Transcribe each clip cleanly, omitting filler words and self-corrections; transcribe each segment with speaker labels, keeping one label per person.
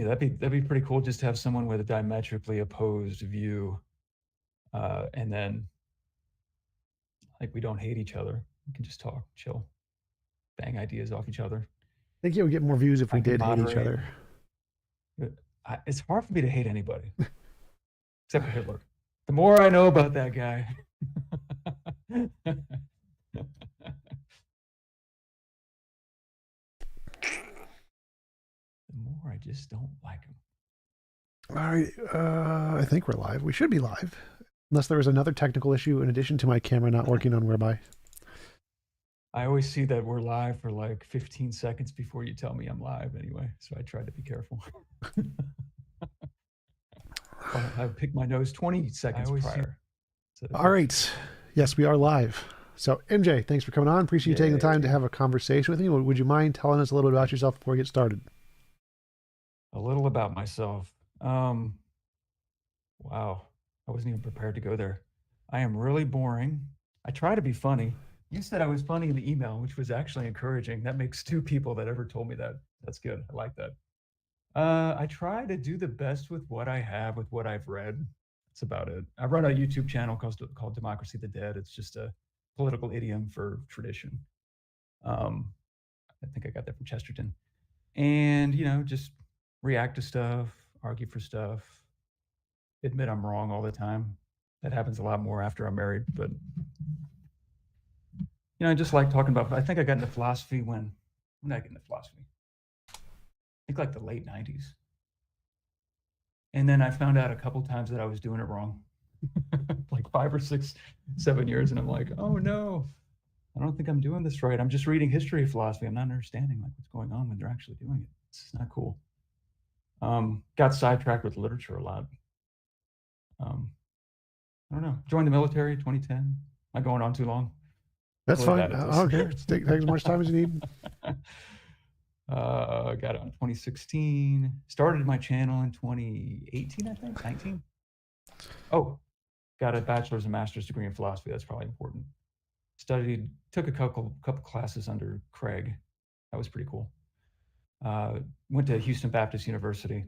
Speaker 1: Yeah, that'd be pretty cool just to have someone with a diametrically opposed view, and then like we don't hate each other. We can just talk, chill, bang ideas off each other.
Speaker 2: I think you would get more views if we
Speaker 1: I can
Speaker 2: did hate each
Speaker 1: moderate.
Speaker 2: other.
Speaker 1: It's hard for me to hate anybody except for Hitler. The more I know about that guy, the more I just don't like him.
Speaker 2: All right, I think we're live. We should be live, unless there was another technical issue in addition to my camera not working on Whereby.
Speaker 1: I always see that we're live for like 15 seconds before you tell me I'm live anyway, so I try to be careful. I pick my nose 20 seconds prior.
Speaker 2: All right. Yes, we are live. So, MJ, thanks for coming on. Appreciate you taking the time to have a conversation with me. Would you mind telling us a little bit about yourself before we get started?
Speaker 1: A little about myself. Wow. I wasn't even prepared to go there. I am really boring. I try to be funny. You said I was funny in the email, which was actually encouraging. That makes 2 people that ever told me that. That's good. I like that. I try to do the best with what I have, with what I've read. That's about it. I run a YouTube channel called Democracy the Dead. It's just a political idiom for tradition. I think I got that from Chesterton. And, just react to stuff, argue for stuff, admit I'm wrong all the time. That happens a lot more after I'm married, but I just like talking about, I think I got into philosophy when did I get into philosophy? I think like the late 90s. And then I found out a couple times that I was doing it wrong. Like 5 or 6, 7 years. And I'm like, oh no, I don't think I'm doing this right. I'm just reading history of philosophy. I'm not understanding like what's going on when they're actually doing it. It's not cool. Got sidetracked with literature a lot. I don't know. Joined the military 2010. Am I going on too long?
Speaker 2: That's fine. Okay. Take as much time as you need.
Speaker 1: Got it on 2016. Started my channel in 2018, I think, 19. Oh, got a bachelor's and master's degree in philosophy. That's probably important. Took a couple classes under Craig. That was pretty cool. Went to Houston Baptist University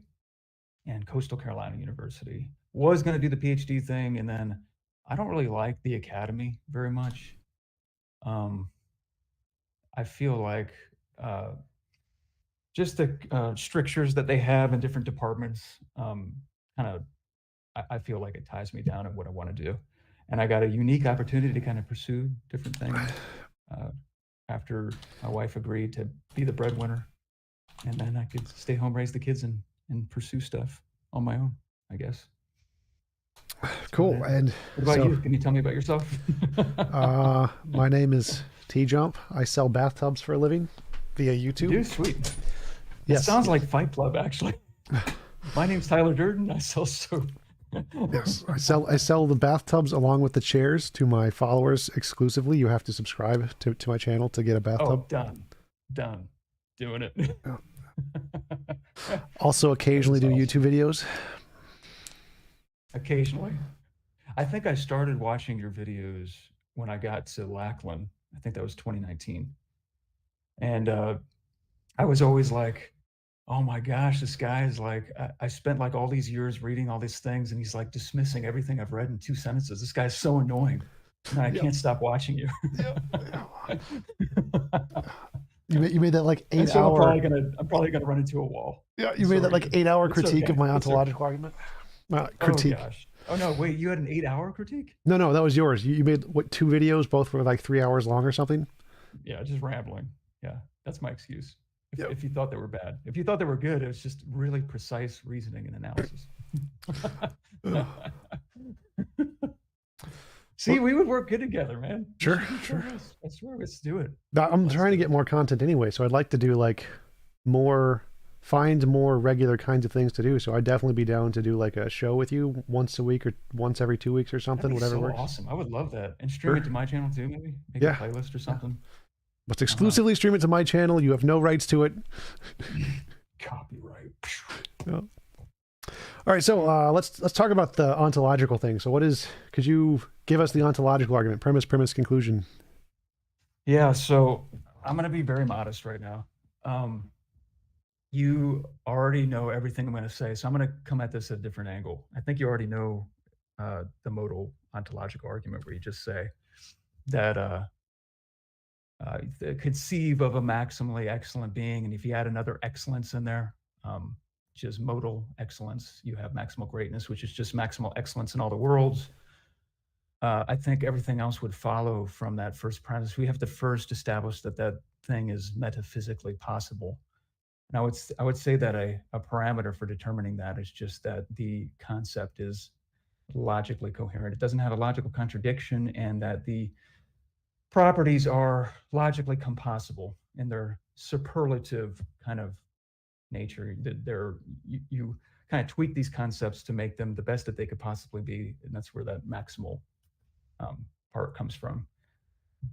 Speaker 1: and Coastal Carolina University. Was going to do the PhD thing, and then I don't really like the academy very much. I feel like just the strictures that they have in different departments I feel like it ties me down at what I want to do. And I got a unique opportunity to kind of pursue different things after my wife agreed to be the breadwinner. And then I could stay home, raise the kids, and pursue stuff on my own, I guess.
Speaker 2: Cool. And
Speaker 1: what about you? Can you tell me about yourself?
Speaker 2: My name is TJump. I sell bathtubs for a living via YouTube.
Speaker 1: Dude, sweet.
Speaker 2: Yes.
Speaker 1: It sounds like Fight Club, actually. My name's Tyler Durden. I sell soap.
Speaker 2: Yes, I sell the bathtubs along with the chairs to my followers exclusively. You have to subscribe to my channel to get a bathtub.
Speaker 1: Oh, done. Doing it.
Speaker 2: Also occasionally do YouTube videos.
Speaker 1: Occasionally. I think I started watching your videos when I got to Lackland. I think that was 2019. And I was always like, oh my gosh, this guy is like, I spent like all these years reading all these things, and he's like dismissing everything I've read in 2 sentences. This guy's so annoying. And I can't stop watching you.
Speaker 2: You made that like 8 hour.
Speaker 1: I'm probably gonna run into a wall.
Speaker 2: Yeah, you made that like 8 hour critique of my ontological argument. Critique.
Speaker 1: Oh gosh. Oh no, wait, you had an 8 hour critique?
Speaker 2: No, that was yours. You made what, 2 videos, both were like 3 hours long or something?
Speaker 1: Yeah, just rambling. Yeah, that's my excuse. If you thought they were bad. If you thought they were good, it was just really precise reasoning and analysis. See, we would work good together, man.
Speaker 2: Sure.
Speaker 1: I swear, let's do it.
Speaker 2: I'm trying to get more content anyway, so I'd like to do like find more regular kinds of things to do. So I'd definitely be down to do like a show with you once a week or once every 2 weeks or something, whatever works.
Speaker 1: Awesome. I would love that. And stream it to my channel too, maybe? Make a playlist or something.
Speaker 2: Let's exclusively stream it to my channel. You have no rights to it.
Speaker 1: Copyright.
Speaker 2: Yeah. All right, so let's talk about the ontological thing. So could you give us the ontological argument, premise, conclusion?
Speaker 1: Yeah, so I'm going to be very modest right now. you already know everything I'm going to say, so I'm going to come at this at a different angle. I think you already know the modal ontological argument, where you just say that conceive of a maximally excellent being, and if you add another excellence in there, which is modal excellence, you have maximal greatness, which is just maximal excellence in all the worlds. I think everything else would follow from that first premise. We have to first establish that that thing is metaphysically possible. And I would say that a parameter for determining that is just that the concept is logically coherent. It doesn't have a logical contradiction, and that the properties are logically composable in their superlative kind of nature. You kind of tweak these concepts to make them the best that they could possibly be, and that's where that maximal part comes from.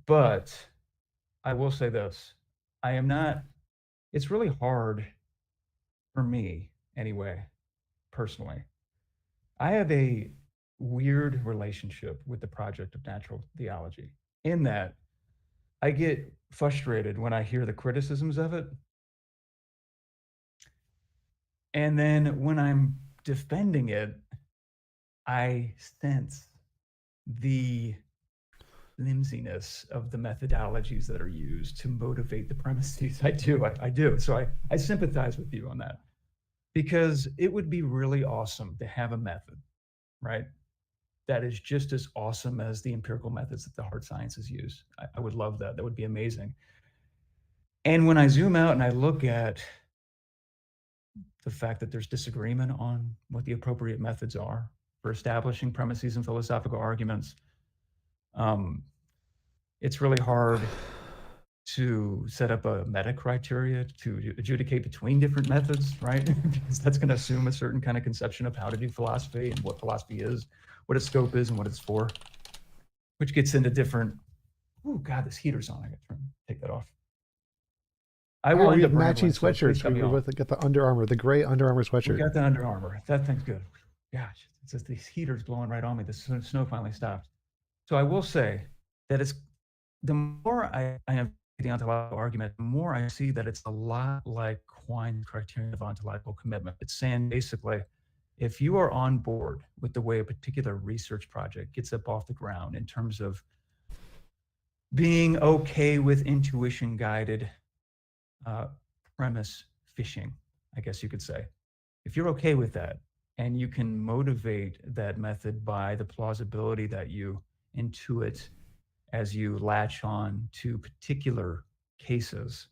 Speaker 1: But I will say this: I am not. It's really hard for me, anyway, personally. I have a weird relationship with the project of natural theology, in that I get frustrated when I hear the criticisms of it. And then when I'm defending it, I sense the flimsiness of the methodologies that are used to motivate the premises. I do. So I sympathize with you on that, because it would be really awesome to have a method, right, that is just as awesome as the empirical methods that the hard sciences use. I would love that. That would be amazing. And when I zoom out and I look at the fact that there's disagreement on what the appropriate methods are for establishing premises and philosophical arguments, it's really hard to set up a meta criteria to adjudicate between different methods, right? Because that's going to assume a certain kind of conception of how to do philosophy and what philosophy is, what its scope is, and what it's for, which gets into different. Oh God, this heater's on. I got to take that off. I will
Speaker 2: we
Speaker 1: end
Speaker 2: have
Speaker 1: up
Speaker 2: matching
Speaker 1: rambling, so please
Speaker 2: sweatshirts.
Speaker 1: cut me
Speaker 2: We
Speaker 1: off.
Speaker 2: both got the Under Armour, the gray Under Armour
Speaker 1: We
Speaker 2: sweatshirt.
Speaker 1: got the Under Armour. That thing's good. Gosh, it's just these heaters blowing right on me. The snow finally stopped. So I will say that it's the more I am the ontological argument, the more I see that it's a lot like Quine's criterion of ontological commitment. It's saying basically, if you are on board with the way a particular research project gets up off the ground in terms of being okay with intuition guided premise fishing, I guess you could say, if you're okay with that and you can motivate that method by the plausibility that you intuit as you latch on to particular cases,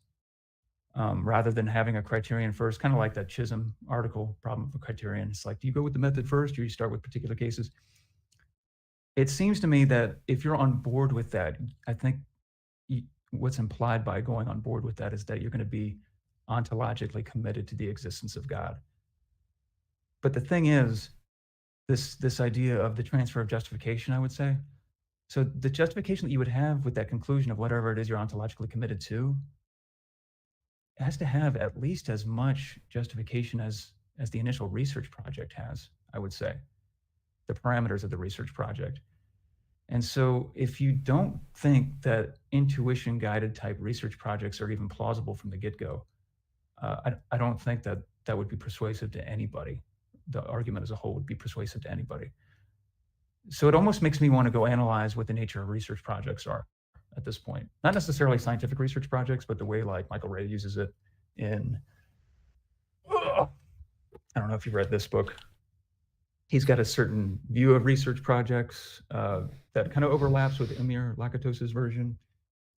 Speaker 1: rather than having a criterion first, kind of like that Chisholm article, problem of a criterion. It's like, do you go with the method first or you start with particular cases? It seems to me that if you're on board with that, I think what's implied by going on board with that is that you're going to be ontologically committed to the existence of God. But the thing is, this idea of the transfer of justification, I would say, so the justification that you would have with that conclusion of whatever it is you're ontologically committed to, it has to have at least as much justification as the initial research project has, I would say, the parameters of the research project. And so if you don't think that intuition guided type research projects are even plausible from the get-go, I don't think that that would be persuasive to anybody. The argument as a whole would be persuasive to anybody. So it almost makes me want to go analyze what the nature of research projects are at this point. Not necessarily scientific research projects, but the way like Michael Ray uses it in, I don't know if you've read this book. He's got a certain view of research projects that kind of overlaps with Emir Lakatos's version.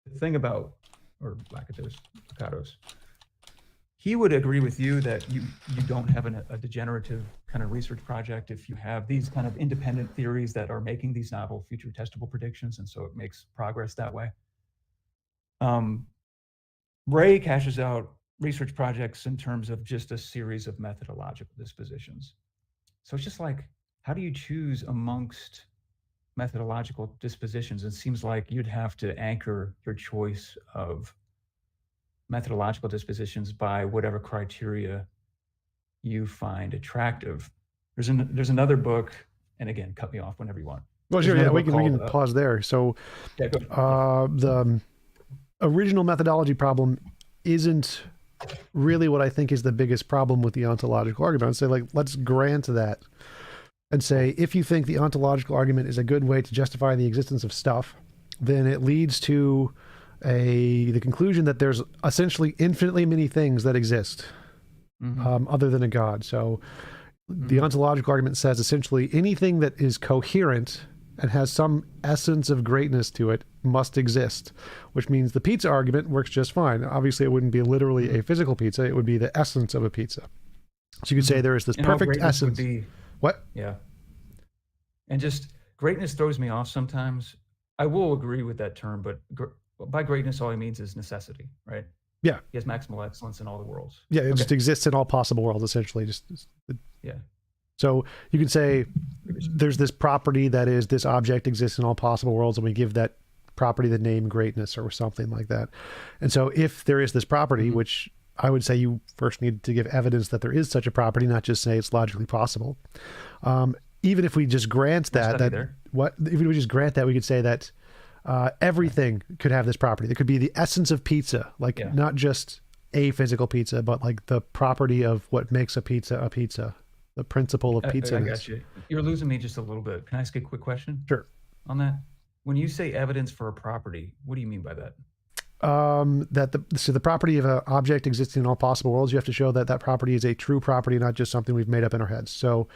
Speaker 1: The thing about, or Lakatos, he would agree with you that you don't have a degenerative kind of research project if you have these kind of independent theories that are making these novel future testable predictions, and so it makes progress that way. Ray cashes out research projects in terms of just a series of methodological dispositions. So it's just like, how do you choose amongst methodological dispositions? It seems like you'd have to anchor your choice of methodological dispositions by whatever criteria you find attractive. There's another book, and again, cut me off whenever you want.
Speaker 2: Well, sure, yeah, we can pause there. So
Speaker 1: yeah,
Speaker 2: the original methodology problem isn't really what I think is the biggest problem with the ontological argument. I'd say, like, let's grant that and say, if you think the ontological argument is a good way to justify the existence of stuff, then it leads to the conclusion that there's essentially infinitely many things that exist other than a god. So the ontological argument says essentially anything that is coherent and has some essence of greatness to it must exist, which means the pizza argument works just fine. Obviously, it wouldn't be literally a physical pizza. It would be the essence of a pizza. So you could say there is this
Speaker 1: And
Speaker 2: perfect
Speaker 1: greatness would
Speaker 2: essence.
Speaker 1: be,
Speaker 2: What?
Speaker 1: yeah. And just greatness throws me off sometimes. I will agree with that term, but by greatness, all he means is necessity, right?
Speaker 2: Yeah.
Speaker 1: He has maximal excellence in all the worlds.
Speaker 2: Yeah, it just exists in all possible worlds, essentially.
Speaker 1: Yeah.
Speaker 2: So you can say there's this property that is this object exists in all possible worlds, and we give that property the name greatness or something like that. And so if there is this property, which I would say you first need to give evidence that there is such a property, not just say it's logically possible. Even if we just grant if we just grant that, we could say that everything could have this property. It could be the essence of pizza, like not just a physical pizza, but like the property of what makes a pizza, the principle of pizza.
Speaker 1: I got you. You're losing me just a little bit. Can I ask a quick question?
Speaker 2: Sure.
Speaker 1: On that, when you say evidence for a property, what do you mean by that?
Speaker 2: So the property of an object existing in all possible worlds, you have to show that that property is a true property, not just something we've made up in our heads. So,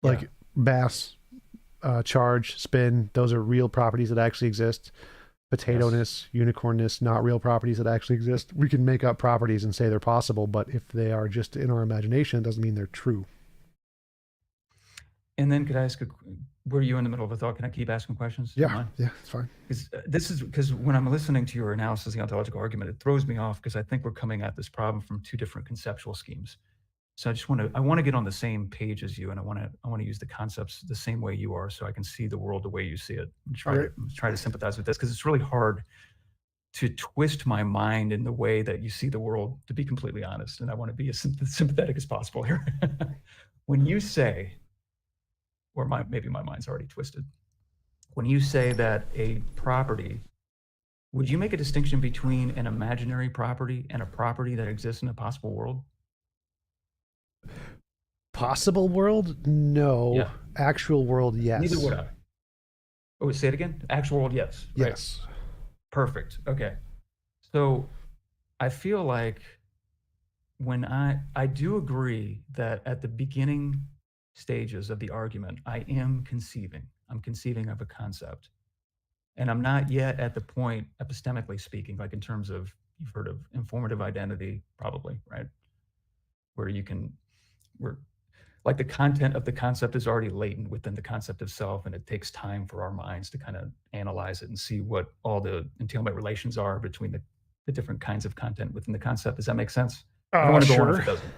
Speaker 2: like mass, charge, spin, those are real properties that actually exist. Potato-ness, unicornness, not real properties that actually exist. We can make up properties and say they're possible, but if they are just in our imagination, it doesn't mean they're true.
Speaker 1: And then could I ask, were you in the middle of a thought? Can I keep asking questions?
Speaker 2: Yeah, it's fine.
Speaker 1: Because when I'm listening to your analysis of the ontological argument, it throws me off because I think we're coming at this problem from two different conceptual schemes. So I want to get on the same page as you, and I want to use the concepts the same way you are, so I can see the world the way you see it. And try to sympathize with this, because it's really hard to twist my mind in the way that you see the world, to be completely honest. And I want to be as sympathetic as possible here. When you say, or maybe my mind's already twisted, when you say that a property, would you make a distinction between an imaginary property and a property that exists in a possible world?
Speaker 2: Possible world? No.
Speaker 1: Yeah.
Speaker 2: Actual world, yes.
Speaker 1: Neither would I. Oh, say it again? Actual world, yes. Right.
Speaker 2: Yes.
Speaker 1: Perfect. Okay. So I feel like when I do agree that at the beginning stages of the argument, I'm conceiving of a concept. And I'm not yet at the point, epistemically speaking, like in terms of, you've heard of informative identity, probably, right? Where like the content of the concept is already latent within the concept of self, and it takes time for our minds to kind of analyze it and see what all the entailment relations are between the different kinds of content within the concept. Does that make sense? I don't want to go on if it doesn't.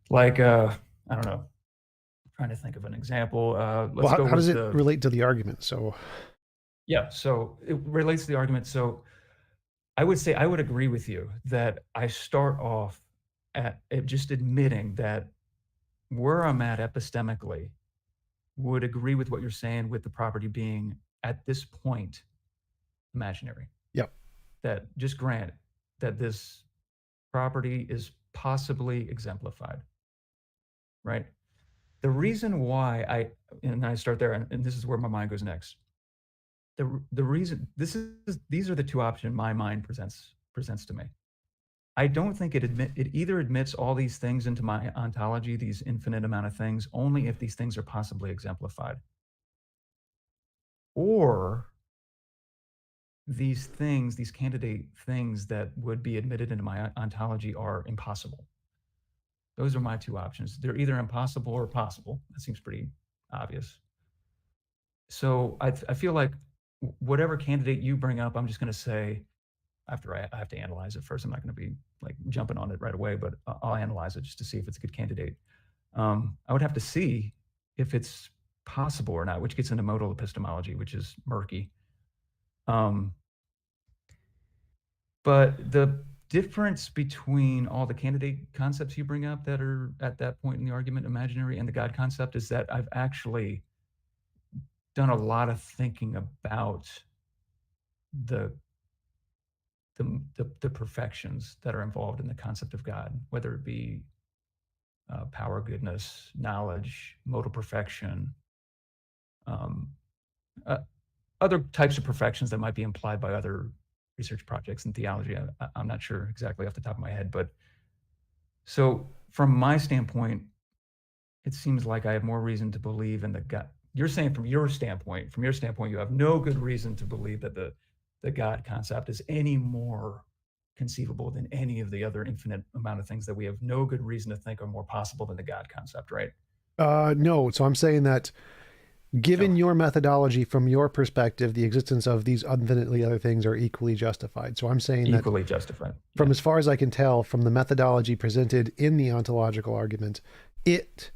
Speaker 1: Like, I don't know. I'm trying to think of an example.
Speaker 2: How does it relate to the argument? So,
Speaker 1: yeah, so it relates to the argument. So I would say I would agree with you that I start off at just admitting that where I'm at epistemically would agree with what you're saying, with the property being at this point imaginary.
Speaker 2: Yep.
Speaker 1: That just grant that this property is possibly exemplified, right? The reason why I start there, and this is where my mind goes next. The reason these are the two options my mind presents to me. I don't think it either admits all these things into my ontology, these infinite amount of things, only if these things are possibly exemplified. Or these candidate things that would be admitted into my ontology are impossible. Those are my two options. They're either impossible or possible. That seems pretty obvious. So I feel like whatever candidate you bring up, I'm just going to say, after I have to analyze it first. I'm not going to be like jumping on it right away, but I'll analyze it just to see if it's a good candidate. I would have to see if it's possible or not, which gets into modal epistemology, which is murky. But the difference between all the candidate concepts you bring up that are at that point in the argument imaginary and the God concept is that I've actually done a lot of thinking about the the perfections that are involved in the concept of God, whether it be power, goodness, knowledge, modal perfection, um, uh, other types of perfections that might be implied by other research projects in theology. I'm not sure exactly off the top of my head, but so from my standpoint, it seems like I have more reason to believe in the God. You're saying from your standpoint, you have no good reason to believe that the God concept is any more conceivable than any of the other infinite amount of things that we have no good reason to think are more possible than the God concept, right?
Speaker 2: No. So I'm saying that given
Speaker 1: No.
Speaker 2: your methodology, from your perspective, the existence of these infinitely other things are equally justified. So I'm saying that
Speaker 1: Equally justified.
Speaker 2: from
Speaker 1: Yeah.
Speaker 2: as far as I can tell, from the methodology presented in the ontological argument, it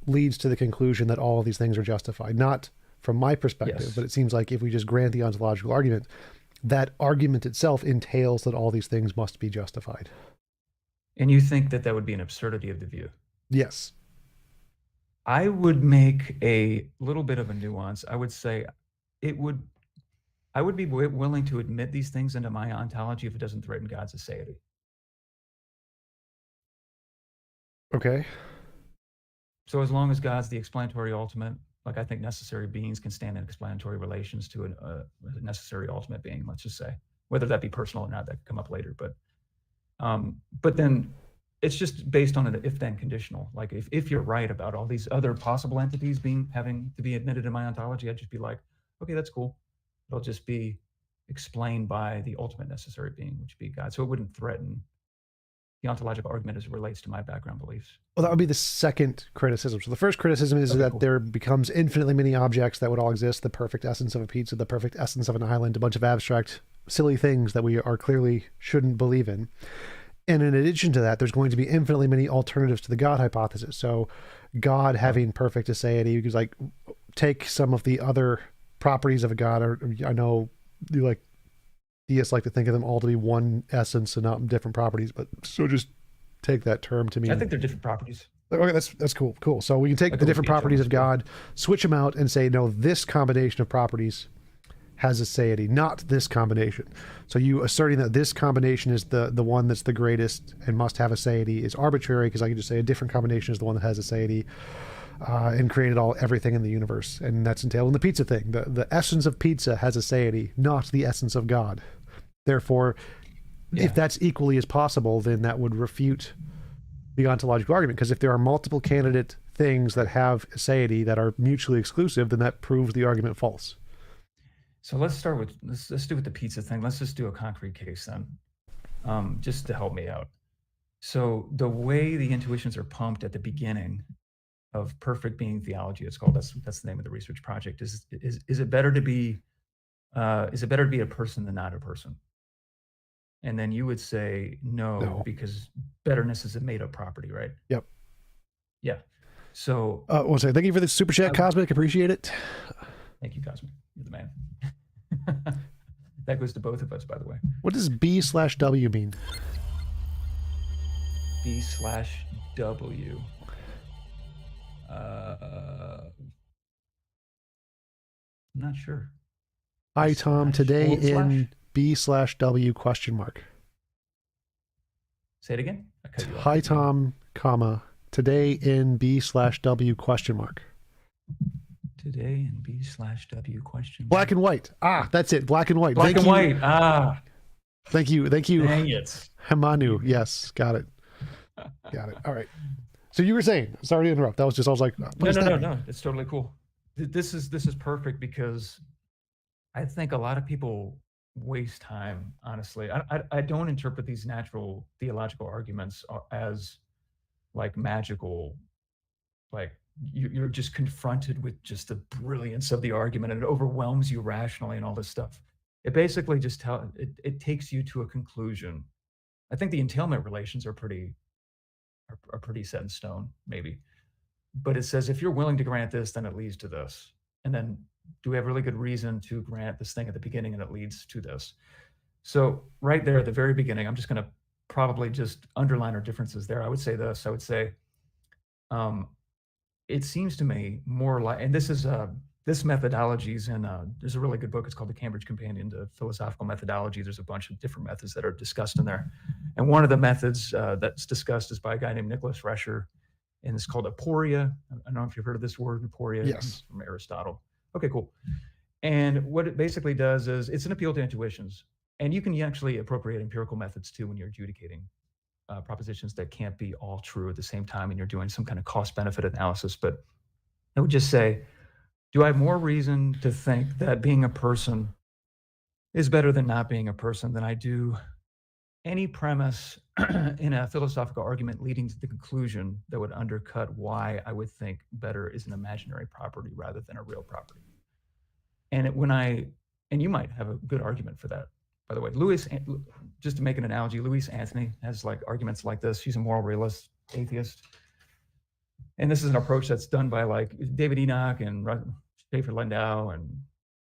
Speaker 2: leads to the conclusion that all of these things are justified. Not from my perspective,
Speaker 1: Yes.
Speaker 2: but it seems like if we just grant the ontological argument, that argument itself entails that all these things must be justified.
Speaker 1: And you think that that would be an absurdity of the view?
Speaker 2: Yes.
Speaker 1: I would make a little bit of a nuance. I would say I would be willing to admit these things into my ontology if it doesn't threaten God's aseity.
Speaker 2: Okay.
Speaker 1: So as long as God's the explanatory ultimate, like I think necessary beings can stand in explanatory relations to a necessary ultimate being, let's just say, whether that be personal or not, that could come up later. But then it's just based on an if-then conditional. Like if you're right about all these other possible entities having to be admitted in my ontology, I'd just be like, okay, that's cool. It'll just be explained by the ultimate necessary being, which would be God. So it wouldn't threaten the ontological argument as it relates to my background beliefs.
Speaker 2: Well, that would be the second criticism. So the first criticism is that there becomes infinitely many objects that would all exist, the perfect essence of a pizza, the perfect essence of an island, a bunch of abstract, silly things that we are clearly shouldn't believe in. And in addition to that, there's going to be infinitely many alternatives to the God hypothesis. So God having perfect aseity, because like take some of the other properties of a God, or I know you like deists like to think of them all to be one essence and not different properties, but so just take that term to mean.
Speaker 1: I think they're different properties.
Speaker 2: Okay, that's cool. Cool. So we can take the different properties of God, switch them out, and say, no, this combination of properties has aseity, not this combination. So you asserting that this combination is the one that's the greatest and must have aseity is arbitrary, because I can just say a different combination is the one that has aseity, and created everything in the universe. And that's entailed in the pizza thing. The essence of pizza has aseity, not the essence of God. Therefore, if that's equally as possible, then that would refute the ontological argument. Because if there are multiple candidate things that have aseity that are mutually exclusive, then that proves the argument false.
Speaker 1: So let's start with let's do with the pizza thing. Let's just do a concrete case then, just to help me out. So the way the intuitions are pumped at the beginning of perfect being theology, it's called, that's the name of the research project. Is it better to be a person than not a person? And then you would say no, because betterness is a made-up property, right?
Speaker 2: Yep.
Speaker 1: Yeah. So
Speaker 2: one second. Thank you for the super chat, Cosmic. Appreciate it.
Speaker 1: Thank you, Cosmic. You're the man. That goes to both of us, by the way.
Speaker 2: What does B/W mean?
Speaker 1: B/W. I'm not sure.
Speaker 2: Hi, Tom. Today in B/W question mark.
Speaker 1: Say it again. I cut you off.
Speaker 2: Hi, Tom, comma, today in B/W question mark.
Speaker 1: Today in B/W question mark.
Speaker 2: Black and white. Ah, that's it. Black and white.
Speaker 1: Black and white. Ah.
Speaker 2: Thank you. Thank you.
Speaker 1: Dang it.
Speaker 2: Hamanu. Yes. Got it. Got it. All right. So you were saying, sorry to interrupt. That was just, I was like,
Speaker 1: no. It's totally cool. This is perfect, because I think a lot of people waste time, honestly. I don't interpret these natural theological arguments as like magical, like you're just confronted with just the brilliance of the argument and it overwhelms you rationally and all this stuff. It basically just it takes you to a conclusion. I think the entailment relations are pretty set in stone, maybe. But it says, if you're willing to grant this, then it leads to this. And then do we have really good reason to grant this thing at the beginning and it leads to this? So right there at the very beginning, I'm just going to probably just underline our differences there. I would say it seems to me more like, and this is this methodology is in, there's a really good book. It's called The Cambridge Companion to Philosophical Methodology. There's a bunch of different methods that are discussed in there. And one of the methods that's discussed is by a guy named Nicholas Rescher, and it's called aporia. I don't know if you've heard of this word, aporia.
Speaker 2: Yes.
Speaker 1: It's from Aristotle. Okay, cool. And what it basically does is it's an appeal to intuitions. And you can actually appropriate empirical methods too when you're adjudicating propositions that can't be all true at the same time and you're doing some kind of cost benefit analysis. But I would just say, do I have more reason to think that being a person is better than not being a person than I do any premise in a philosophical argument leading to the conclusion that would undercut why I would think better is an imaginary property rather than a real property? And you might have a good argument for that, by the way. Just to make an analogy, Louise Anthony has like arguments like this. She's a moral realist, atheist. And this is an approach that's done by like David Enoch and Schaefer Landau and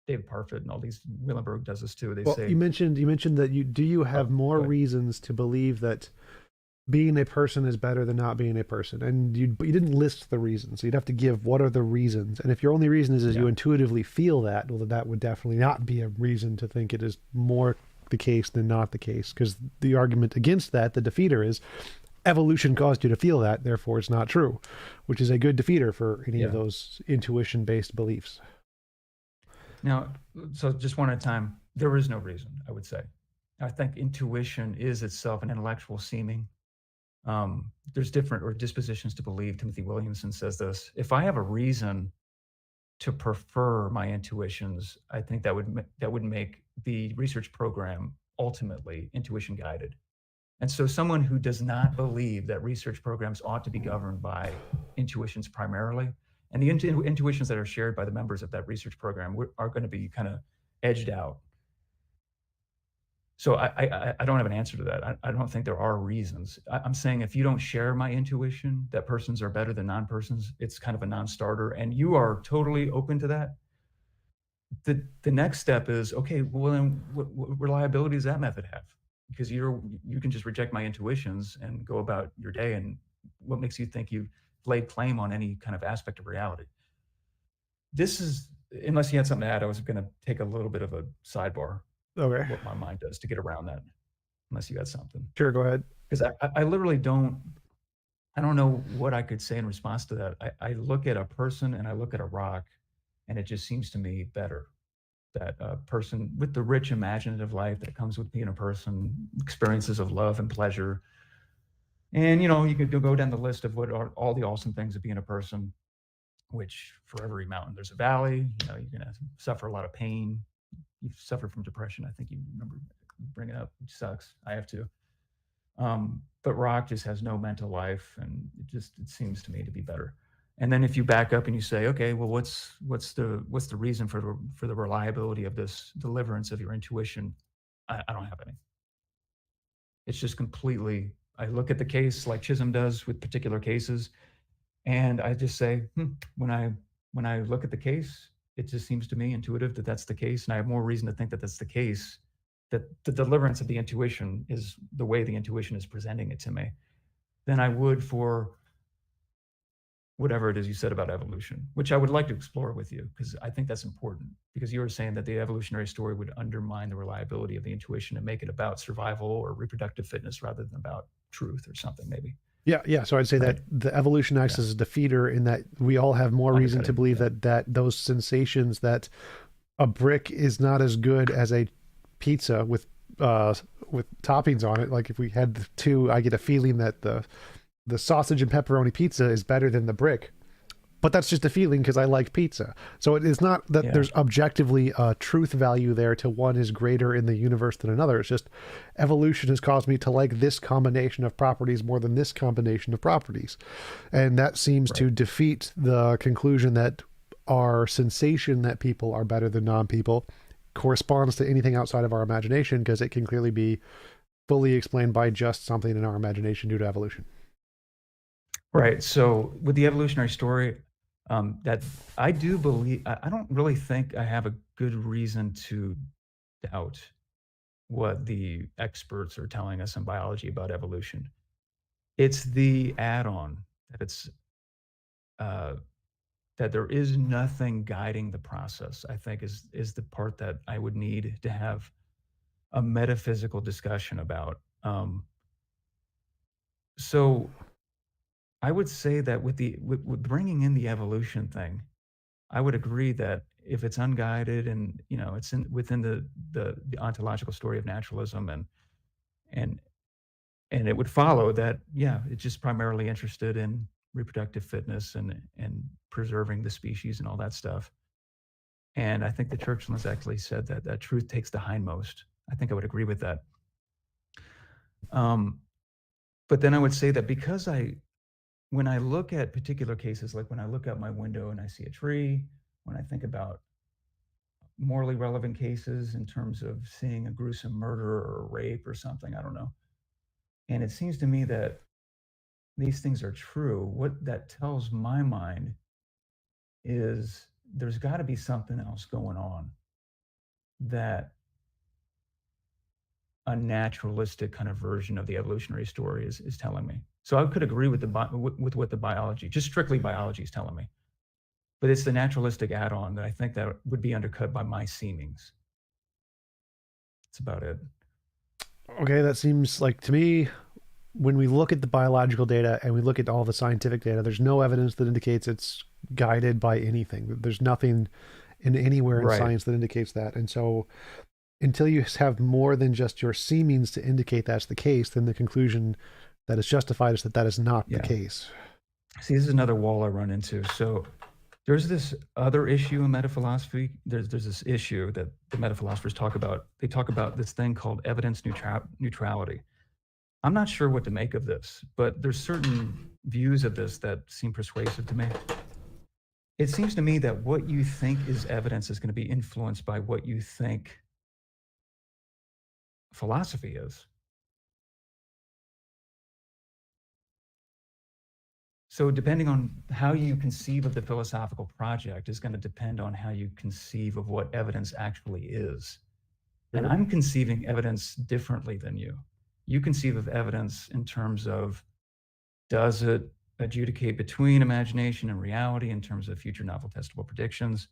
Speaker 1: David Parfit and all these. Willenberg does this too. They say
Speaker 2: you mentioned that you have more reasons to believe that being a person is better than not being a person, and you didn't list the reasons. So you'd have to give what are the reasons, and if your only reason is you intuitively feel that, well, that would definitely not be a reason to think it is more the case than not the case, because the argument against that, the defeater, is evolution caused you to feel that, therefore it's not true, which is a good defeater for any of those intuition-based beliefs.
Speaker 1: Now, so just one at a time, there is no reason, I would say. I think intuition is itself an intellectual seeming. There's different dispositions to believe. Timothy Williamson says this. If I have a reason to prefer my intuitions, I think that would make the research program ultimately intuition guided. And so someone who does not believe that research programs ought to be governed by intuitions primarily, and the intuitions that are shared by the members of that research program are going to be kind of edged out. So I don't have an answer to that. I don't think there are reasons. I'm saying if you don't share my intuition that persons are better than non-persons, it's kind of a non-starter, and you are totally open to that. The next step is, okay, well then what reliability does that method have? Because you can just reject my intuitions and go about your day, and what makes you think you've laid claim on any kind of aspect of reality? This is, unless you had something to add, I was going to take a little bit of a sidebar.
Speaker 2: Okay.
Speaker 1: What my mind does to get around that, unless you got something.
Speaker 2: Sure, go ahead.
Speaker 1: Because I literally don't know what I could say in response to that. I look at a person and I look at a rock, and it just seems to me better that a person with the rich imaginative life that comes with being a person, experiences of love and pleasure. And, you could go down the list of what are all the awesome things of being a person, which for every mountain, there's a valley. You're going to suffer a lot of pain. You've suffered from depression. I think you remember bringing it up, which sucks. I have to. But rock just has no mental life, and it seems to me to be better. And then if you back up and you say, okay, well, what's the reason for the reliability of this deliverance of your intuition? I don't have any. It's just completely. I look at the case like Chisholm does with particular cases, and I just say, when I look at the case, it just seems to me intuitive that that's the case, and I have more reason to think that that's the case, that the deliverance of the intuition is the way the intuition is presenting it to me, than I would for whatever it is you said about evolution, which I would like to explore with you, because I think that's important, because you were saying that the evolutionary story would undermine the reliability of the intuition and make it about survival or reproductive fitness rather than about truth or something, maybe.
Speaker 2: Yeah. So I'd say that the evolution acts as a defeater in that we all have more reason to believe that those sensations, that a brick is not as good as a pizza with toppings on it. Like if we had the two, I get a feeling that the sausage and pepperoni pizza is better than the brick. But that's just a feeling because I like pizza. So it is not that there's objectively a truth value there to one is greater in the universe than another. It's just evolution has caused me to like this combination of properties more than this combination of properties. And that seems to defeat the conclusion that our sensation that people are better than non-people corresponds to anything outside of our imagination, because it can clearly be fully explained by just something in our imagination due to evolution.
Speaker 1: Right. So with the evolutionary story, that I do believe, I don't really think I have a good reason to doubt what the experts are telling us in biology about evolution. It's the add-on that it's that there is nothing guiding the process, I think is the part that I would need to have a metaphysical discussion about. So I would say that with bringing in the evolution thing, I would agree that if it's unguided and it's within the ontological story of naturalism, and it would follow that, yeah, it's just primarily interested in reproductive fitness and preserving the species and all that stuff. And I think the Churchlands actually said that truth takes the hindmost. I think I would agree with that. But then I would say that because when I look at particular cases, like when I look out my window and I see a tree, when I think about morally relevant cases in terms of seeing a gruesome murder or a rape or something, I don't know. And it seems to me that these things are true. What that tells my mind is there's got to be something else going on that a naturalistic kind of version of the evolutionary story is telling me. So I could agree with what the biology, just strictly biology, is telling me. But it's the naturalistic add-on that I think that would be undercut by my seemings. That's about it.
Speaker 2: Okay, that seems like to me, when we look at the biological data and we look at all the scientific data, there's no evidence that indicates it's guided by anything. There's nothing in anywhere in science that indicates that. And so until you have more than just your seemings to indicate that's the case, then the conclusion that is justified is that that is not the case.
Speaker 1: See, this is another wall I run into. So there's this other issue in metaphilosophy. There's this issue that the metaphilosophers talk about. They talk about this thing called evidence neutrality. I'm not sure what to make of this, but there's certain views of this that seem persuasive to me. It seems to me that what you think is evidence is going to be influenced by what you think philosophy is. So depending on how you conceive of the philosophical project is going to depend on how you conceive of what evidence actually is. And I'm conceiving evidence differently than you. You conceive of evidence in terms of, does it adjudicate between imagination and reality in terms of future novel testable predictions?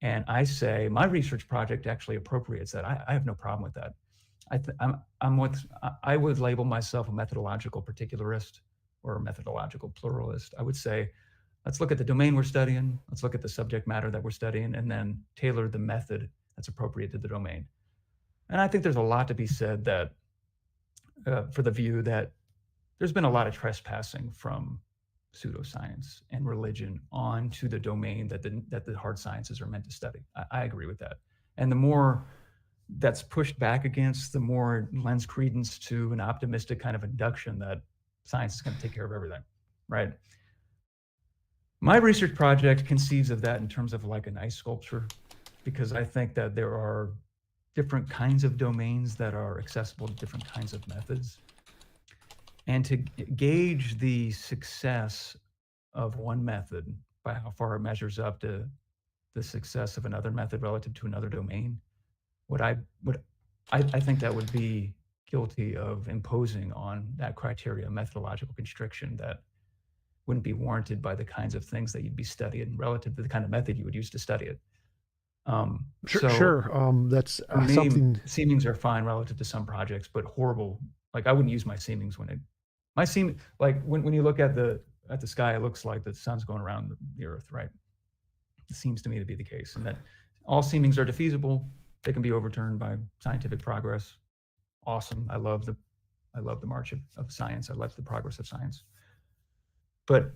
Speaker 1: And I say my research project actually appropriates that. I have no problem with that. I would label myself a methodological particularist or a methodological pluralist. I would say, let's look at the domain we're studying, let's look at the subject matter that we're studying, and then tailor the method that's appropriate to the domain. And I think there's a lot to be said that for the view that there's been a lot of trespassing from pseudoscience and religion onto the domain that the hard sciences are meant to study. I agree with that. And the more that's pushed back against, the more it lends credence to an optimistic kind of induction that science is going to take care of everything, right? My research project conceives of that in terms of like an ice sculpture, because I think that there are different kinds of domains that are accessible to different kinds of methods. And to gauge the success of one method by how far it measures up to the success of another method relative to another domain, I think that would be guilty of imposing on that criteria methodological constriction that wouldn't be warranted by the kinds of things that you'd be studying relative to the kind of method you would use to study it.
Speaker 2: That's
Speaker 1: me,
Speaker 2: something.
Speaker 1: Seemings are fine relative to some projects, but horrible. Like I wouldn't use my seemings when you look at the sky, it looks like the sun's going around the earth, right? It seems to me to be the case, and that all seemings are defeasible. They can be overturned by scientific progress. Awesome. I love the march of science. I love the progress of science. But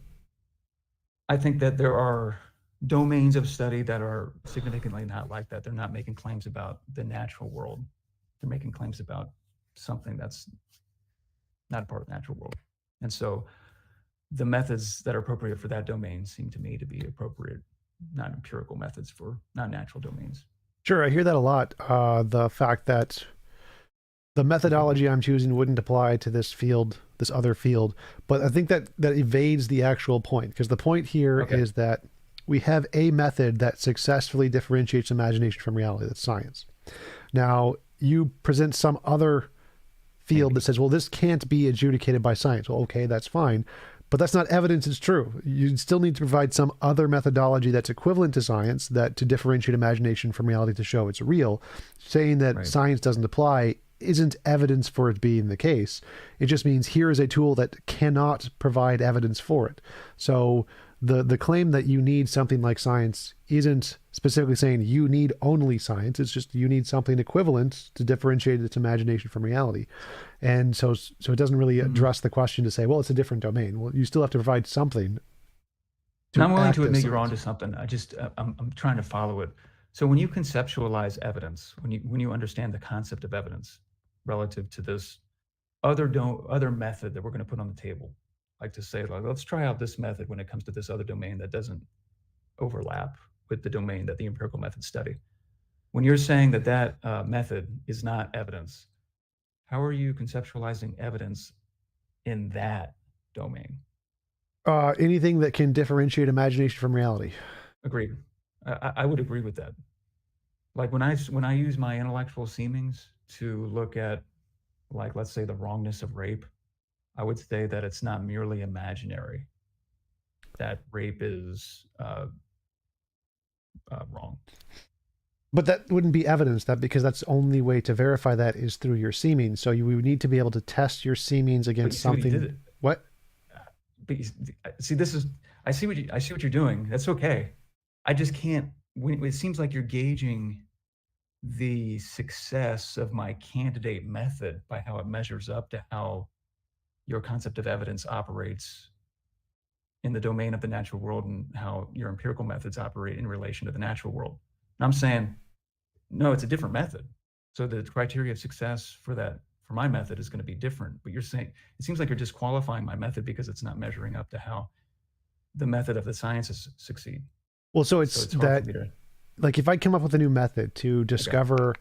Speaker 1: I think that there are domains of study that are significantly not like that. They're not making claims about the natural world. They're making claims about something that's not a part of the natural world. And so the methods that are appropriate for that domain seem to me to be appropriate, not empirical methods for non-natural domains.
Speaker 2: Sure, I hear that a lot. The fact that the methodology I'm choosing wouldn't apply to this field, this other field. But I think that evades the actual point, because the point here is that we have a method that successfully differentiates imagination from reality. That's science. Now, you present some other field that says, well, this can't be adjudicated by science. Well, okay, that's fine. But that's not evidence it's true. You still need to provide some other methodology that's equivalent to science, that to differentiate imagination from reality to show it's real. Saying that
Speaker 1: Right.
Speaker 2: science doesn't apply isn't evidence for it being the case. It just means here is a tool that cannot provide evidence for it. So the claim that you need something like science isn't specifically saying you need only science. It's just you need something equivalent to differentiate its imagination from reality. And so it doesn't really address the question to say, well, it's a different domain. Well, you still have to provide something
Speaker 1: And
Speaker 2: to
Speaker 1: I'm willing
Speaker 2: act
Speaker 1: to
Speaker 2: as
Speaker 1: admit you're
Speaker 2: science.
Speaker 1: onto something. I'm trying to follow it. So when you conceptualize evidence, when you understand the concept of evidence relative to this other method that we're going to put on the table, like to say, like, let's try out this method when it comes to this other domain that doesn't overlap with the domain that the empirical methods study. When you're saying that method is not evidence, how are you conceptualizing evidence in that domain?
Speaker 2: Anything that can differentiate imagination from reality.
Speaker 1: Agreed. I would agree with that. Like when I use my intellectual seemings to look at, like, let's say the wrongness of rape, I would say that it's not merely imaginary, that rape is wrong.
Speaker 2: But that wouldn't be evidence, that because that's the only way to verify that is through your seeming. So you would need to be able to test your seemings
Speaker 1: But you
Speaker 2: against
Speaker 1: see what he
Speaker 2: something.
Speaker 1: did.
Speaker 2: What?
Speaker 1: But see, this is, I see what you're doing. That's okay. I just can't. It seems like you're gauging the success of my candidate method by how it measures up to how your concept of evidence operates in the domain of the natural world and how your empirical methods operate in relation to the natural world. And I'm saying, no, it's a different method. So the criteria of success for my method is going to be different. But you're saying, it seems like you're disqualifying my method because it's not measuring up to how the method of the sciences succeed.
Speaker 2: Well, so
Speaker 1: So
Speaker 2: it's
Speaker 1: it's hard
Speaker 2: that,
Speaker 1: for me to.
Speaker 2: like, if I come up with a new method to discover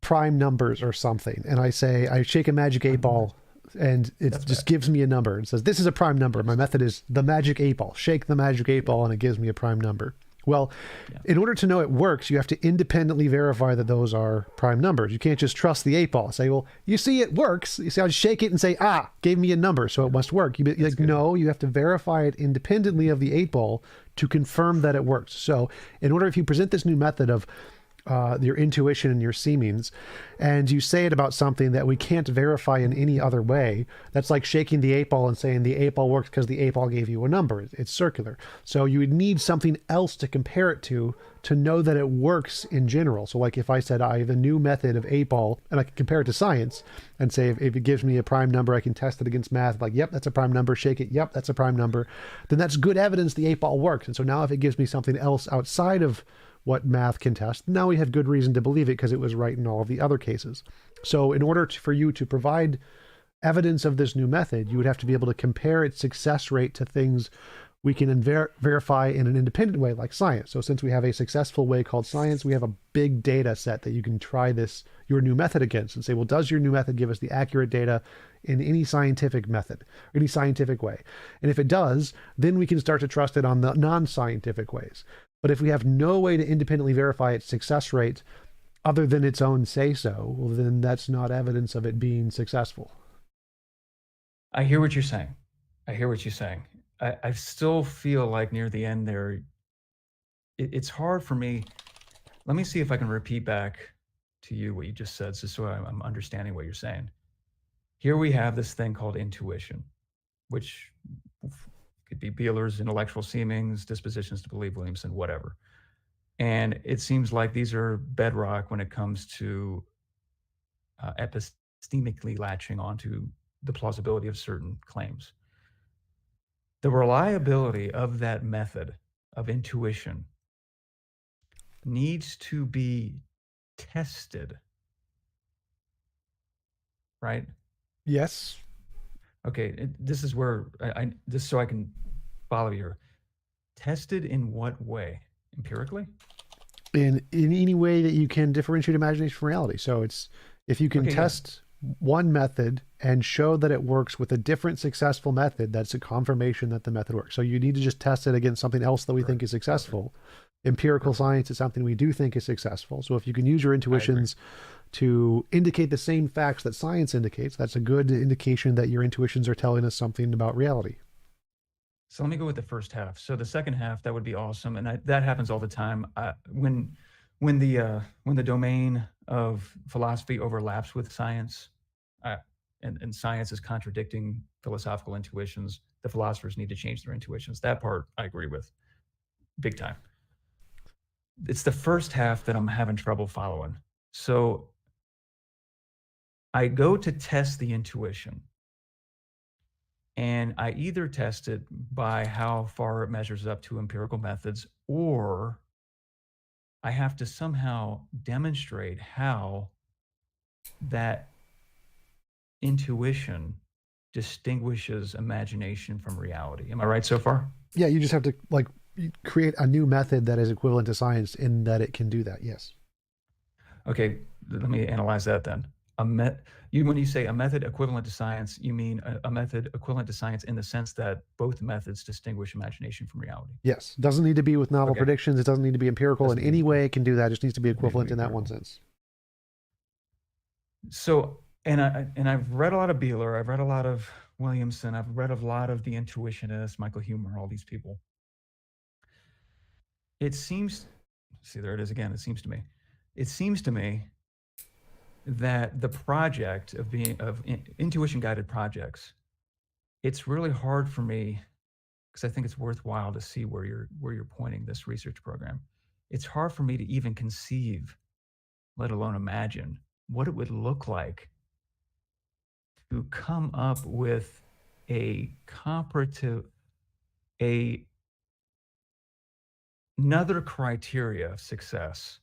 Speaker 2: prime numbers or something, and I say, I shake a magic 8-ball and it
Speaker 1: That's
Speaker 2: just
Speaker 1: bad.
Speaker 2: gives me a number and says, this is a prime number. My method is the magic 8-ball. Shake the magic 8-ball and it gives me a prime number. Well,
Speaker 1: Yeah.
Speaker 2: in order to know it works, you have to independently verify that those are prime numbers. You can't just trust the 8-ball. Say, well, you see it works. You see, I'll shake it and say, gave me a number, so it must work. You're like, no, you have to verify it independently of the 8-ball to confirm that it works. So in order, if you present this new method of your intuition and your seemings, and you say it about something that we can't verify in any other way, that's like shaking the 8-ball and saying the 8-ball works because the 8-ball gave you a number. It's circular. So you would need something else to compare it to know that it works in general. So like if I said I have a new method of 8-ball and I can compare it to science and say if it gives me a prime number, I can test it against math, like, yep, that's a prime number, shake it, yep, that's a prime number, then that's good evidence the 8-ball works. And so now if it gives me something else outside of what math can test, now we have good reason to believe it because it was right in all of the other cases. So in order for you to provide evidence of this new method, you would have to be able to compare its success rate to things we can verify in an independent way, like science. So since we have a successful way called science, we have a big data set that you can try your new method against and say, well, does your new method give us the accurate data in any scientific method, any scientific way? And if it does, then we can start to trust it on the non-scientific ways. But if we have no way to independently verify its success rate other than its own say-so, well, then that's not evidence of it being successful.
Speaker 1: I hear what you're saying. I still feel like near the end there, it's hard for me. Let me see if I can repeat back to you what you just said, so I'm understanding what you're saying. Here we have this thing called intuition, which could be Beeler's intellectual seemings, dispositions to believe, Williamson, whatever. And it seems like these are bedrock when it comes to epistemically latching onto the plausibility of certain claims. The reliability of that method of intuition needs to be tested, right?
Speaker 2: Yes.
Speaker 1: Okay, this is where just so I can follow you here. Tested in what way? Empirically?
Speaker 2: In any way that you can differentiate imagination from reality. So it's, if you can test one method and show that it works with a different successful method, that's a confirmation that the method works. So you need to just test it against something else that we think is successful. Empirical science is something we do think is successful. So if you can use your intuitions to indicate the same facts that science indicates, that's a good indication that your intuitions are telling us something about reality.
Speaker 1: So let me go with the first half. So the second half, that would be awesome, and that happens all the time. When the domain of philosophy overlaps with science, uh, and science is contradicting philosophical intuitions, the philosophers need to change their intuitions. That part I agree with, big time. It's the first half that I'm having trouble following. So I go to test the intuition, and I either test it by how far it measures up to empirical methods, or I have to somehow demonstrate how that intuition distinguishes imagination from reality. Am I right so far?
Speaker 2: Yeah, you just have to like create a new method that is equivalent to science in that it can do that. Yes.
Speaker 1: Okay, let me analyze that then. When you say a method equivalent to science, you mean a method equivalent to science in the sense that both methods distinguish imagination from reality.
Speaker 2: Yes. Doesn't need to be with novel
Speaker 1: Okay.
Speaker 2: predictions. It doesn't need to be empirical in
Speaker 1: Doesn't
Speaker 2: any
Speaker 1: need
Speaker 2: way. It can do that. It just needs to be
Speaker 1: doesn't need to
Speaker 2: equivalent
Speaker 1: be
Speaker 2: in that one
Speaker 1: empirical.
Speaker 2: sense.
Speaker 1: So, I've read a lot of Beeler, I've read a lot of Williamson, I've read a lot of the intuitionists, Michael Huemer, all these people. It seems, see, there it is again. It seems to me that the project of intuition guided projects, it's really hard for me, because I think it's worthwhile to see where you're pointing this research program. It's hard for me to even conceive, let alone imagine, what it would look like to come up with a comparative, a another criteria of success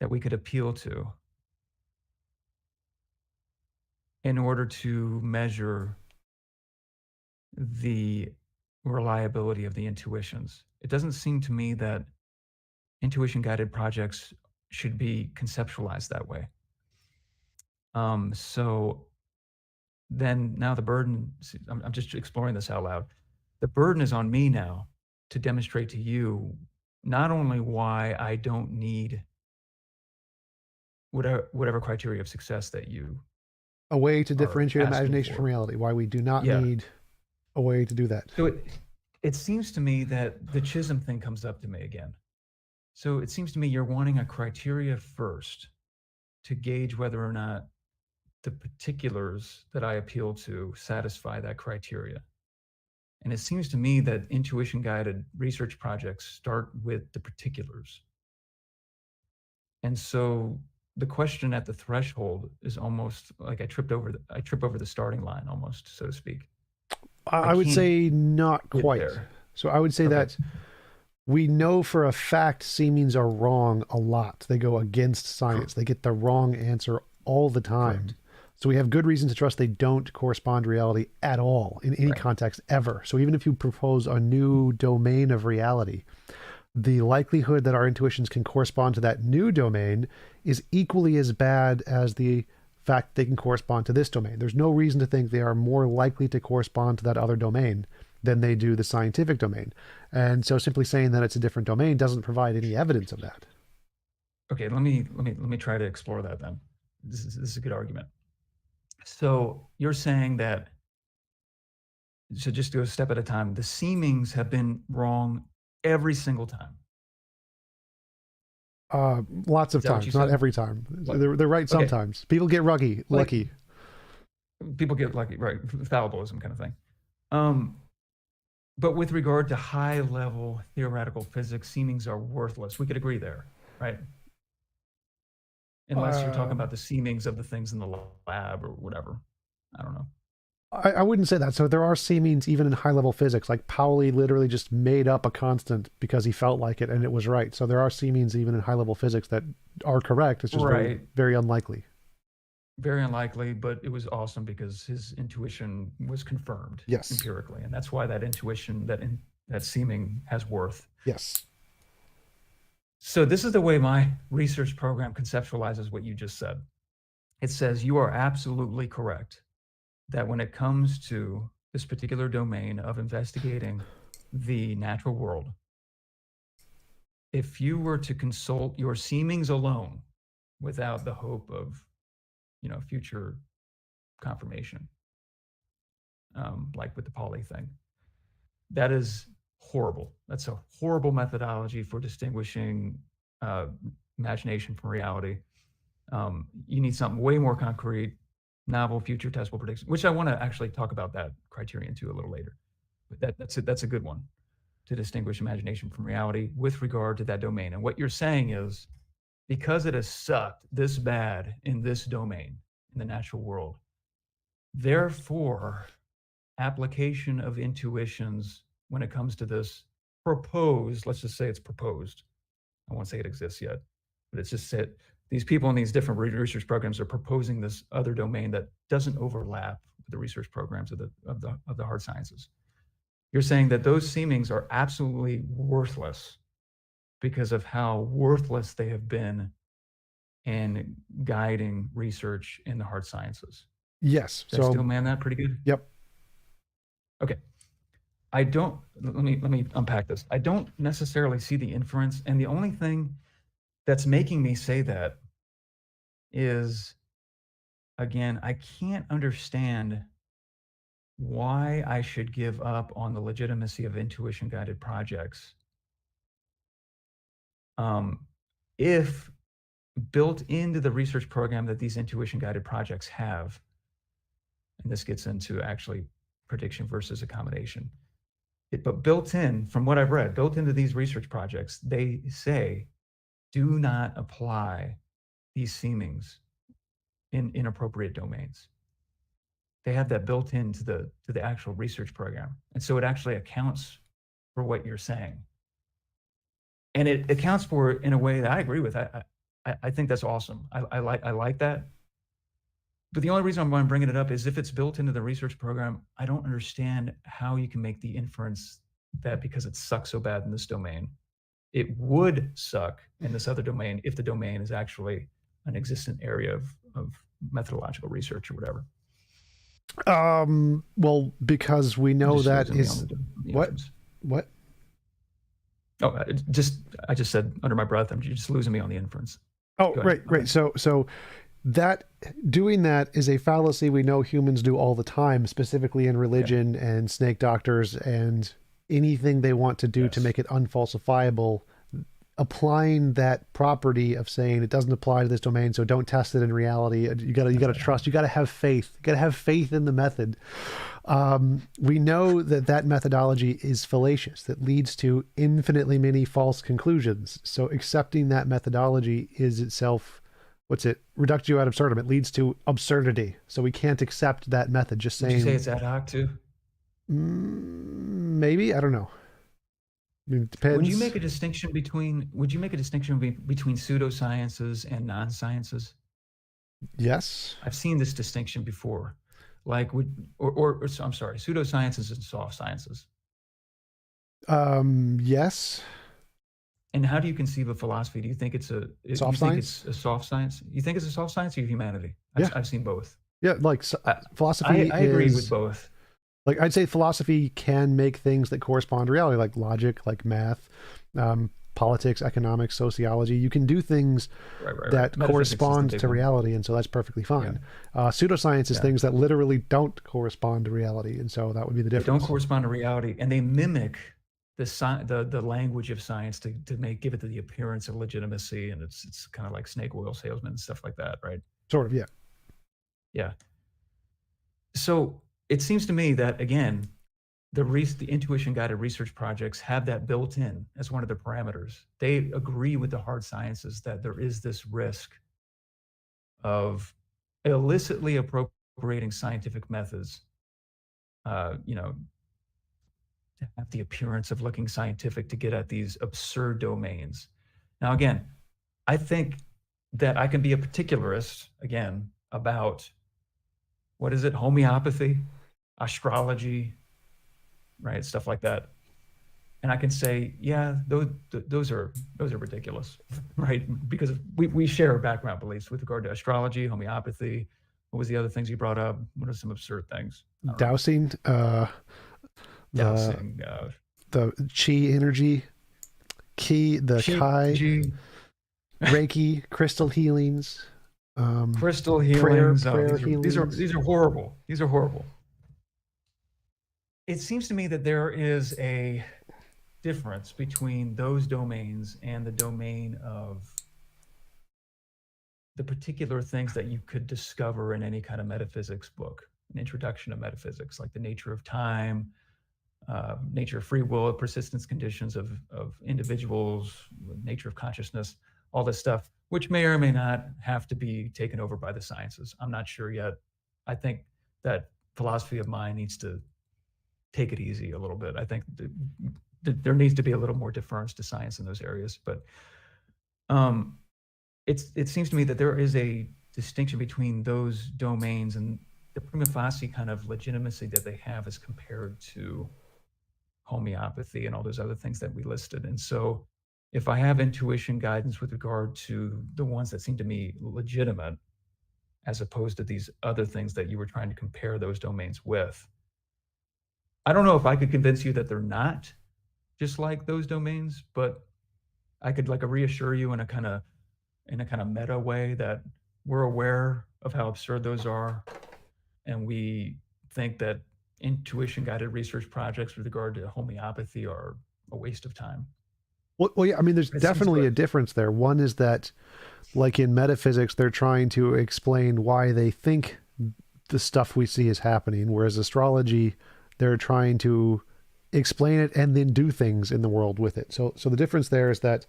Speaker 1: that we could appeal to in order to measure the reliability of the intuitions. It doesn't seem to me that intuition guided projects should be conceptualized that way. So then now the burden, I'm just exploring this out loud. The burden is on me now to demonstrate to you not only why I don't need whatever criteria of success that you
Speaker 2: A way to
Speaker 1: are
Speaker 2: differentiate
Speaker 1: asking
Speaker 2: imagination from
Speaker 1: for.
Speaker 2: reality. Why we do not
Speaker 1: Yeah.
Speaker 2: need a way to do that.
Speaker 1: So it seems to me that the Chisholm thing comes up to me again. So it seems to me you're wanting a criteria first to gauge whether or not the particulars that I appeal to satisfy that criteria. And it seems to me that intuition guided research projects start with the particulars. And so the question at the threshold is almost like I trip over the starting line almost, so to speak. I
Speaker 2: I would
Speaker 1: can't
Speaker 2: say not
Speaker 1: get
Speaker 2: quite.
Speaker 1: there.
Speaker 2: So I would say
Speaker 1: Okay.
Speaker 2: that we know for a fact seemings are wrong a lot. They go against science. They get the wrong answer all the time.
Speaker 1: Correct.
Speaker 2: So we have good reason to trust they don't correspond to reality at all in any
Speaker 1: Right.
Speaker 2: context ever. So even if you propose a new domain of reality, the likelihood that our intuitions can correspond to that new domain is equally as bad as the fact they can correspond to this domain. There's no reason to think they are more likely to correspond to that other domain than they do the scientific domain. And so simply saying that it's a different domain doesn't provide any evidence of that.
Speaker 1: Okay, let me try to explore that then. This is a good argument. So you're saying that, so just go a step at a time, the seemings have been wrong every single time.
Speaker 2: Lots of
Speaker 1: Is that what you
Speaker 2: times, not
Speaker 1: said?
Speaker 2: every time.
Speaker 1: What?
Speaker 2: They're right
Speaker 1: Okay.
Speaker 2: sometimes. People get lucky.
Speaker 1: People get lucky, right? Fallibilism kind of thing. But with regard to high level theoretical physics, seemings are worthless. We could agree there, right? Unless you're talking about the seemings of the things in the lab or whatever. I don't know.
Speaker 2: I wouldn't say that. So there are seemings even in high level physics. Like Pauli literally just made up a constant because he felt like it and it was right. So there are seemings even in high level physics that are correct. It's just very,
Speaker 1: Right.
Speaker 2: very unlikely.
Speaker 1: Very unlikely, but it was awesome because his intuition was confirmed
Speaker 2: Yes.
Speaker 1: empirically. And that's why that intuition, that seeming has worth.
Speaker 2: Yes.
Speaker 1: So this is the way my research program conceptualizes what you just said. It says you are absolutely correct that when it comes to this particular domain of investigating the natural world, if you were to consult your seemings alone without the hope of, future confirmation, like with the Pauli thing, That is horrible. That's a horrible methodology for distinguishing imagination from reality. You need something way more concrete, novel, future testable prediction, which I want to actually talk about that criterion too a little later. But that's a good one to distinguish imagination from reality with regard to that domain. And what you're saying is, because it has sucked this bad in this domain, in the natural world, therefore, application of intuitions when it comes to this proposed, let's just say it's proposed. I won't say it exists yet, but it's just said these people in these different research programs are proposing this other domain that doesn't overlap with the research programs of the hard sciences. You're saying that those seemings are absolutely worthless because of how worthless they have been in guiding research in the hard sciences.
Speaker 2: Yes.
Speaker 1: Does that still man that pretty good?
Speaker 2: Yep.
Speaker 1: Okay. Let me unpack this. I don't necessarily see the inference, and the only thing that's making me say that is, again, I can't understand why I should give up on the legitimacy of intuition-guided projects if built into the research program that these intuition-guided projects have, and this gets into actually prediction versus accommodation, but built in, from what I've read, built into these research projects, they say, do not apply these seemings in inappropriate domains. They have that built into the actual research program. And so it actually accounts for what you're saying. And it accounts for it in a way that I agree with. I think that's awesome. I like that. But the only reason I'm going to bring it up is if it's built into the research program, I don't understand how you can make the inference that because it sucks so bad in this domain, it would suck in this other domain if the domain is actually an existent area of methodological research or whatever.
Speaker 2: Well, because we know that is what?
Speaker 1: Oh, I just said under my breath, I'm just losing me on the inference.
Speaker 2: Oh, right. So that doing that is a fallacy we know humans do all the time, specifically in religion and snake doctors and anything they want to do to make it unfalsifiable. Applying that property of saying it doesn't apply to this domain, so don't test it in reality. You gotta trust. You gotta have faith. You gotta have faith in the method. We know that methodology is fallacious. That leads to infinitely many false conclusions. So accepting that methodology is itself, reductio ad absurdum. It leads to absurdity. So we can't accept that method. Just saying.
Speaker 1: Would you say it's ad hoc too?
Speaker 2: Maybe, I don't know. I mean, it depends.
Speaker 1: Would you make a distinction between pseudosciences and non-sciences?
Speaker 2: Yes.
Speaker 1: I've seen this distinction before. Like I'm sorry, pseudosciences and soft sciences.
Speaker 2: Yes.
Speaker 1: And how do you conceive of philosophy? Do you think it's a
Speaker 2: soft science?
Speaker 1: It's a soft science? You think it's a soft science or humanity? I've seen both.
Speaker 2: Yeah, like philosophy.
Speaker 1: I agree with both.
Speaker 2: Like I'd say philosophy can make things that correspond to reality, like logic, like math, politics, economics, sociology. You can do things that correspond to reality, and so that's perfectly fine. Pseudoscience is things that literally don't correspond to reality, and so that would be the difference.
Speaker 1: They don't correspond to reality, and they mimic the language of science to give it the appearance of legitimacy, and it's kind of like snake oil salesmen and stuff like that, right?
Speaker 2: Sort of, yeah.
Speaker 1: Yeah. So it seems to me that, again, the intuition-guided research projects have that built in as one of their parameters. They agree with the hard sciences that there is this risk of illicitly appropriating scientific methods, to have the appearance of looking scientific to get at these absurd domains. Now, again, I think that I can be a particularist, again, about, homeopathy, astrology, right? Stuff like that. And I can say, yeah, those are ridiculous, right? Because we share background beliefs with regard to astrology, homeopathy. What was the other things you brought up? What are some absurd things?
Speaker 2: Dowsing,
Speaker 1: dowsing,
Speaker 2: the chi energy, kai, Reiki, crystal healings,
Speaker 1: crystal healings.
Speaker 2: Prayer
Speaker 1: These are horrible. These are horrible. it seems to me that there is a difference between those domains and the domain of the particular things that you could discover in any kind of metaphysics book, an introduction to metaphysics, like the nature of time, nature of free will, persistence conditions of individuals, nature of consciousness, all this stuff, which may or may not have to be taken over by the sciences. I'm not sure yet. I think that philosophy of mind needs to take it easy a little bit. I think there needs to be a little more deference to science in those areas. But um, it seems to me that there is a distinction between those domains and the prima facie kind of legitimacy that they have as compared to homeopathy and all those other things that we listed. And so if I have intuition guidance with regard to the ones that seem to me legitimate, as opposed to these other things that you were trying to compare those domains with, I don't know if I could convince you that they're not just like those domains, but I could like reassure you in a kind of meta way that we're aware of how absurd those are, and we think that intuition guided research projects with regard to homeopathy are a waste of time.
Speaker 2: Well, yeah, I mean, there's
Speaker 1: It seems
Speaker 2: definitely
Speaker 1: good.
Speaker 2: a difference there. One is that, like in metaphysics, they're trying to explain why they think the stuff we see is happening, whereas astrology, they're trying to explain it and then do things in the world with it. So the difference there is that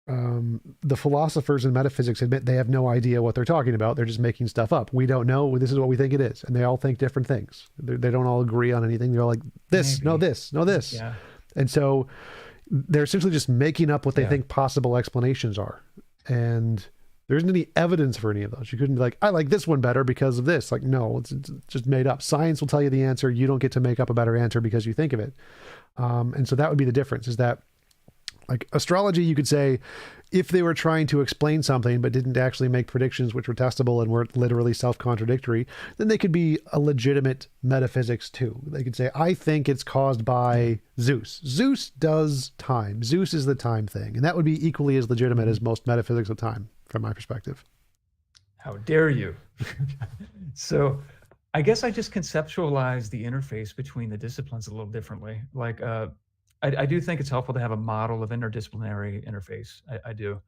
Speaker 2: the philosophers in metaphysics admit they have no idea what they're talking about. They're just making stuff up. We don't know. This is what we think it is. And they all think different things. They don't all agree on anything. They're all like, this, no,
Speaker 1: Maybe.
Speaker 2: this, no, this.
Speaker 1: Yeah.
Speaker 2: And so they're essentially just making up what they
Speaker 1: Yeah.
Speaker 2: think possible explanations are. And there isn't any evidence for any of those. You couldn't be like, I like this one better because of this. Like, no, it's just made up. Science will tell you the answer. You don't get to make up a better answer because you think of it. And so that would be the difference, is that like astrology, you could say, if they were trying to explain something but didn't actually make predictions which were testable and weren't literally self-contradictory, then they could be a legitimate metaphysics too. They could say, I think it's caused by Zeus. Zeus does time. Zeus is the time thing. And that would be equally as legitimate as most metaphysics of time, from my perspective.
Speaker 1: How dare you? So I guess I just conceptualize the interface between the disciplines a little differently. Like, I do think it's helpful to have a model of interdisciplinary interface. I do.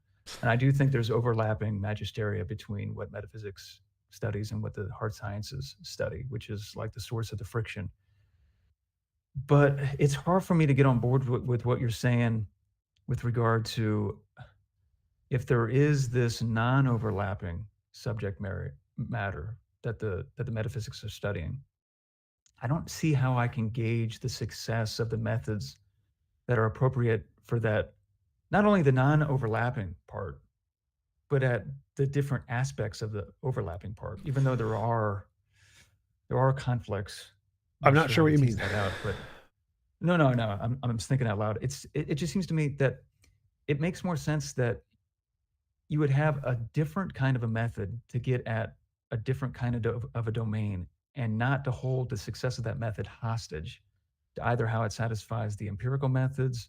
Speaker 1: And I do think there's overlapping magisteria between what metaphysics studies and what the hard sciences study, which is like the source of the friction. But it's hard for me to get on board with what you're saying with regard to if there is this non-overlapping subject matter that the metaphysics are studying. I don't see how I can gauge the success of the methods that are appropriate for that, not only the non-overlapping part, but at the different aspects of the overlapping part, even though there are conflicts.
Speaker 2: I'm not sure
Speaker 1: how
Speaker 2: what
Speaker 1: to
Speaker 2: you
Speaker 1: tease
Speaker 2: mean.
Speaker 1: that out, but no, I'm just thinking out loud. It just seems to me that it makes more sense that you would have a different kind of a method to get at a different kind of a domain, and not to hold the success of that method hostage to either how it satisfies the empirical methods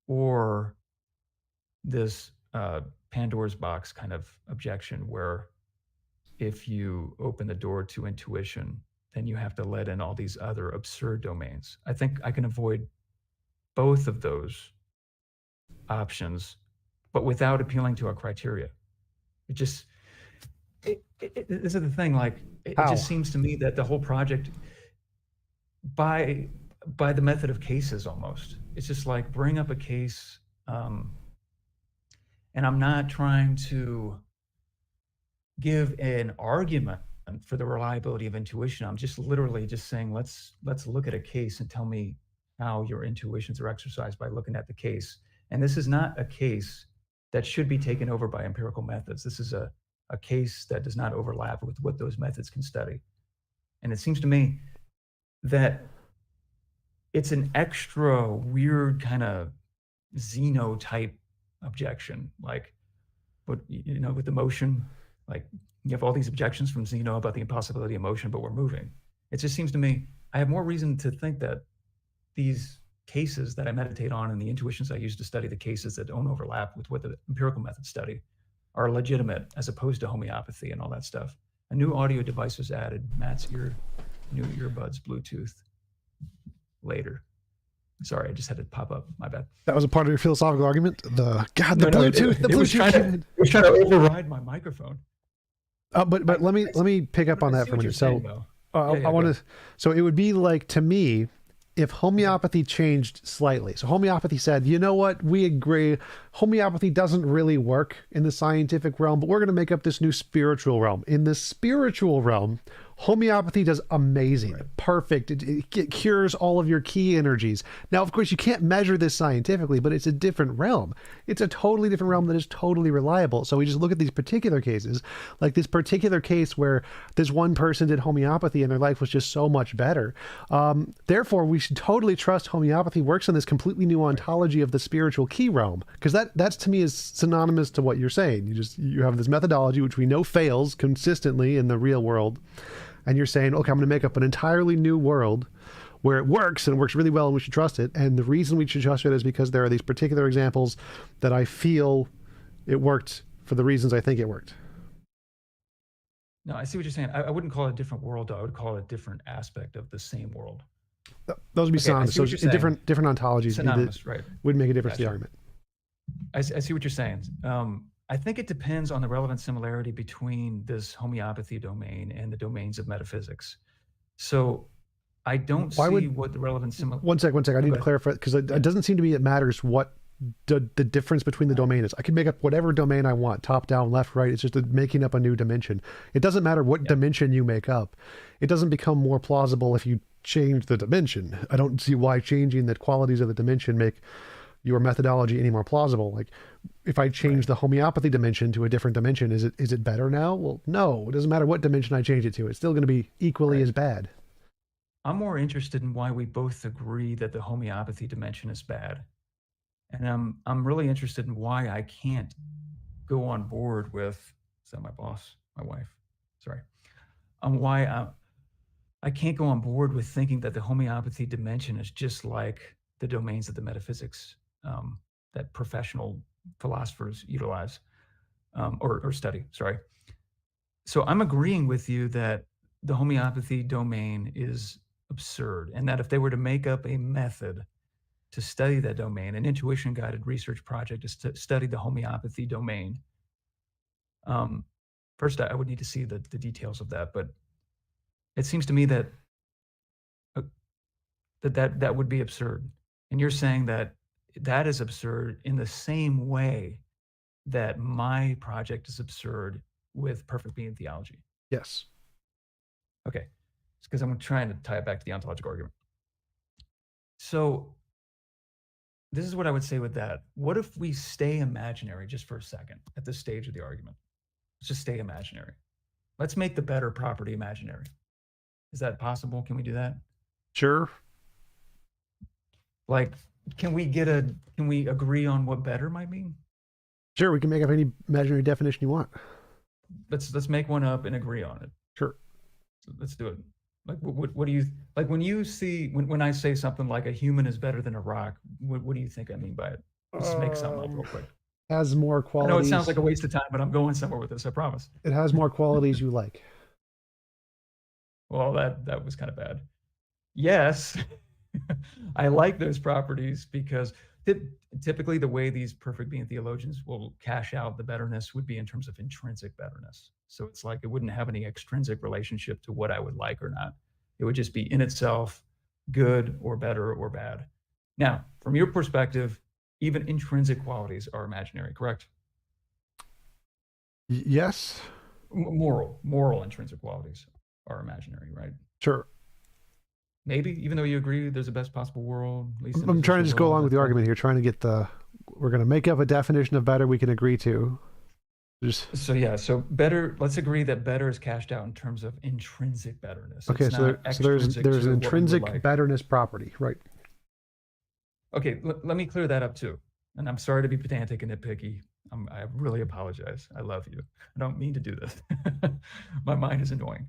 Speaker 1: or this Pandora's box kind of objection, where if you open the door to intuition, then you have to let in all these other absurd domains. I think I can avoid both of those options, but without appealing to our criteria. It just, this is the thing, like, it
Speaker 2: How?
Speaker 1: just seems to me that the whole project, by the method of cases almost, it's just like bring up a case, and I'm not trying to give an argument for the reliability of intuition. I'm just literally just saying, let's look at a case and tell me how your intuitions are exercised by looking at the case. And this is not a case that should be taken over by empirical methods. This is a case that does not overlap with what those methods can study. And it seems to me that it's an extra weird kind of Zeno type objection, like, but with emotion, like you have all these objections from Zeno about the impossibility of motion, but we're moving. It just seems to me I have more reason to think that these cases that I meditate on and the intuitions I use to study the cases that don't overlap with what the empirical methods study are legitimate, as opposed to homeopathy and all that stuff. A new audio device was added. Matt's new earbuds, Bluetooth. later. Sorry, I just had to pop up. My bad.
Speaker 2: That was a part of your philosophical argument. The
Speaker 1: No,
Speaker 2: Bluetooth,
Speaker 1: it was trying to override my microphone.
Speaker 2: But let me pick up on that for a minute. So I want to. So it would be like, to me, if homeopathy changed slightly. So homeopathy said, you know what, we agree, homeopathy doesn't really work in the scientific realm, but we're going to make up this new spiritual realm. In the spiritual realm, homeopathy does amazing, perfect. It cures all of your key energies. Now, of course, you can't measure this scientifically, but it's a different realm. It's a totally different realm that is totally reliable. So we just look at these particular cases, like this particular case where this one person did homeopathy and their life was just so much better. Therefore, we should totally trust homeopathy works in this completely new ontology of the spiritual key realm, because that's to me is synonymous to what you're saying. You have this methodology which we know fails consistently in the real world. And you're saying, okay, I'm going to make up an entirely new world where it works, and it works really well, and we should trust it. And the reason we should trust it is because there are these particular examples that I feel it worked for the reasons I think it worked.
Speaker 1: No, I see what you're saying. I wouldn't call it a different world, though. I would call it a different aspect of the same world.
Speaker 2: Those would be synonymous. So in different ontologies,
Speaker 1: synonymous, right?
Speaker 2: Would make a difference to the argument.
Speaker 1: I see what you're saying. I think it depends on the relevant similarity between this homeopathy domain and the domains of metaphysics. So I don't see what the relevant similarity...
Speaker 2: One sec. I need to clarify, because it doesn't seem to me it matters what the difference between the domain is. I can make up whatever domain I want, top, down, left, right. It's just making up a new dimension. It doesn't matter what dimension you make up. It doesn't become more plausible if you change the dimension. I don't see why changing the qualities of the dimension make your methodology any more plausible. Like, if I change the homeopathy dimension to a different dimension, is it better now? Well, no, it doesn't matter what dimension I change it to. It's still going to be equally as bad.
Speaker 1: I'm more interested in why we both agree that the homeopathy dimension is bad. And I'm really interested in why I can't go on board with, is that my boss, my wife? Sorry. Why I can't go on board with thinking that the homeopathy dimension is just like the domains of the metaphysics that professional philosophers utilize or study, sorry. So I'm agreeing with you that the homeopathy domain is absurd, and that if they were to make up a method to study that domain, an intuition-guided research project to study the homeopathy domain, first I would need to see the details of that, but it seems to me that that would be absurd. And you're saying that that is absurd in the same way that my project is absurd with perfect being theology.
Speaker 2: Yes.
Speaker 1: Okay. It's because I'm trying to tie it back to the ontological argument. So this is what I would say with that. What if we stay imaginary just for a second at this stage of the argument? Let's just stay imaginary. Let's make the better property imaginary. Is that possible? Can we do that?
Speaker 2: Sure.
Speaker 1: Like, can we agree on what better might mean?
Speaker 2: Sure, we can make up any imaginary definition you want.
Speaker 1: Let's make one up and agree on it.
Speaker 2: Sure.
Speaker 1: So let's do it. Like, what do you like when you see when I say something like a human is better than a rock? What do you think I mean by it? Let's make something up real quick.
Speaker 2: Has more qualities.
Speaker 1: I know it sounds like a waste of time, but I'm going somewhere with this. I promise.
Speaker 2: It has more qualities you like.
Speaker 1: Well, that was kind of bad. Yes, I like those properties because typically the way these perfect being theologians will cash out the betterness would be in terms of intrinsic betterness. So it's like it wouldn't have any extrinsic relationship to what I would like or not. It would just be in itself good or better or bad. Now, from your perspective, even intrinsic qualities are imaginary, correct?
Speaker 2: Yes.
Speaker 1: Moral intrinsic qualities are imaginary, right?
Speaker 2: Sure.
Speaker 1: Maybe, even though you agree there's the best possible world. At least
Speaker 2: I'm trying to just go along with the argument here, trying to get we're going to make up a definition of better we can agree to.
Speaker 1: So better, let's agree that better is cashed out in terms of intrinsic betterness.
Speaker 2: Okay, so there's an intrinsic betterness property, right?
Speaker 1: Okay, let me clear that up too. And I'm sorry to be pedantic and nitpicky. I really apologize. I love you. I don't mean to do this. My mind is annoying.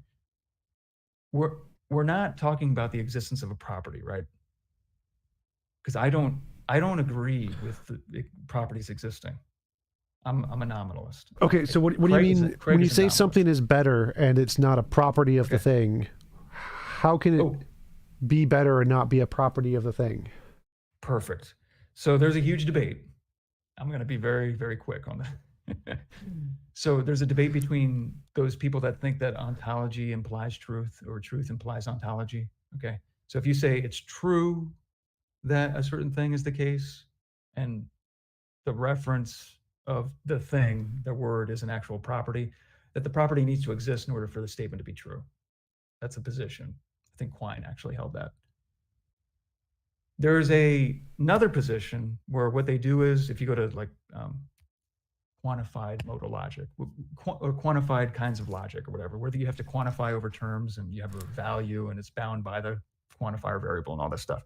Speaker 1: We're not talking about the existence of a property, right? Because I don't agree with the properties existing. I'm a nominalist.
Speaker 2: Okay, so what do you mean when you say something is better and it's not a property of the thing? How can it? be better and not be a property of the thing?
Speaker 1: Perfect. So there's a huge debate. I'm going to be very, very quick on that. So there's a debate between those people that think that ontology implies truth or truth implies ontology. Okay. So if you say it's true that a certain thing is the case, and the reference of the thing, the word, is an actual property, that the property needs to exist in order for the statement to be true. That's a position. I think Quine actually held that. There's another position where what they do is, if you go to like quantified modal logic or quantified kinds of logic or whatever, where you have to quantify over terms and you have a value and it's bound by the quantifier variable and all this stuff.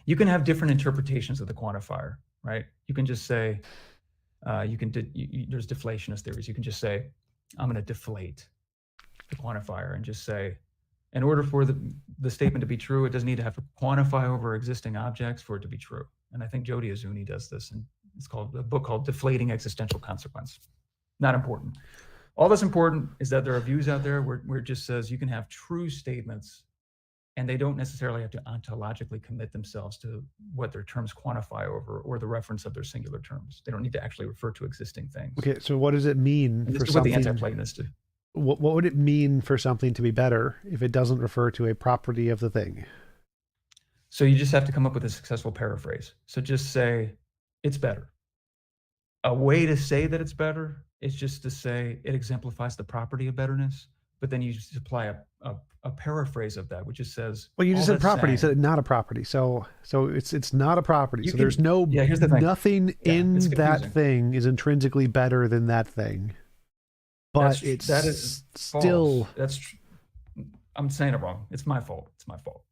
Speaker 1: You can have different interpretations of the quantifier, right? You can just say, there's deflationist theories. You can just say, I'm going to deflate the quantifier and just say, in order for the statement to be true, it doesn't need to have to quantify over existing objects for it to be true. And I think Jody Azuni does this, and it's called a book called Deflating Existential Consequence. Not important. All that's important is that there are views out there where it just says you can have true statements and they don't necessarily have to ontologically commit themselves to what their terms quantify over or the reference of their singular terms. They don't need to actually refer to existing things.
Speaker 2: Okay, so what does it mean
Speaker 1: And
Speaker 2: for
Speaker 1: this is what the
Speaker 2: something?
Speaker 1: anti-Platonists do.
Speaker 2: What would it mean for something to be better if it doesn't refer to a property of the thing?
Speaker 1: So you just have to come up with a successful paraphrase. So just say, it's better. A way to say that it's better is just to say it exemplifies the property of betterness, but then you just apply a paraphrase of that, which just says,
Speaker 2: well, you just said property, you
Speaker 1: saying,
Speaker 2: said not a property. So it's not a property. So there's no,
Speaker 1: here's the thing.
Speaker 2: nothing in that thing is intrinsically better than that thing. But
Speaker 1: that is
Speaker 2: still
Speaker 1: false. That's I'm saying it wrong. It's my fault. It's my fault.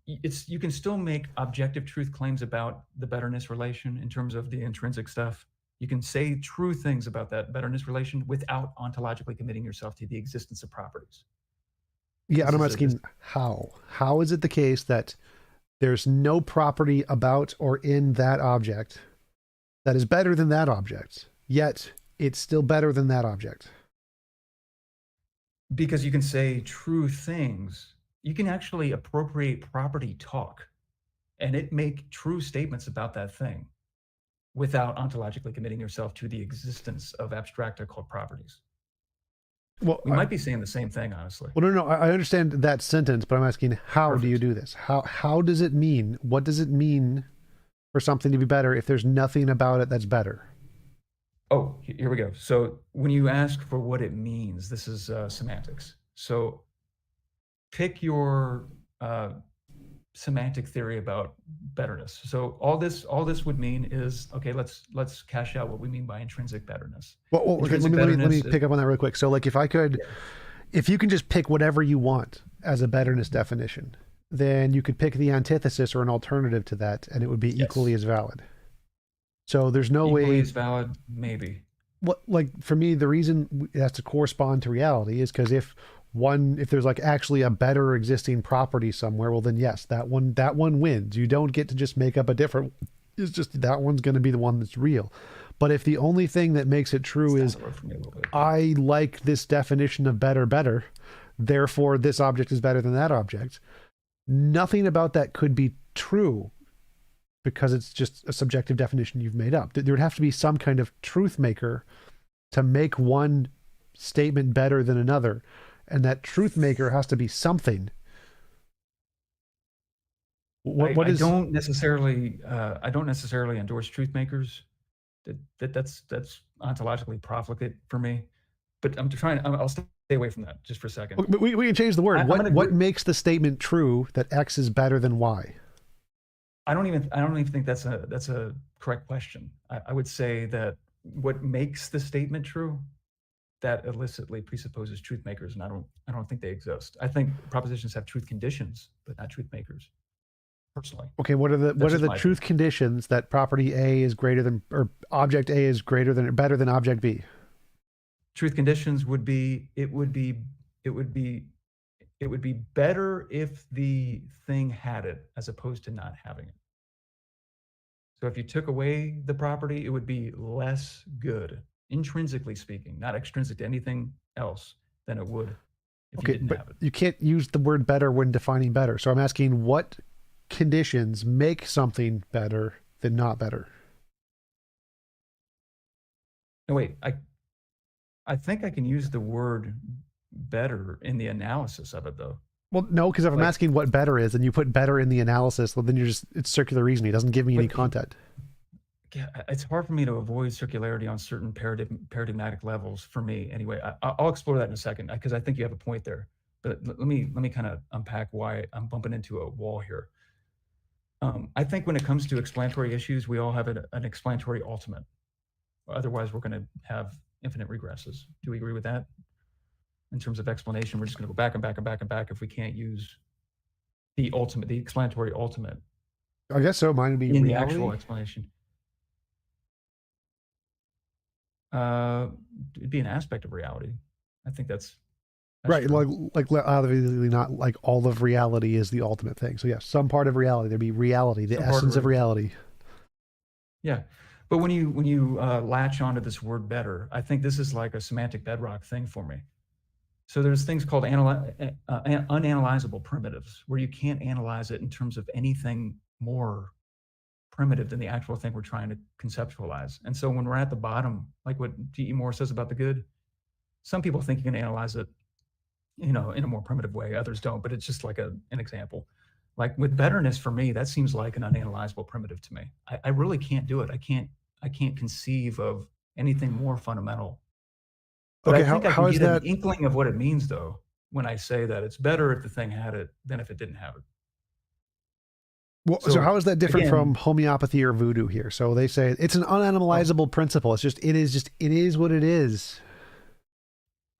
Speaker 1: You can still make objective truth claims about the betterness relation in terms of the intrinsic stuff. You can say true things about that betterness relation without ontologically committing yourself to the existence of properties.
Speaker 2: Yeah, and I'm asking how. How is it the case that there's no property about or in that object that is better than that object, yet it's still better than that object?
Speaker 1: Because you can say true things. You can actually appropriate property talk and it make true statements about that thing without ontologically committing yourself to the existence of abstracta called properties. Well, we might be saying the same thing, honestly.
Speaker 2: Well, no, I understand that sentence, but I'm asking, how do you do this? How does it mean? What does it mean for something to be better if there's nothing about it that's better?
Speaker 1: Oh, here we go. So when you ask for what it means, this is semantics. So pick your semantic theory about betterness. So all this would mean is, okay, let's cash out what we mean by intrinsic betterness.
Speaker 2: Well, okay, let me pick up on that real quick. So like if you can just pick whatever you want as a betterness definition, then you could pick the antithesis or an alternative to that, and it would be equally as valid. So there's no way.
Speaker 1: Equally as valid, maybe.
Speaker 2: What, like, for me, the reason it has to correspond to reality is because if there's like actually a better existing property somewhere, well then yes, that one wins. You don't get to just make up a different. It's just that one's going to be the one that's real. But if the only thing that makes it true is I like this definition of better, therefore this object is better than that object, nothing about that could be true because it's just a subjective definition you've made up. There would have to be some kind of truth maker to make one statement better than another. And that truth maker has to be something.
Speaker 1: I don't necessarily endorse truth makers. That's ontologically profligate for me. But I'll stay away from that just for a second.
Speaker 2: But we can change the word. What makes the statement true that X is better than Y?
Speaker 1: I don't even think that's a correct question. I would say that what makes the statement true, that illicitly presupposes truth makers, and I don't think they exist. I think propositions have truth conditions, but not truth makers. Personally.
Speaker 2: Okay, what are the truth conditions that property A is greater than, or object A is greater than or better than object B?
Speaker 1: Truth conditions would be it would be better if the thing had it as opposed to not having it. So if you took away the property, it would be less good, intrinsically speaking, not extrinsic to anything else, than it would if you
Speaker 2: Okay,
Speaker 1: didn't
Speaker 2: but
Speaker 1: have it.
Speaker 2: you can't use the word better when defining better. So I'm asking what conditions make something better than not better?
Speaker 1: No, wait, I think I can use the word better in the analysis of it though.
Speaker 2: Well, no, because if I'm
Speaker 1: Like,
Speaker 2: asking what better is and you put better in the analysis, well, then it's circular reasoning. It doesn't give me any
Speaker 1: but
Speaker 2: content.
Speaker 1: yeah, it's hard for me to avoid circularity on certain paradigmatic levels for me. Anyway, I'll explore that in a second because I think you have a point there. But let me kind of unpack why I'm bumping into a wall here. I think when it comes to explanatory issues, we all have an explanatory ultimate. Otherwise, we're going to have infinite regresses. Do we agree with that? In terms of explanation, we're just going to go back and back and back and back if we can't use the ultimate, the explanatory ultimate
Speaker 2: I guess so. Mine would be
Speaker 1: in the
Speaker 2: reality.
Speaker 1: actual explanation. It'd be an aspect of reality. I think that's
Speaker 2: Right,
Speaker 1: true.
Speaker 2: like obviously not like all of reality is the ultimate thing. So yes, some part of reality. There'd be reality, the
Speaker 1: Some part
Speaker 2: essence of reality.
Speaker 1: Yeah, but when you latch onto this word better, I think this is like a semantic bedrock thing for me. So there's things called unanalyzable primitives, where you can't analyze it in terms of anything more primitive than the actual thing we're trying to conceptualize. And so when we're at the bottom, like what G.E. Moore says about the good, some people think you can analyze it, in a more primitive way. Others don't, but it's just like an example. Like with betterness, for me, that seems like an unanalyzable primitive to me. I really can't do it. I can't conceive of anything more fundamental. But I
Speaker 2: Okay,
Speaker 1: think I
Speaker 2: how
Speaker 1: can
Speaker 2: is
Speaker 1: get an
Speaker 2: that?
Speaker 1: inkling of what it means, though, when I say that it's better if the thing had it than if it didn't have it.
Speaker 2: Well, so
Speaker 1: So
Speaker 2: how is that different from
Speaker 1: again,
Speaker 2: homeopathy or voodoo here? So they say it's an
Speaker 1: oh,
Speaker 2: unanalyzable principle. It is what it is.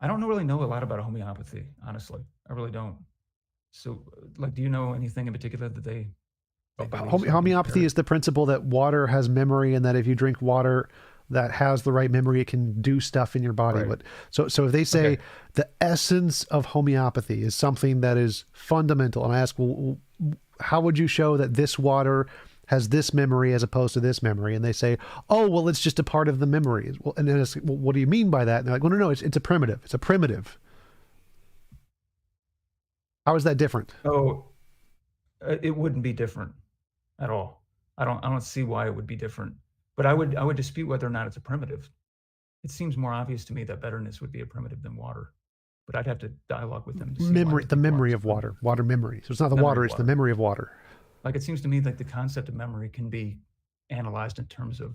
Speaker 1: I don't really know a lot about homeopathy, honestly. I really don't. So, like, do you know anything in particular that they believe so I can compare
Speaker 2: Homeopathy
Speaker 1: it?
Speaker 2: is the principle that water has memory, and that if you drink water that has the right memory, it can do stuff in your body.
Speaker 1: Right.
Speaker 2: But so if they say
Speaker 1: Okay.
Speaker 2: the essence of homeopathy is something that is fundamental, and I ask, well, how would you show that this water has this memory as opposed to this memory? And they say, oh, well, it's just a part of the memory. Well, and then it's, well, what do you mean by that? And they're like, well, no, it's a primitive. It's a primitive. How is that different?
Speaker 1: Oh, it wouldn't be different at all. I don't see why it would be different. But I would dispute whether or not it's a primitive. It seems more obvious to me that betterness would be a primitive than water. But I'd have to dialogue with them to see why
Speaker 2: Memory,
Speaker 1: they
Speaker 2: the
Speaker 1: think
Speaker 2: memory
Speaker 1: water's
Speaker 2: of
Speaker 1: primitive.
Speaker 2: water memory. So it's not the
Speaker 1: Memory
Speaker 2: water,
Speaker 1: of
Speaker 2: it's the
Speaker 1: water.
Speaker 2: memory of water.
Speaker 1: Like it seems to me like the concept of memory can be analyzed in terms of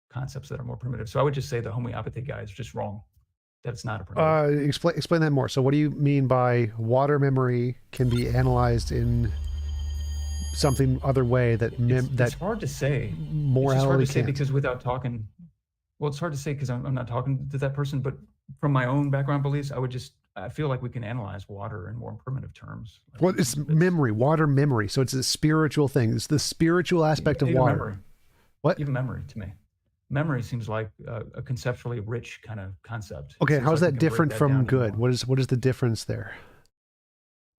Speaker 1: concepts that are more primitive. So I would just say the homeopathy guy is just wrong. That it's not a primitive.
Speaker 2: Explain that more. So what do you mean by water memory can be analyzed in something other way that
Speaker 1: It's
Speaker 2: that
Speaker 1: hard to say. It's just hard
Speaker 2: morality
Speaker 1: to say
Speaker 2: can't?
Speaker 1: because without talking, well, it's hard to say because I'm not talking to that person. But from my own background beliefs, I feel like we can analyze water in more primitive terms, like
Speaker 2: Well,
Speaker 1: in
Speaker 2: it's
Speaker 1: terms of its
Speaker 2: memory, water memory. So it's a spiritual thing. It's the spiritual aspect of
Speaker 1: even
Speaker 2: water.
Speaker 1: memory,
Speaker 2: What?
Speaker 1: even memory to me. Memory seems like a conceptually rich kind of concept. It
Speaker 2: Okay,
Speaker 1: seems
Speaker 2: how's
Speaker 1: like we
Speaker 2: that
Speaker 1: can break
Speaker 2: different
Speaker 1: that
Speaker 2: from
Speaker 1: down into
Speaker 2: good?
Speaker 1: more.
Speaker 2: What is the difference there?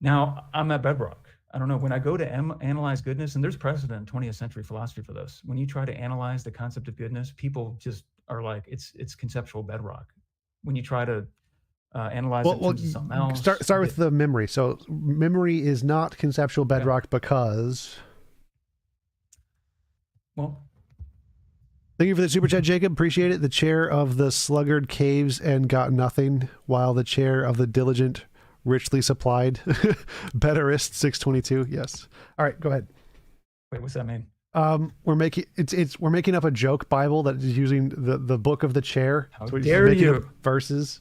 Speaker 1: Now, I'm at bedrock. I don't know. When I go to analyze goodness, and there's precedent in 20th century philosophy for this. When you try to analyze the concept of goodness, people just are like, it's conceptual bedrock. When you try to analyze it in
Speaker 2: Well,
Speaker 1: terms of something else,
Speaker 2: start with the memory. So memory is not conceptual
Speaker 1: yeah.
Speaker 2: bedrock because.
Speaker 1: Well,
Speaker 2: Thank you for the super chat, Jacob. Appreciate it. The chair of the sluggard caves and got nothing, while the chair of the diligent richly supplied. Betterist 622. Yes. All right, go ahead.
Speaker 1: wait, what's that mean?
Speaker 2: We're making up a joke Bible that is using the book of the chair.
Speaker 1: How
Speaker 2: So we're just
Speaker 1: dare
Speaker 2: making up
Speaker 1: you?
Speaker 2: verses.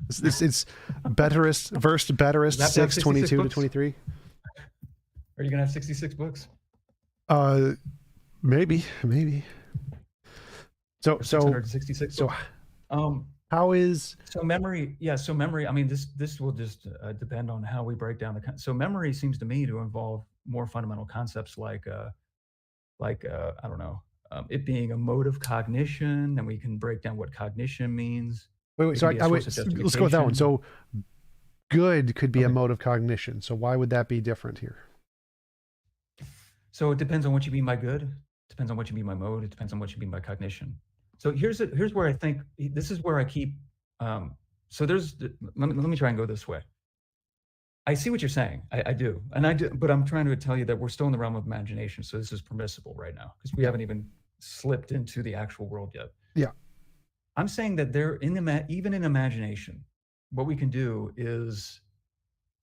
Speaker 2: It's Betterist verse Betterist
Speaker 1: Does that have 66
Speaker 2: 622 to
Speaker 1: books?
Speaker 2: 23.
Speaker 1: Are you gonna have 66 books?
Speaker 2: Uh, maybe. So
Speaker 1: Or 666
Speaker 2: so
Speaker 1: books? Um,
Speaker 2: how is
Speaker 1: so memory, yeah. So memory. I mean, this will just depend on how we break down the. So memory seems to me to involve more fundamental concepts like I don't know, it being a mode of cognition. Then we can break down what cognition means.
Speaker 2: wait?
Speaker 1: It
Speaker 2: So
Speaker 1: can be a source
Speaker 2: wait.
Speaker 1: of
Speaker 2: Let's go with that one.
Speaker 1: justification.
Speaker 2: So good could be a
Speaker 1: Okay.
Speaker 2: mode of cognition. So why would that be different here?
Speaker 1: So it depends on what you mean by good. It depends on what you mean by mode. It depends on what you mean by cognition. So here's where I think this is where I keep. So let me try and go this way. I see what you're saying. I do. And I do, but I'm trying to tell you that we're still in the realm of imagination. So this is permissible right now because we
Speaker 2: Yeah.
Speaker 1: haven't even slipped into the actual world yet.
Speaker 2: Yeah.
Speaker 1: I'm saying that there in the even in imagination, what we can do is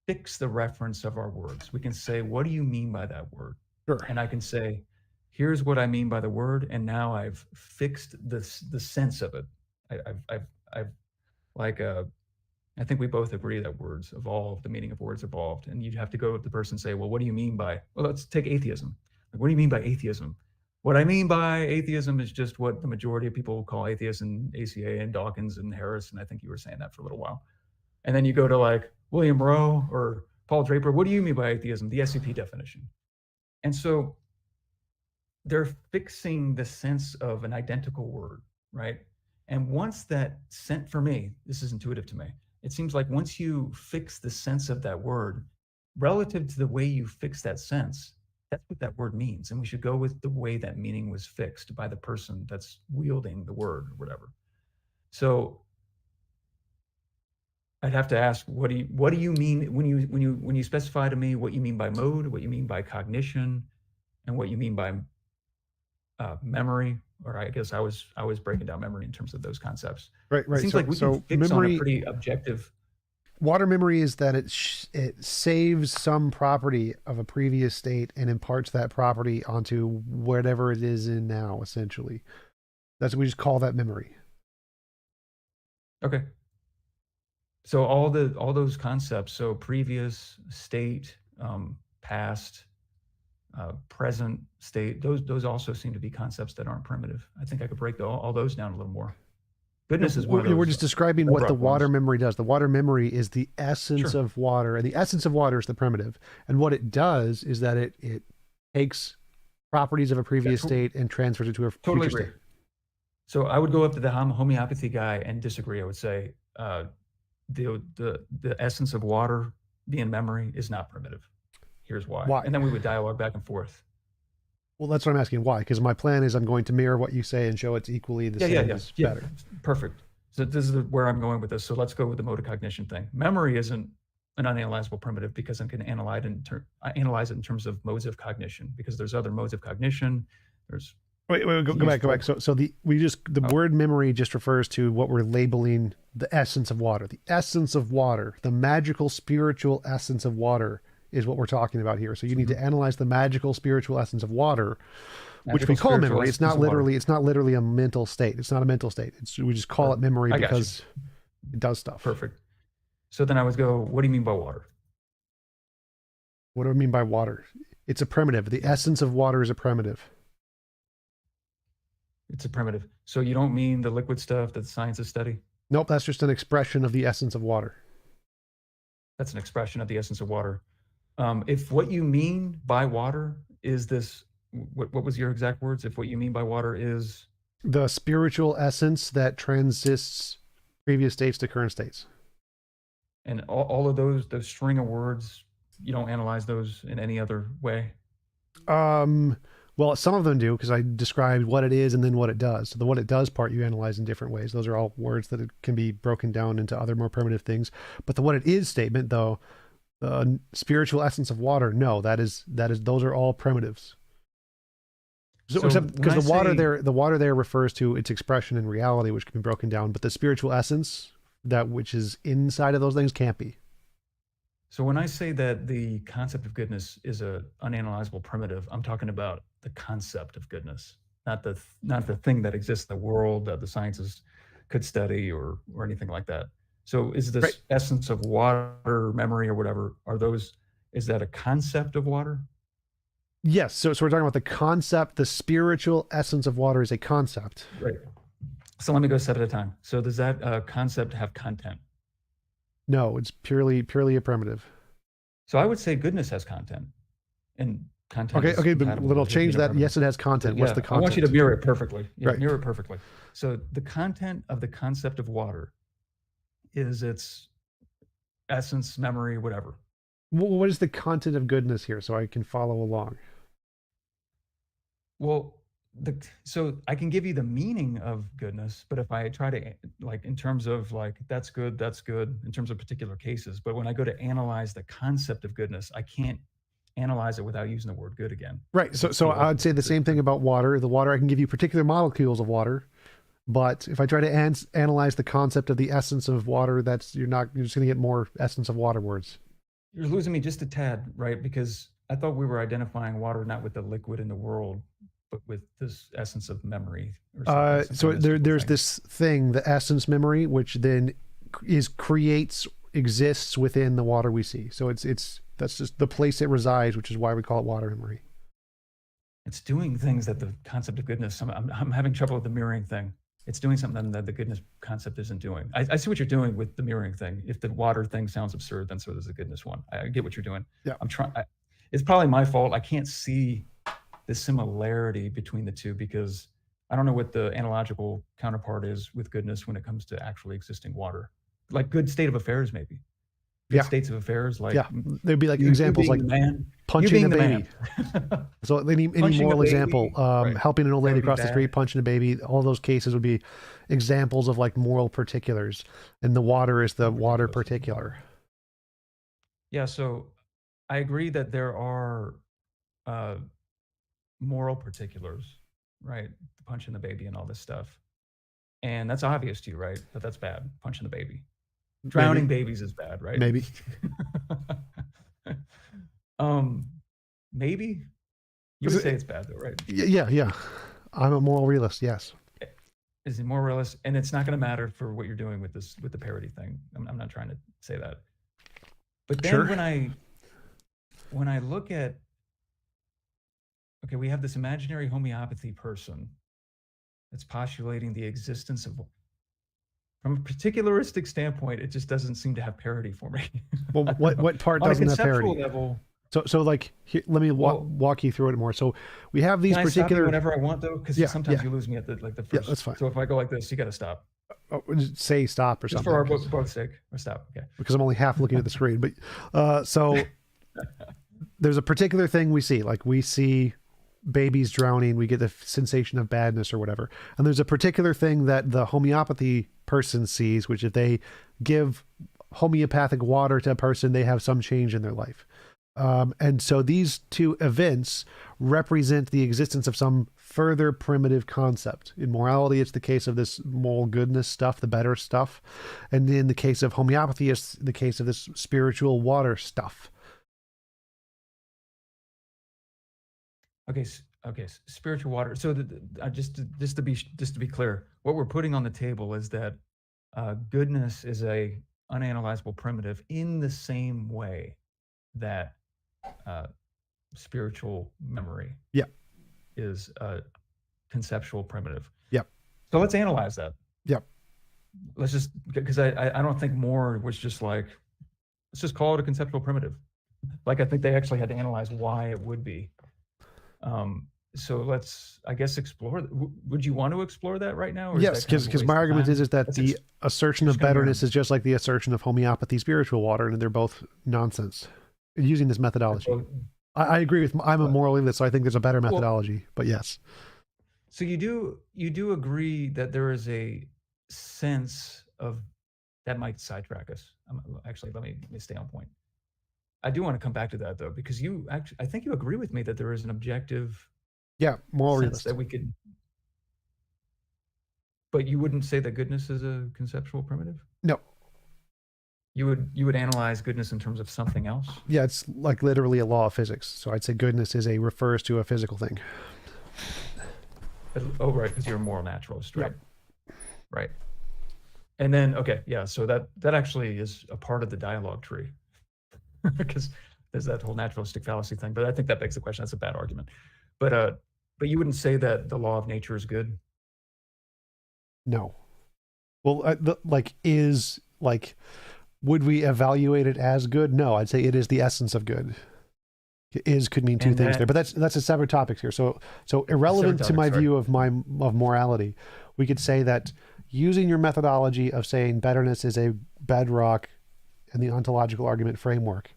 Speaker 1: fix the reference of our words. We can say, what do you mean by that word?
Speaker 2: Sure.
Speaker 1: And I can say, here's what I mean by the word. And now I've fixed the sense of it. I've like, I think we both agree that words evolve, the meaning of words evolved. And you'd have to go to the person and say, well, what do you mean by, well, let's take atheism. Like, what do you mean by atheism? What I mean by atheism is just what the majority of people call atheists and ACA and Dawkins and Harris. And I think you were saying that for a little while. And then you go to like William Rowe or Paul Draper, what do you mean by atheism? The SCP definition. And so they're fixing the sense of an identical word, right? And once that sent for me, this is intuitive to me. It seems like once you fix the sense of that word relative to the way you fix that sense, that's what that word means. And we should go with the way that meaning was fixed by the person that's wielding the word or whatever. So I'd have to ask, what do you mean when you specify to me what you mean by mode, what you mean by cognition, and what you mean by memory? Or I guess I was breaking down memory in terms of those concepts.
Speaker 2: Right.
Speaker 1: It
Speaker 2: Right.
Speaker 1: seems
Speaker 2: So,
Speaker 1: like we
Speaker 2: so
Speaker 1: can fix on a pretty objective.
Speaker 2: water memory is that it saves some property of a previous state and imparts that property onto whatever it is in now, essentially. That's what we just call that memory.
Speaker 1: Okay. So all those concepts, so previous state, past, present state, those also seem to be concepts that aren't primitive. I think I could break all those down a little more. Goodness is one of those.
Speaker 2: We're just describing what the water memory does. The water memory is the essence of water, and the essence of water is the primitive. And what it does is that it takes properties of a previous state and transfers it to a future state.
Speaker 1: So I would go up to the homeopathy guy and disagree. I would say the essence of water being memory is not primitive. Here's why.
Speaker 2: Why?
Speaker 1: And then we would dialogue back and forth.
Speaker 2: Well, that's what I'm asking. Why? Because my plan is I'm going to mirror what you say and show it's equally the same as better.
Speaker 1: Perfect. So this is where I'm going with this. So let's go with the mode of cognition thing. Memory isn't an unanalyzable primitive because I can analyze it in terms of modes of cognition, because there's other modes of cognition. There's
Speaker 2: Wait, go back. So the word memory just refers to what we're labeling the essence of water. The essence of water, the magical spiritual essence of water is what we're talking about here. So you need to analyze the magical spiritual essence of water, which we call memory. It's not literally a mental state. It's not a mental state. We just call it memory because it does stuff.
Speaker 1: Perfect. So then I would go, what do you mean by water?
Speaker 2: What do I mean by water? It's a primitive. The essence of water is a primitive.
Speaker 1: It's a primitive. So you don't mean the liquid stuff that scientists study?
Speaker 2: Nope, that's just an expression of the essence of water.
Speaker 1: That's an expression of the essence of water. If what you mean by water is this, what was your exact words? If what you mean by water is
Speaker 2: the spiritual essence that transits previous states to current states.
Speaker 1: And all of those string of words, you don't analyze those in any other way?
Speaker 2: Well, some of them do, because I described what it is and then what it does. So the what it does part you analyze in different ways. Those are all words that can be broken down into other more primitive things. But the what it is statement, though, the spiritual essence of water, no, those are all primitives. So except because the water there refers to its expression in reality, which can be broken down, but the spiritual essence, that which is inside of those things, can't be.
Speaker 1: So when I say that the concept of goodness is a unanalyzable primitive, I'm talking about the concept of goodness, not the thing that exists in the world that the sciences could study or anything like that. So is this essence of water, memory, or whatever, is that a concept of water?
Speaker 2: Yes. So we're talking about the concept, the spiritual essence of water is a concept.
Speaker 1: Right. So let me go a step at a time. So does that concept have content?
Speaker 2: No, it's purely a primitive.
Speaker 1: So I would say goodness has content, and content.
Speaker 2: Okay, but little change that. Yes, it has content. What's the content?
Speaker 1: I want you to mirror it perfectly.
Speaker 2: Right.
Speaker 1: Mirror it perfectly. So the content of the concept of water is its essence, memory, whatever.
Speaker 2: What is the content of goodness here, so I can follow along?
Speaker 1: Well, so I can give you the meaning of goodness, but if I try to like in terms of like that's good in terms of particular cases, but when I go to analyze the concept of goodness, I can't analyze it without using the word good again.
Speaker 2: Right. So I'd say the same thing about water. The water, I can give you particular molecules of water, but if I try to analyze the concept of the essence of water, you're just going to get more essence of water words.
Speaker 1: You're losing me just a tad, right? Because I thought we were identifying water not with the liquid in the world, but with this essence of memory or something.
Speaker 2: So there's this thing, the essence memory, which then exists within the water we see. So that's just the place it resides, which is why we call it water memory.
Speaker 1: It's doing things that the concept of goodness, I'm having trouble with the mirroring thing. It's doing something that the goodness concept isn't doing. I see what you're doing with the mirroring thing. If the water thing sounds absurd, then so does the goodness one. I get what you're doing.
Speaker 2: Yeah.
Speaker 1: It's probably my fault. I can't see the similarity between the two because I don't know what the analogical counterpart is with goodness when it comes to actually existing water. Like good state of affairs, maybe. Good states of affairs, like
Speaker 2: there'd be like examples like punching a baby. So any moral example, helping an old lady across the street, punching a baby, all those cases would be examples of like moral particulars, and the water is the water particular.
Speaker 1: Yeah, so I agree that there are moral particulars, right? Punching the baby and all this stuff, and that's obvious to you, right? But that's bad. Punching the baby. Drowning babies is bad, right?
Speaker 2: Maybe.
Speaker 1: Maybe you would say it's bad though, right?
Speaker 2: Yeah. I'm a moral realist. Yes.
Speaker 1: Is it moral realist? And it's not going to matter for what you're doing with the parody thing. I'm not trying to say that. But then when I look at, okay, we have this imaginary homeopathy person that's postulating the existence of. From a particularistic standpoint, it just doesn't seem to have parity for me.
Speaker 2: Well, what part doesn't have parity?
Speaker 1: Level,
Speaker 2: so like, let me walk you through it more. So we have these particular.
Speaker 1: Stop you whenever I want though, because sometimes you lose me at the first.
Speaker 2: Yeah, that's fine.
Speaker 1: So if I go like this, you got to stop.
Speaker 2: Say stop or
Speaker 1: just
Speaker 2: something.
Speaker 1: For our both sake, or stop. Okay.
Speaker 2: Because I'm only half looking at the screen, but so there's a particular thing we see. Like we see babies drowning, we get the sensation of badness or whatever. And there's a particular thing that the homeopathy person sees, which if they give homeopathic water to a person, they have some change in their life. And so these two events represent the existence of some further primitive concept. In morality, it's the case of this moral goodness stuff, the better stuff. And in the case of homeopathy, it's the case of this spiritual water stuff.
Speaker 1: Okay, spiritual water. So just to be clear, what we're putting on the table is that goodness is a unanalyzable primitive in the same way that spiritual memory is a conceptual primitive. So let's analyze that. Let's just, because I don't think Moore was just like, let's just call it a conceptual primitive. Like I think they actually had to analyze why it would be. So let's, I guess, explore. Would you want to explore that right now? Or
Speaker 2: yes, because my argument is that the assertion of betterness is just like the assertion of homeopathy, spiritual water, and they're both nonsense. Using this methodology, I agree with. I'm a moral realist, so I think there's a better methodology. But yes.
Speaker 1: So you do agree that there is a sense of that might sidetrack us. Actually, let me stay on point. I do want to come back to that though, because I think you agree with me that there is an objective,
Speaker 2: moral
Speaker 1: sense
Speaker 2: realist
Speaker 1: that we could. But you wouldn't say that goodness is a conceptual primitive?
Speaker 2: No.
Speaker 1: You would analyze goodness in terms of something else?
Speaker 2: Yeah, it's like literally a law of physics. So I'd say goodness refers to a physical thing.
Speaker 1: Oh, right, because you're a moral naturalist, right? Right. And then, so that actually is a part of the dialogue tree. Because there's that whole naturalistic fallacy thing, but I think that begs the question. That's a bad argument, but you wouldn't say that the law of nature is good?
Speaker 2: No. Well, would we evaluate it as good? No, I'd say it is the essence of good. Is could mean two things there, but that's a separate topic here. So irrelevant to my view of morality, we could say that using your methodology of saying betterness is a bedrock and the ontological argument framework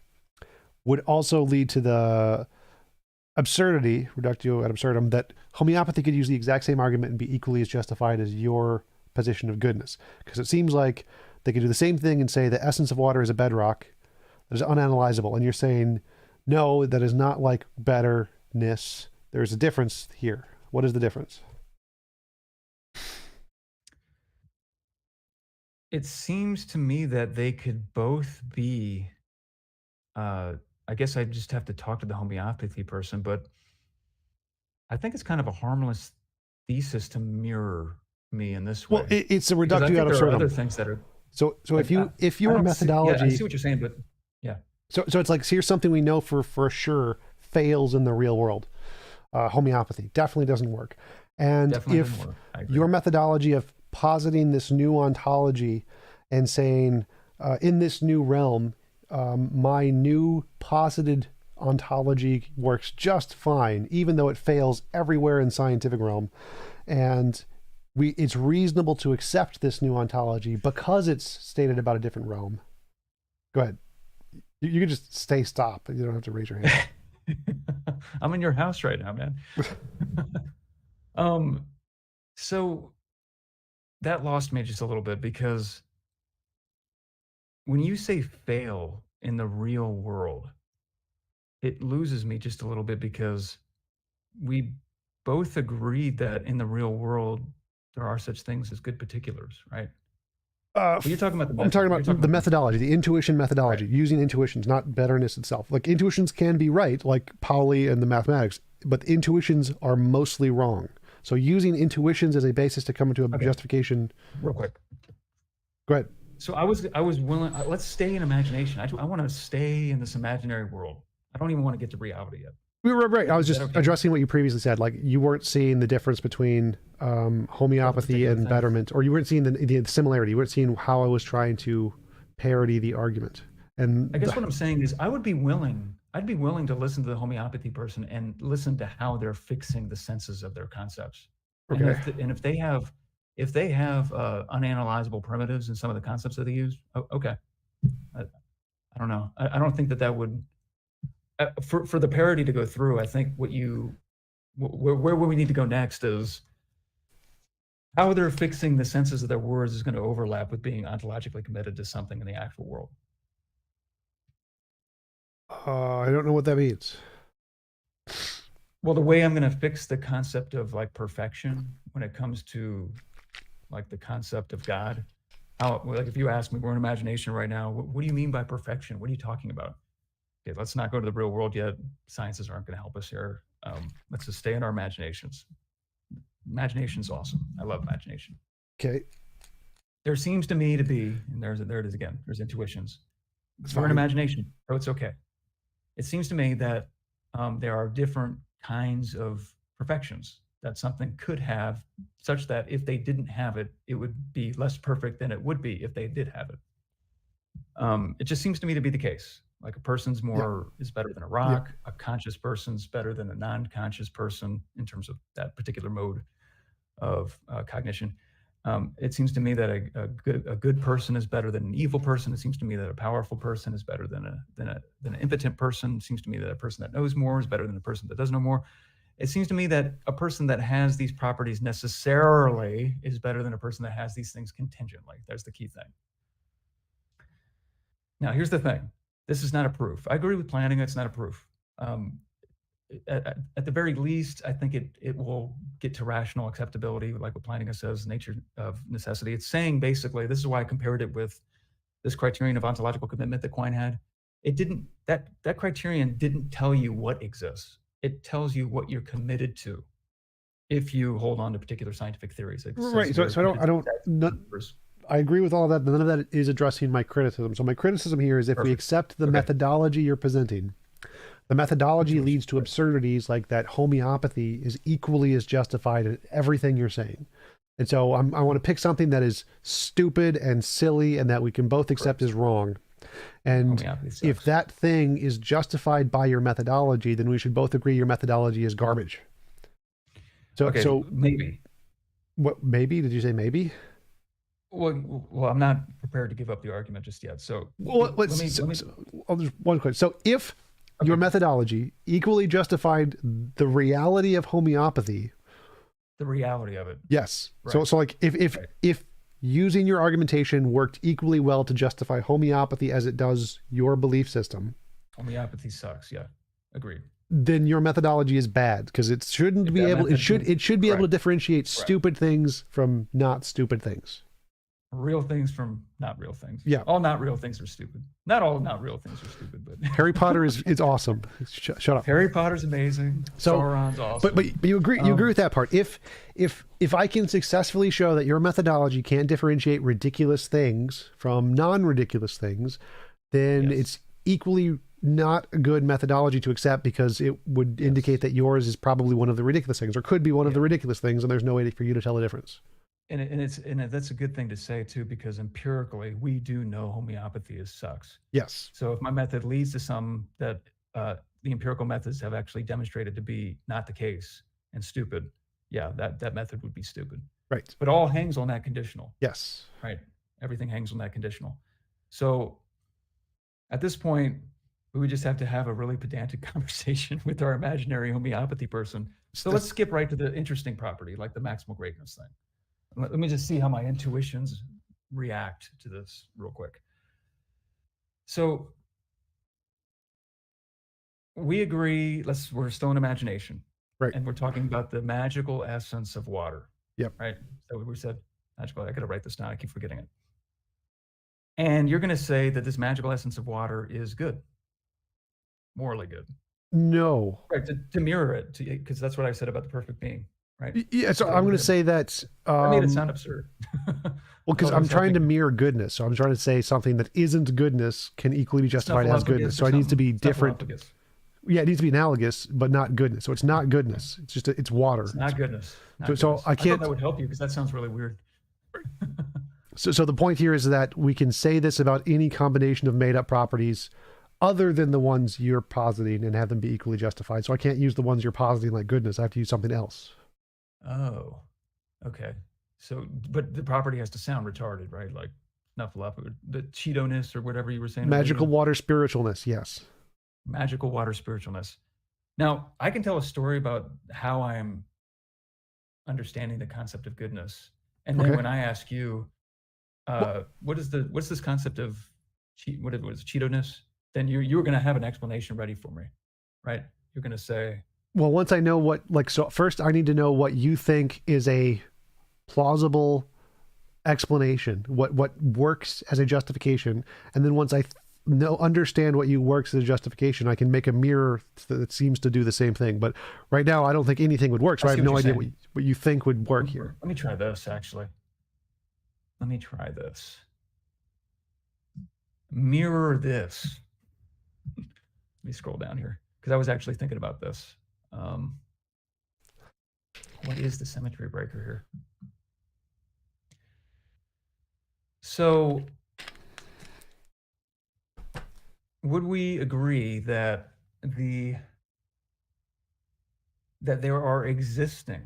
Speaker 2: would also lead to the absurdity, reductio ad absurdum, that homeopathy could use the exact same argument and be equally as justified as your position of goodness. Because it seems like they could do the same thing and say the essence of water is a bedrock that is unanalyzable. And you're saying, no, that is not like betterness. There's a difference here. What is the difference?
Speaker 1: It seems to me that they could both be, I guess I just have to talk to the homeopathy person, but I think it's kind of a harmless thesis to mirror me in this
Speaker 2: Well,
Speaker 1: way.
Speaker 2: it's a
Speaker 1: Because I
Speaker 2: reductio
Speaker 1: think
Speaker 2: ad
Speaker 1: there are other
Speaker 2: absurdum.
Speaker 1: things that are
Speaker 2: So
Speaker 1: like,
Speaker 2: if
Speaker 1: I
Speaker 2: your
Speaker 1: don't see, yeah, I
Speaker 2: methodology,
Speaker 1: see what you're saying, but yeah,
Speaker 2: so it's like, here's something we know for sure fails in the real world. Homeopathy definitely doesn't work. And
Speaker 1: definitely
Speaker 2: if
Speaker 1: doesn't work. I agree.
Speaker 2: your methodology of positing this new ontology and saying, in this new realm, my new posited ontology works just fine, even though it fails everywhere in scientific realm. And it's reasonable to accept this new ontology because it's stated about a different realm. Go ahead. You can just stop. You don't have to raise your hand.
Speaker 1: I'm in your house right now, man. um, so that lost me just a little bit because when you say fail in the real world, it loses me just a little bit because we both agreed that in the real world there are such things as good particulars, right? But you're talking about the
Speaker 2: I'm talking
Speaker 1: method. You're
Speaker 2: about
Speaker 1: talking
Speaker 2: the
Speaker 1: about
Speaker 2: methodology, the intuition methodology,
Speaker 1: right.
Speaker 2: using intuitions, not betterness itself. Like intuitions can be right, like Pauli and the mathematics, but intuitions are mostly wrong. So using intuitions as a basis to come into a
Speaker 1: Okay,
Speaker 2: justification.
Speaker 1: real quick.
Speaker 2: Go ahead.
Speaker 1: So I was willing. Let's stay in imagination. I want to stay in this imaginary world. I don't even want to get to reality yet.
Speaker 2: We were right. I was
Speaker 1: Is that
Speaker 2: just
Speaker 1: okay?
Speaker 2: addressing what you previously said. Like you weren't seeing the difference between homeopathy
Speaker 1: particular
Speaker 2: and
Speaker 1: things.
Speaker 2: betterment, or you weren't seeing the similarity. You weren't seeing how I was trying to parody the argument. And
Speaker 1: I guess what I'm saying is I'd be willing to listen to the homeopathy person and listen to how they're fixing the senses of their concepts. And
Speaker 2: okay.
Speaker 1: if they have unanalyzable primitives in some of the concepts that they use, okay. I don't know. I don't think that would for the parody to go through. I think where we need to go next is how they're fixing the senses of their words is going to overlap with being ontologically committed to something in the actual world.
Speaker 2: I don't know what that means.
Speaker 1: Well, the way I'm going to fix the concept of like perfection when it comes to like the concept of God, how, like if you ask me, we're in imagination right now, what do you mean by perfection? What are you talking about? Okay, let's not go to the real world yet. Sciences aren't going to help us here. Let's just stay in our imaginations. Imagination's awesome. I love imagination.
Speaker 2: Okay.
Speaker 1: There seems to me to be, and there it is again. There's intuitions.
Speaker 2: It's
Speaker 1: We're in
Speaker 2: fine.
Speaker 1: imagination, so it's okay. It seems to me that there are different kinds of perfections that something could have, such that if they didn't have it, it would be less perfect than it would be if they did have it. It just seems to me to be the case. Like a person's is better than a rock.
Speaker 2: Yeah.
Speaker 1: A conscious person's better than a non-conscious person in terms of that particular mode of cognition. It seems to me that a good person is better than an evil person. It seems to me that a powerful person is better than an impotent person. It seems to me that a person that knows more is better than a person that doesn't know more. It seems to me that a person that has these properties necessarily is better than a person that has these things contingently. There's the key thing. Now, here's the thing. This is not a proof. I agree with planning. It's not a proof. At the very least, I think it will get to rational acceptability, like what Plantinga says, nature of necessity. It's saying basically, this is why I compared it with this criterion of ontological commitment that Quine had. It didn't, that criterion didn't tell you what exists. It tells you what you're committed to if you hold on to particular scientific theories.
Speaker 2: Right. So I agree with all of that. None of that is addressing my criticism. So my criticism here is if we accept the methodology you're presenting, the methodology leads to absurdities like that homeopathy is equally as justified in everything you're saying. And so I want to pick something that is stupid and silly and that we can both accept as wrong. And if that thing is justified by your methodology, then we should both agree your methodology is garbage. So
Speaker 1: maybe.
Speaker 2: What, maybe? Did you say maybe?
Speaker 1: Well, I'm not prepared to give up the argument just yet. So
Speaker 2: there's one question. So if your methodology equally justified the reality of homeopathy.
Speaker 1: The reality of it.
Speaker 2: Yes.
Speaker 1: Right.
Speaker 2: So like if using your argumentation worked equally well to justify homeopathy as it does your belief system,
Speaker 1: homeopathy sucks. Yeah, agreed.
Speaker 2: Then your methodology is bad because it shouldn't
Speaker 1: If
Speaker 2: be
Speaker 1: that
Speaker 2: able.
Speaker 1: method
Speaker 2: It should be able to
Speaker 1: correct.
Speaker 2: differentiate
Speaker 1: Correct.
Speaker 2: stupid things from not stupid things.
Speaker 1: Real things from not real things.
Speaker 2: Yeah.
Speaker 1: All not real things are stupid. Not all not real things are stupid, but
Speaker 2: Harry Potter is awesome. Shut up.
Speaker 1: Harry Potter's amazing.
Speaker 2: So,
Speaker 1: Sauron's awesome.
Speaker 2: But you agree with that part. If I can successfully show that your methodology can't differentiate ridiculous things from non-ridiculous things, then
Speaker 1: Yes.
Speaker 2: it's equally not a good methodology to accept because it would indicate that yours is probably one of the ridiculous things or could be one of the ridiculous things, and there's no way for you to tell the difference.
Speaker 1: And that's a good thing to say too, because empirically we do know homeopathy sucks.
Speaker 2: Yes.
Speaker 1: So if my method leads to some that the empirical methods have actually demonstrated to be not the case and stupid, yeah, that method would be stupid.
Speaker 2: Right.
Speaker 1: But all hangs on that conditional.
Speaker 2: Yes.
Speaker 1: Right. Everything hangs on that conditional. So at this point, we would just have to have a really pedantic conversation with our imaginary homeopathy person. So let's skip right to the interesting property, like the maximal greatness thing. Let me just see how my intuitions react to this real quick. So we agree, we're still in imagination.
Speaker 2: Right.
Speaker 1: And we're talking about the magical essence of water.
Speaker 2: Yep.
Speaker 1: Right. So we said magical, I gotta write this down, I keep forgetting it. And you're gonna say that this magical essence of water is good. Morally good.
Speaker 2: No.
Speaker 1: Right, to mirror it, because that's what I said about the perfect being. Right.
Speaker 2: Yeah, so I'm going to say that.
Speaker 1: I made it sound absurd.
Speaker 2: Well, because I'm trying to mirror goodness, so I'm trying to say something that isn't goodness can equally be justified as goodness. So it needs to be different. Yeah, it needs to be analogous, but not goodness. So it's not goodness. It's just it's water.
Speaker 1: It's not goodness.
Speaker 2: So I can't.
Speaker 1: That would help you because that sounds really weird.
Speaker 2: So the point here is that we can say this about any combination of made up properties, other than the ones you're positing, and have them be equally justified. So I can't use the ones you're positing like goodness. I have to use something else.
Speaker 1: Oh, okay. So, but the property has to sound retarded, right? Like snuffleupagus, the Cheeto-ness or whatever you were saying.
Speaker 2: Magical water spiritualness, yes.
Speaker 1: Magical water spiritualness. Now, I can tell a story about how I'm understanding the concept of goodness, and then when I ask you, what's this concept of what it was Cheeto-ness? Then you're going to have an explanation ready for me, right? You're going to say.
Speaker 2: Well, once I know so first I need to know what you think is a plausible explanation, what works as a justification. And then once I understand what works as a justification, I can make a mirror that seems to do the same thing. But right now, I don't think anything would work. So I have no idea what you think would work here.
Speaker 1: Let me try this, actually. Let me try this. Mirror this. Let me scroll down here because I was actually thinking about this. What is the symmetry breaker here? So would we agree that there are existing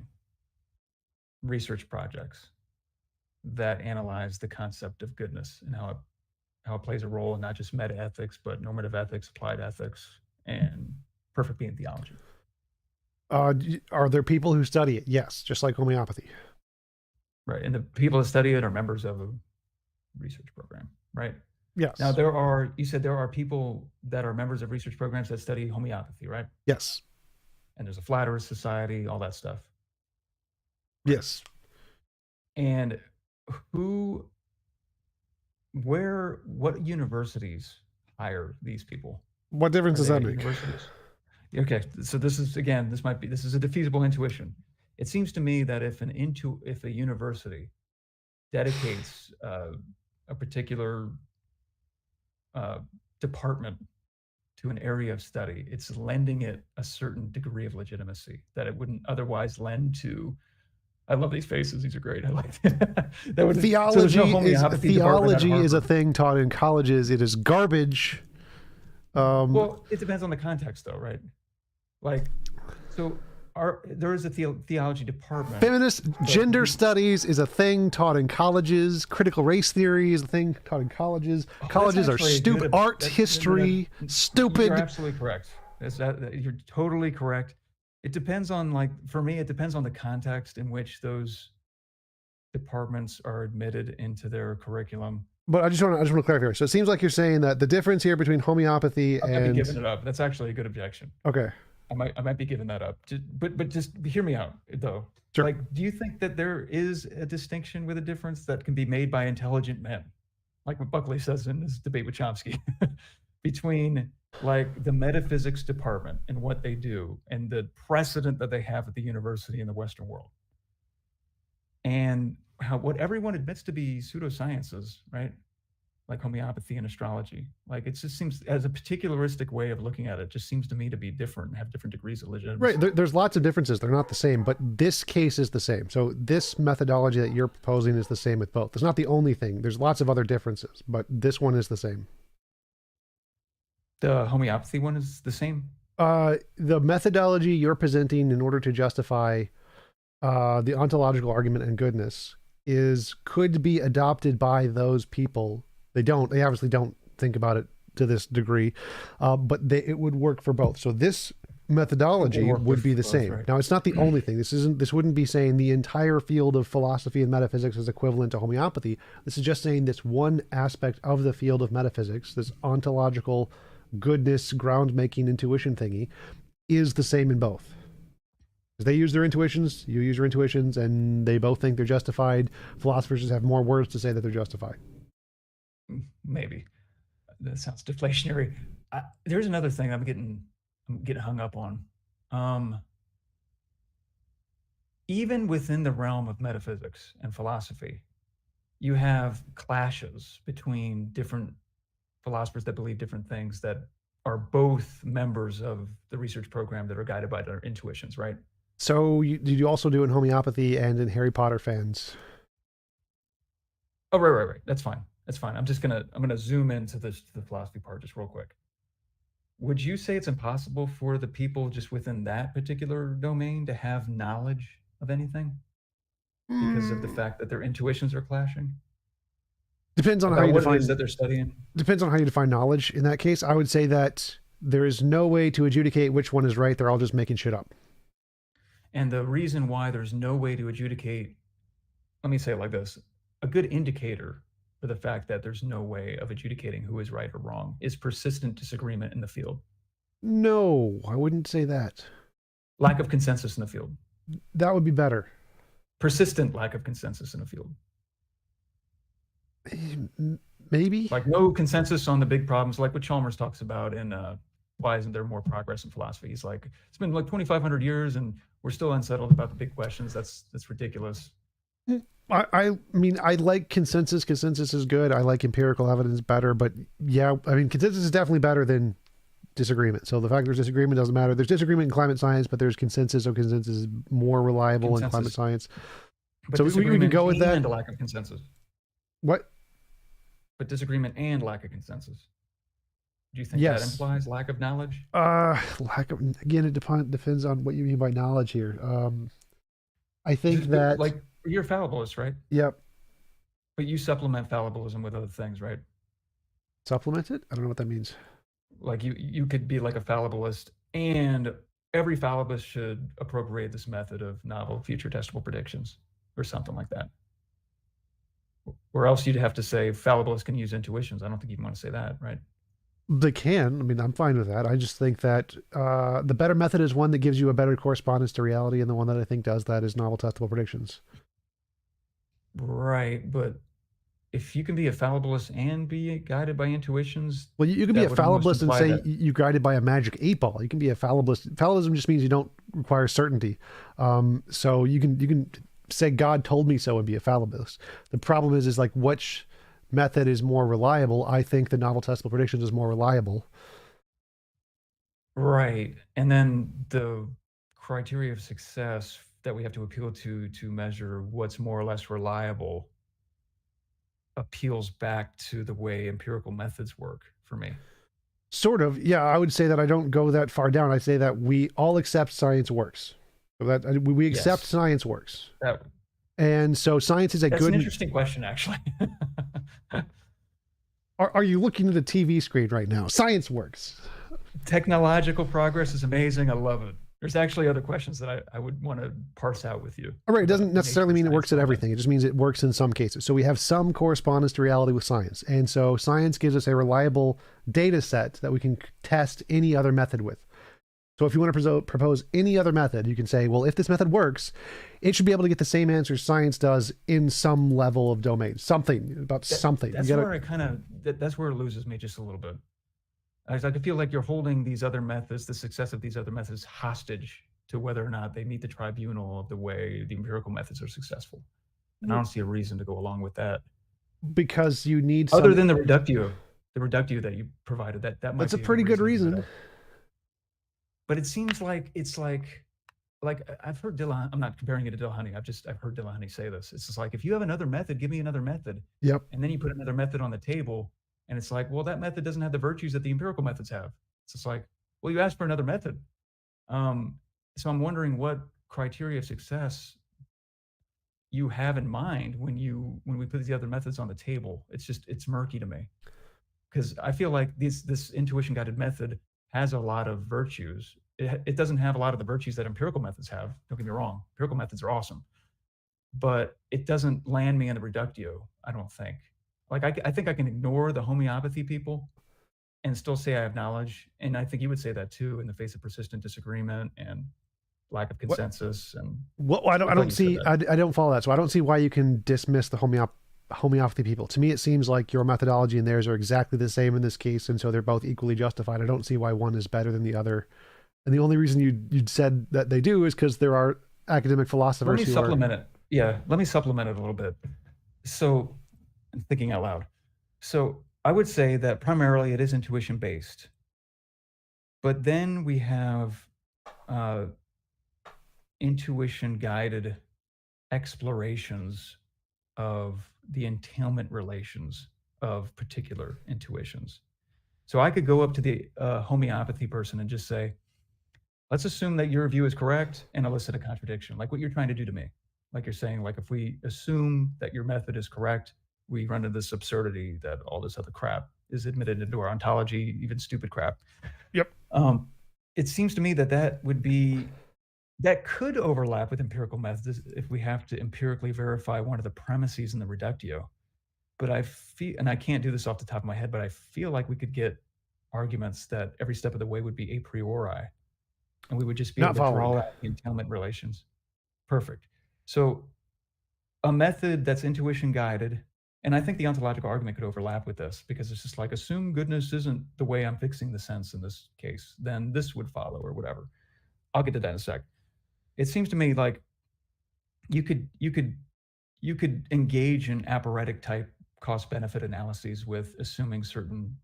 Speaker 1: research projects that analyze the concept of goodness and how it plays a role in not just meta ethics, but normative ethics, applied ethics, and perfect being theology?
Speaker 2: Are there people who study it? Yes, just like homeopathy.
Speaker 1: Right, and the people that study it are members of a research program, right?
Speaker 2: Yes.
Speaker 1: Now you said there are people that are members of research programs that study homeopathy, right?
Speaker 2: Yes.
Speaker 1: And there's a Flat Earth Society, all that stuff.
Speaker 2: Yes.
Speaker 1: And what universities hire these people?
Speaker 2: What difference does that make?
Speaker 1: Okay, so this is a defeasible intuition. It seems to me that if a university dedicates a particular department to an area of study, it's lending it a certain degree of legitimacy that it wouldn't otherwise lend to. I love these faces; these are great. I like that.
Speaker 2: Theology is a thing taught in colleges. It is garbage.
Speaker 1: Well, it depends on the context, though, right? Like, so there is a theology department.
Speaker 2: Feminist gender studies is a thing taught in colleges. Critical race theory is a thing taught in colleges. Colleges are stupid. Art history, stupid.
Speaker 1: You're absolutely correct. You're totally correct. It depends on, like, for me, it depends on the context in which those departments are admitted into their curriculum.
Speaker 2: But I just want to clarify. So it seems like you're saying that the difference here between homeopathy
Speaker 1: I might be
Speaker 2: and
Speaker 1: giving it up. That's actually a good objection.
Speaker 2: okay,
Speaker 1: I might be giving that up. But just hear me out though.
Speaker 2: sure.
Speaker 1: Like, do you think that there is a distinction with a difference that can be made by intelligent men, like what Buckley says in his debate with Chomsky, between like the metaphysics department and what they do and the precedent that they have at the university in the Western world, and how what everyone admits to be pseudosciences, right? Like homeopathy and astrology. Like, it just seems, as a particularistic way of looking at it, just seems to me to be different and have different degrees of legitimacy.
Speaker 2: Right. There's lots of differences. They're not the same, but this case is the same. So this methodology that you're proposing is the same with both. It's not the only thing. There's lots of other differences, but this one is the same.
Speaker 1: The homeopathy one is the same?
Speaker 2: The methodology you're presenting in order to justify the ontological argument and goodness could be adopted by those people. They obviously don't think about it to this degree, but it would work for both. So this methodology would be the same. Right. Now, it's not the only thing. This wouldn't be saying the entire field of philosophy and metaphysics is equivalent to homeopathy. This is just saying this one aspect of the field of metaphysics, this ontological goodness, ground-making intuition thingy, is the same in both. They use their intuitions, you use your intuitions, and they both think they're justified. Philosophers just have more words to say that they're justified.
Speaker 1: Maybe. That sounds deflationary. There's another thing I'm getting hung up on. Even within the realm of metaphysics and philosophy, you have clashes between different philosophers that believe different things that are both members of the research program that are guided by their intuitions, right?
Speaker 2: So did you also do in homeopathy and in Harry Potter fans?
Speaker 1: Oh, right. That's fine. I'm gonna zoom into the philosophy part just real quick. Would you say it's impossible for the people just within that particular domain to have knowledge of anything because of the fact that their intuitions are clashing?
Speaker 2: Depends on how you define
Speaker 1: that they're studying.
Speaker 2: Depends on how you define knowledge. In that case, I would say that there is no way to adjudicate which one is right. They're all just making shit up.
Speaker 1: And the reason why there's no way to adjudicate, let me say it like this, a good indicator for the fact that there's no way of adjudicating who is right or wrong is persistent disagreement in the field.
Speaker 2: No, I wouldn't say that.
Speaker 1: Lack of consensus in the field.
Speaker 2: That would be better.
Speaker 1: Persistent lack of consensus in the field.
Speaker 2: Maybe.
Speaker 1: Like no consensus on the big problems, like what Chalmers talks about in why isn't there more progress in philosophy? He's like, it's been like 2,500 years and we're still unsettled about the big questions. That's ridiculous.
Speaker 2: I mean, I like consensus. Consensus is good. I like empirical evidence better, but yeah, I mean, consensus is definitely better than disagreement. So the fact there's disagreement doesn't matter. There's disagreement in climate science, but there's consensus. So consensus is more reliable in climate science.
Speaker 1: But
Speaker 2: so we can go with that.
Speaker 1: And a lack of consensus.
Speaker 2: What?
Speaker 1: But disagreement and lack of consensus. Do you think
Speaker 2: yes.
Speaker 1: that implies lack of knowledge?
Speaker 2: Lack of, again, it depends on what you mean by knowledge here. I think that
Speaker 1: like you're a fallibilist, right?
Speaker 2: Yep.
Speaker 1: But you supplement fallibilism with other things, right?
Speaker 2: Supplement it? I don't know what that means.
Speaker 1: Like you could be like a fallibilist, and every fallibilist should appropriate this method of novel future testable predictions or something like that. Or else you'd have to say fallibilists can use intuitions. I don't think you want to say that, right?
Speaker 2: They can. I mean, I'm fine with that. I just think that the better method is one that gives you a better correspondence to reality, and the one that I think does that is novel testable predictions.
Speaker 1: Right, but if you can be a fallibilist and be guided by intuitions...
Speaker 2: Well, you can be a fallibilist and say you're guided by a magic 8-ball. You can be a fallibilist. Fallibilism just means you don't require certainty. So you can say God told me so and be a fallibilist. The problem is like which method is more reliable. I think the novel testable predictions is more reliable.
Speaker 1: Right. And then the criteria of success that we have to appeal to measure what's more or less reliable appeals back to the way empirical methods work for me.
Speaker 2: Sort of. Yeah, I would say that I don't go that far down. I say that we all accept science works. So that we accept science works. And so science is
Speaker 1: That's an interesting question, actually.
Speaker 2: Are you looking at the TV screen right now? Science works.
Speaker 1: Technological progress is amazing. I love it. There's actually other questions that I would want to parse out with you.
Speaker 2: All right, it doesn't
Speaker 1: about
Speaker 2: necessarily
Speaker 1: nature,
Speaker 2: mean it works
Speaker 1: science,
Speaker 2: at
Speaker 1: and all that.
Speaker 2: everything. It just means it works in some cases. So we have some correspondence to reality with science. And so science gives us a reliable data set that we can test any other method with. So if you want to propose any other method, you can say, well, if this method works, it should be able to get the same answers science does in some level of domain. Something about something.
Speaker 1: That's where I kind of, that's where it loses me just a little bit. I feel like you're holding these other methods, the success of these other methods, hostage to whether or not they meet the tribunal of the way the empirical methods are successful. And I don't see a reason to go along with that.
Speaker 2: Because you need
Speaker 1: other than the reductio that you provided. That might
Speaker 2: that's
Speaker 1: be
Speaker 2: a pretty good reason.
Speaker 1: But it seems like it's like I've heard Dillahunty. I'm not comparing it to Dillahunty. I've heard Dillahunty say this. It's just like, if you have another method, give me another method.
Speaker 2: Yep.
Speaker 1: And then you put another method on the table, and it's like, well, that method doesn't have the virtues that the empirical methods have. It's just like, well, you asked for another method. So I'm wondering what criteria of success you have in mind when we put the other methods on the table. It's murky to me, because I feel like this intuition guided method has a lot of virtues. It doesn't have a lot of the virtues that empirical methods have. Don't get me wrong. Empirical methods are awesome, but it doesn't land me in the reductio, I don't think. Like, I think I can ignore the homeopathy people and still say I have knowledge. And I think you would say that too, in the face of persistent disagreement and lack of consensus. And
Speaker 2: I don't follow that. So I don't see why you can dismiss the homeopathy people. To me, it seems like your methodology and theirs are exactly the same in this case, and so they're both equally justified. I don't see why one is better than the other. And the only reason you'd said that they do is because there are academic philosophers.
Speaker 1: Let me supplement it. Yeah, let me supplement it a little bit. So, I'm thinking out loud. So I would say that primarily it is intuition based, but then we have intuition guided explorations of the entailment relations of particular intuitions. So I could go up to the homeopathy person and just say, let's assume that your view is correct, and elicit a contradiction, like what you're trying to do to me. Like you're saying, like, if we assume that your method is correct, we run into this absurdity that all this other crap is admitted into our ontology, even stupid crap.
Speaker 2: Yep.
Speaker 1: It seems to me that could overlap with empirical methods if we have to empirically verify one of the premises in the reductio. But I feel, and I can't do this off the top of my head, but I feel like we could get arguments that every step of the way would be a priori, and we would just be able to draw out the entailment relations. Perfect. So a method that's intuition guided, and I think the ontological argument could overlap with this, because it's just like, assume goodness isn't the way I'm fixing the sense in this case, then this would follow, or whatever. I'll get to that in a sec. It seems to me like you could engage in apparatic type cost-benefit analyses with assuming certain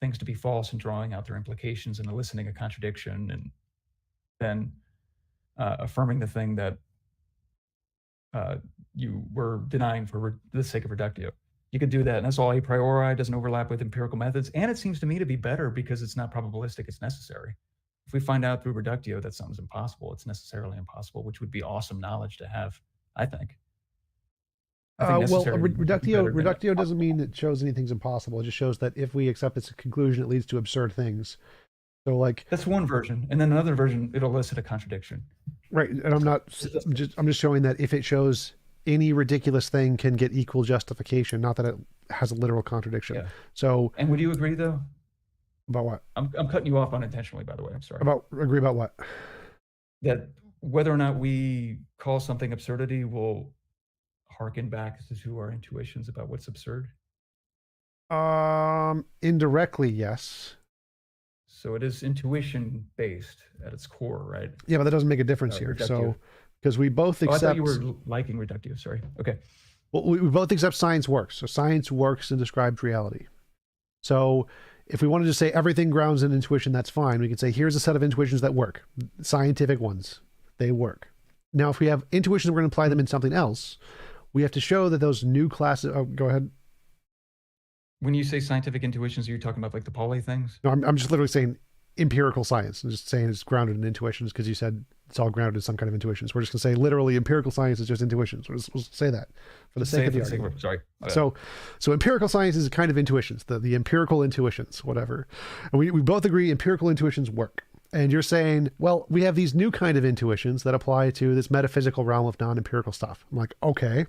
Speaker 1: things to be false and drawing out their implications and eliciting a contradiction, and then affirming the thing that you were denying for the sake of reductio. You could do that, and that's all a priori, doesn't overlap with empirical methods, and it seems to me to be better because it's not probabilistic, it's necessary. If we find out through reductio that something's impossible, it's necessarily impossible, which would be awesome knowledge to have, I think.
Speaker 2: Reductio doesn't mean it shows anything's impossible. It just shows that if we accept its conclusion, it leads to absurd things. So, like,
Speaker 1: that's one version, and then another version, it'll elicit a contradiction.
Speaker 2: Right, and I'm just showing that if it shows any ridiculous thing can get equal justification, not that it has a literal contradiction.
Speaker 1: Yeah.
Speaker 2: So,
Speaker 1: and would you agree though?
Speaker 2: About what?
Speaker 1: I'm cutting you off unintentionally, by the way. I'm sorry.
Speaker 2: Agree about what? That
Speaker 1: whether or not we call something absurdity will harken back to our intuitions about what's absurd.
Speaker 2: Indirectly, yes.
Speaker 1: So it is intuition based at its core, right?
Speaker 2: Yeah, but that doesn't make a difference here. Reductio. So, because we both accept.
Speaker 1: I thought you were liking reductio. Sorry. Okay.
Speaker 2: Well, we both accept science works. So science works and describes reality. So if we wanted to say everything grounds in intuition, that's fine. We can say, here's a set of intuitions that work. Scientific ones. They work. Now, if we have intuitions, we're going to apply them in something else. We have to show that those new classes. Oh, go ahead.
Speaker 1: When you say scientific intuitions, are you talking about like the Pauli things?
Speaker 2: No, I'm just literally saying empirical science. I'm just saying it's grounded in intuitions because you said it's all grounded in some kind of intuitions. We're just going to say literally empirical science is just intuitions. We'll say that for the sake of the argument.
Speaker 1: Sorry. Okay.
Speaker 2: So empirical science is a kind of intuitions, the empirical intuitions, whatever. And we both agree empirical intuitions work. And you're saying, well, we have these new kind of intuitions that apply to this metaphysical realm of non-empirical stuff. I'm like, okay.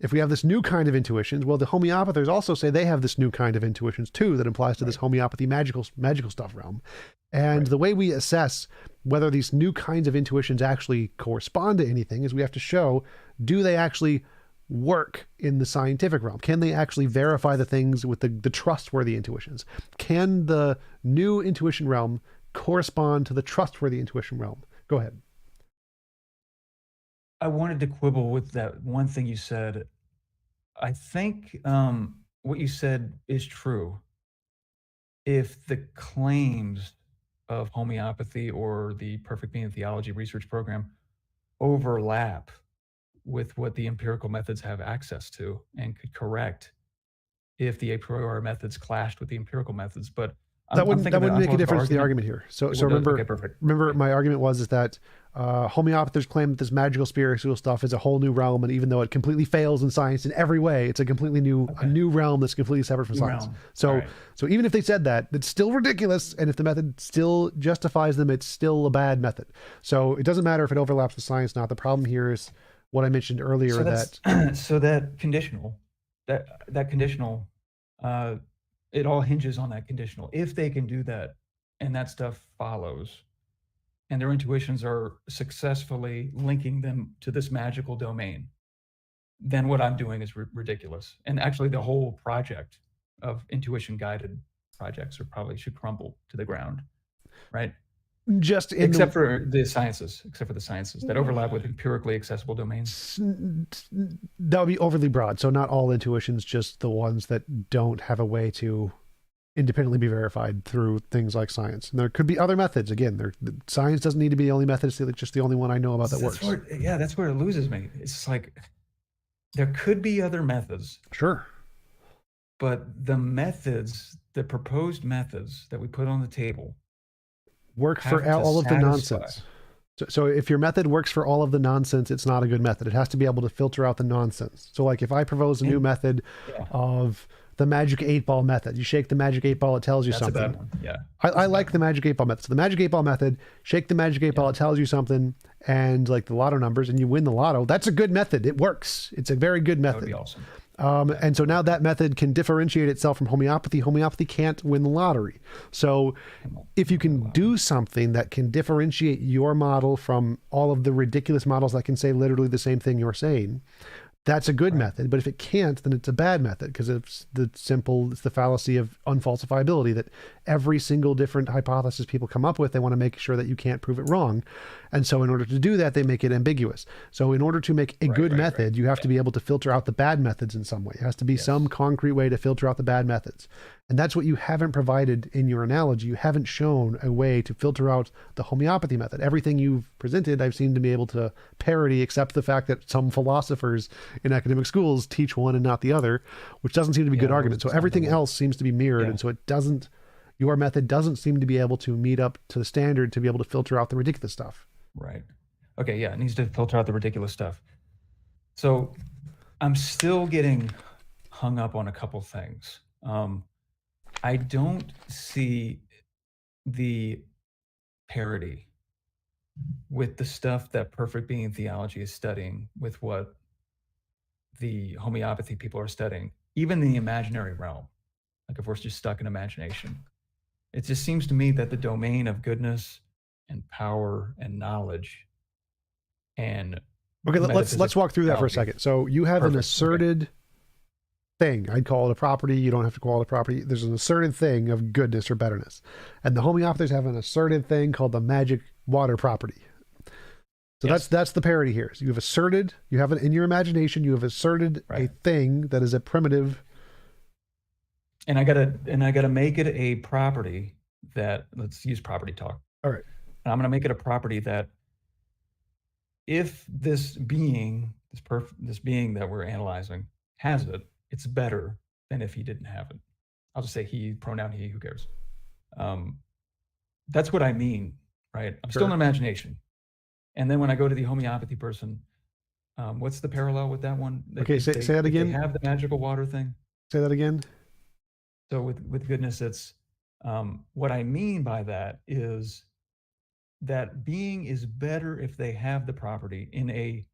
Speaker 2: If we have this new kind of intuitions, well, the homeopathers also say they have this new kind of intuitions too that applies to this homeopathy magical stuff realm. And the way we assess whether these new kinds of intuitions actually correspond to anything is we have to show, do they actually work in the scientific realm? Can they actually verify the things with the trustworthy intuitions? Can the new intuition realm correspond to the trustworthy intuition realm? Go ahead.
Speaker 1: I wanted to quibble with that one thing you said. I think what you said is true. If the claims of homeopathy or the perfect being theology research program overlap with what the empirical methods have access to and could correct if the a priori methods clashed with the empirical methods. But
Speaker 2: that wouldn't make a difference in the argument here. So remember,
Speaker 1: okay, perfect.
Speaker 2: Remember my argument was that homeopathers claim that this magical spiritual stuff is a whole new realm, and even though it completely fails in science in every way, it's a completely new a new realm that's completely separate from science. So so even if they said that, it's still ridiculous, and if the method still justifies them, it's still a bad method. So it doesn't matter if it overlaps with science or not. The problem here is what I mentioned earlier,
Speaker 1: so that conditional, that conditional, it all hinges on that conditional. If they can do that and that stuff follows and their intuitions are successfully linking them to this magical domain, then what I'm doing is ridiculous. And actually the whole project of intuition guided projects should crumble to the ground, right? Except for the sciences that overlap with empirically accessible domains.
Speaker 2: That would be overly broad. So not all intuitions, just the ones that don't have a way to independently be verified through things like science. And there could be other methods. Again, science doesn't need to be the only method. It's just the only one I know about that works.
Speaker 1: That's where it loses me. It's like there could be other methods.
Speaker 2: Sure.
Speaker 1: But the proposed methods that we put on the table
Speaker 2: work for all of the nonsense. So if your method works for all of the nonsense, it's not a good method. It has to be able to filter out the nonsense. So like if I propose a new method of the magic 8-ball method, you shake the magic 8-ball, it tells you something.
Speaker 1: That's a bad one. Yeah.
Speaker 2: I like the magic 8-ball method. So the magic 8-ball method, shake the magic 8-ball, it tells you something, and like the lotto numbers, and you win the lotto. That's a good method. It works. It's a very good method.
Speaker 1: That would be awesome.
Speaker 2: And so now that method can differentiate itself from homeopathy. Homeopathy can't win the lottery. So if you can do something that can differentiate your model from all of the ridiculous models that can say literally the same thing you're saying, that's a good method. But if it can't, then it's a bad method, because it's the fallacy of unfalsifiability, that every single different hypothesis people come up with, they want to make sure that you can't prove it wrong. And so in order to do that, they make it ambiguous. So in order to make a good method, you have to be able to filter out the bad methods in some way. It has to be some concrete way to filter out the bad methods. And that's what you haven't provided in your analogy. You haven't shown a way to filter out the homeopathy method. Everything you've presented, I've seemed to be able to parody, except the fact that some philosophers in academic schools teach one and not the other, which doesn't seem to be a good argument. So everything else seems to be mirrored. And so your method doesn't seem to be able to meet up to the standard to be able to filter out the ridiculous stuff.
Speaker 1: Right. Okay. Yeah. It needs to filter out the ridiculous stuff. So I'm still getting hung up on a couple things. I don't see the parity with the stuff that perfect being theology is studying with what the homeopathy people are studying, even in the imaginary realm. Like if we're just stuck in imagination, it just seems to me that the domain of goodness and power and knowledge and
Speaker 2: let's walk through that for a second. So you have an asserted thing. I'd call it a property. You don't have to call it a property. There's an asserted thing of goodness or betterness. And the homeopathers have an asserted thing called the magic water property. So that's the parity here. So you have it in your imagination, you have asserted a thing that is a primitive.
Speaker 1: And I gotta make it a property that, let's use property talk.
Speaker 2: All right.
Speaker 1: And I'm gonna make it a property that if this being that we're analyzing has it, it's better than if he didn't have it. I'll just say he, pronoun he, who cares? that's what I mean, right? I'm still
Speaker 2: Sure.
Speaker 1: an imagination. And then when I go to the homeopathy person, what's the parallel with that one?
Speaker 2: Okay, say that
Speaker 1: If they
Speaker 2: again.
Speaker 1: have the magical water thing,
Speaker 2: Say that again.
Speaker 1: so with goodness, it's what I mean by that is that being is better if they have the property in a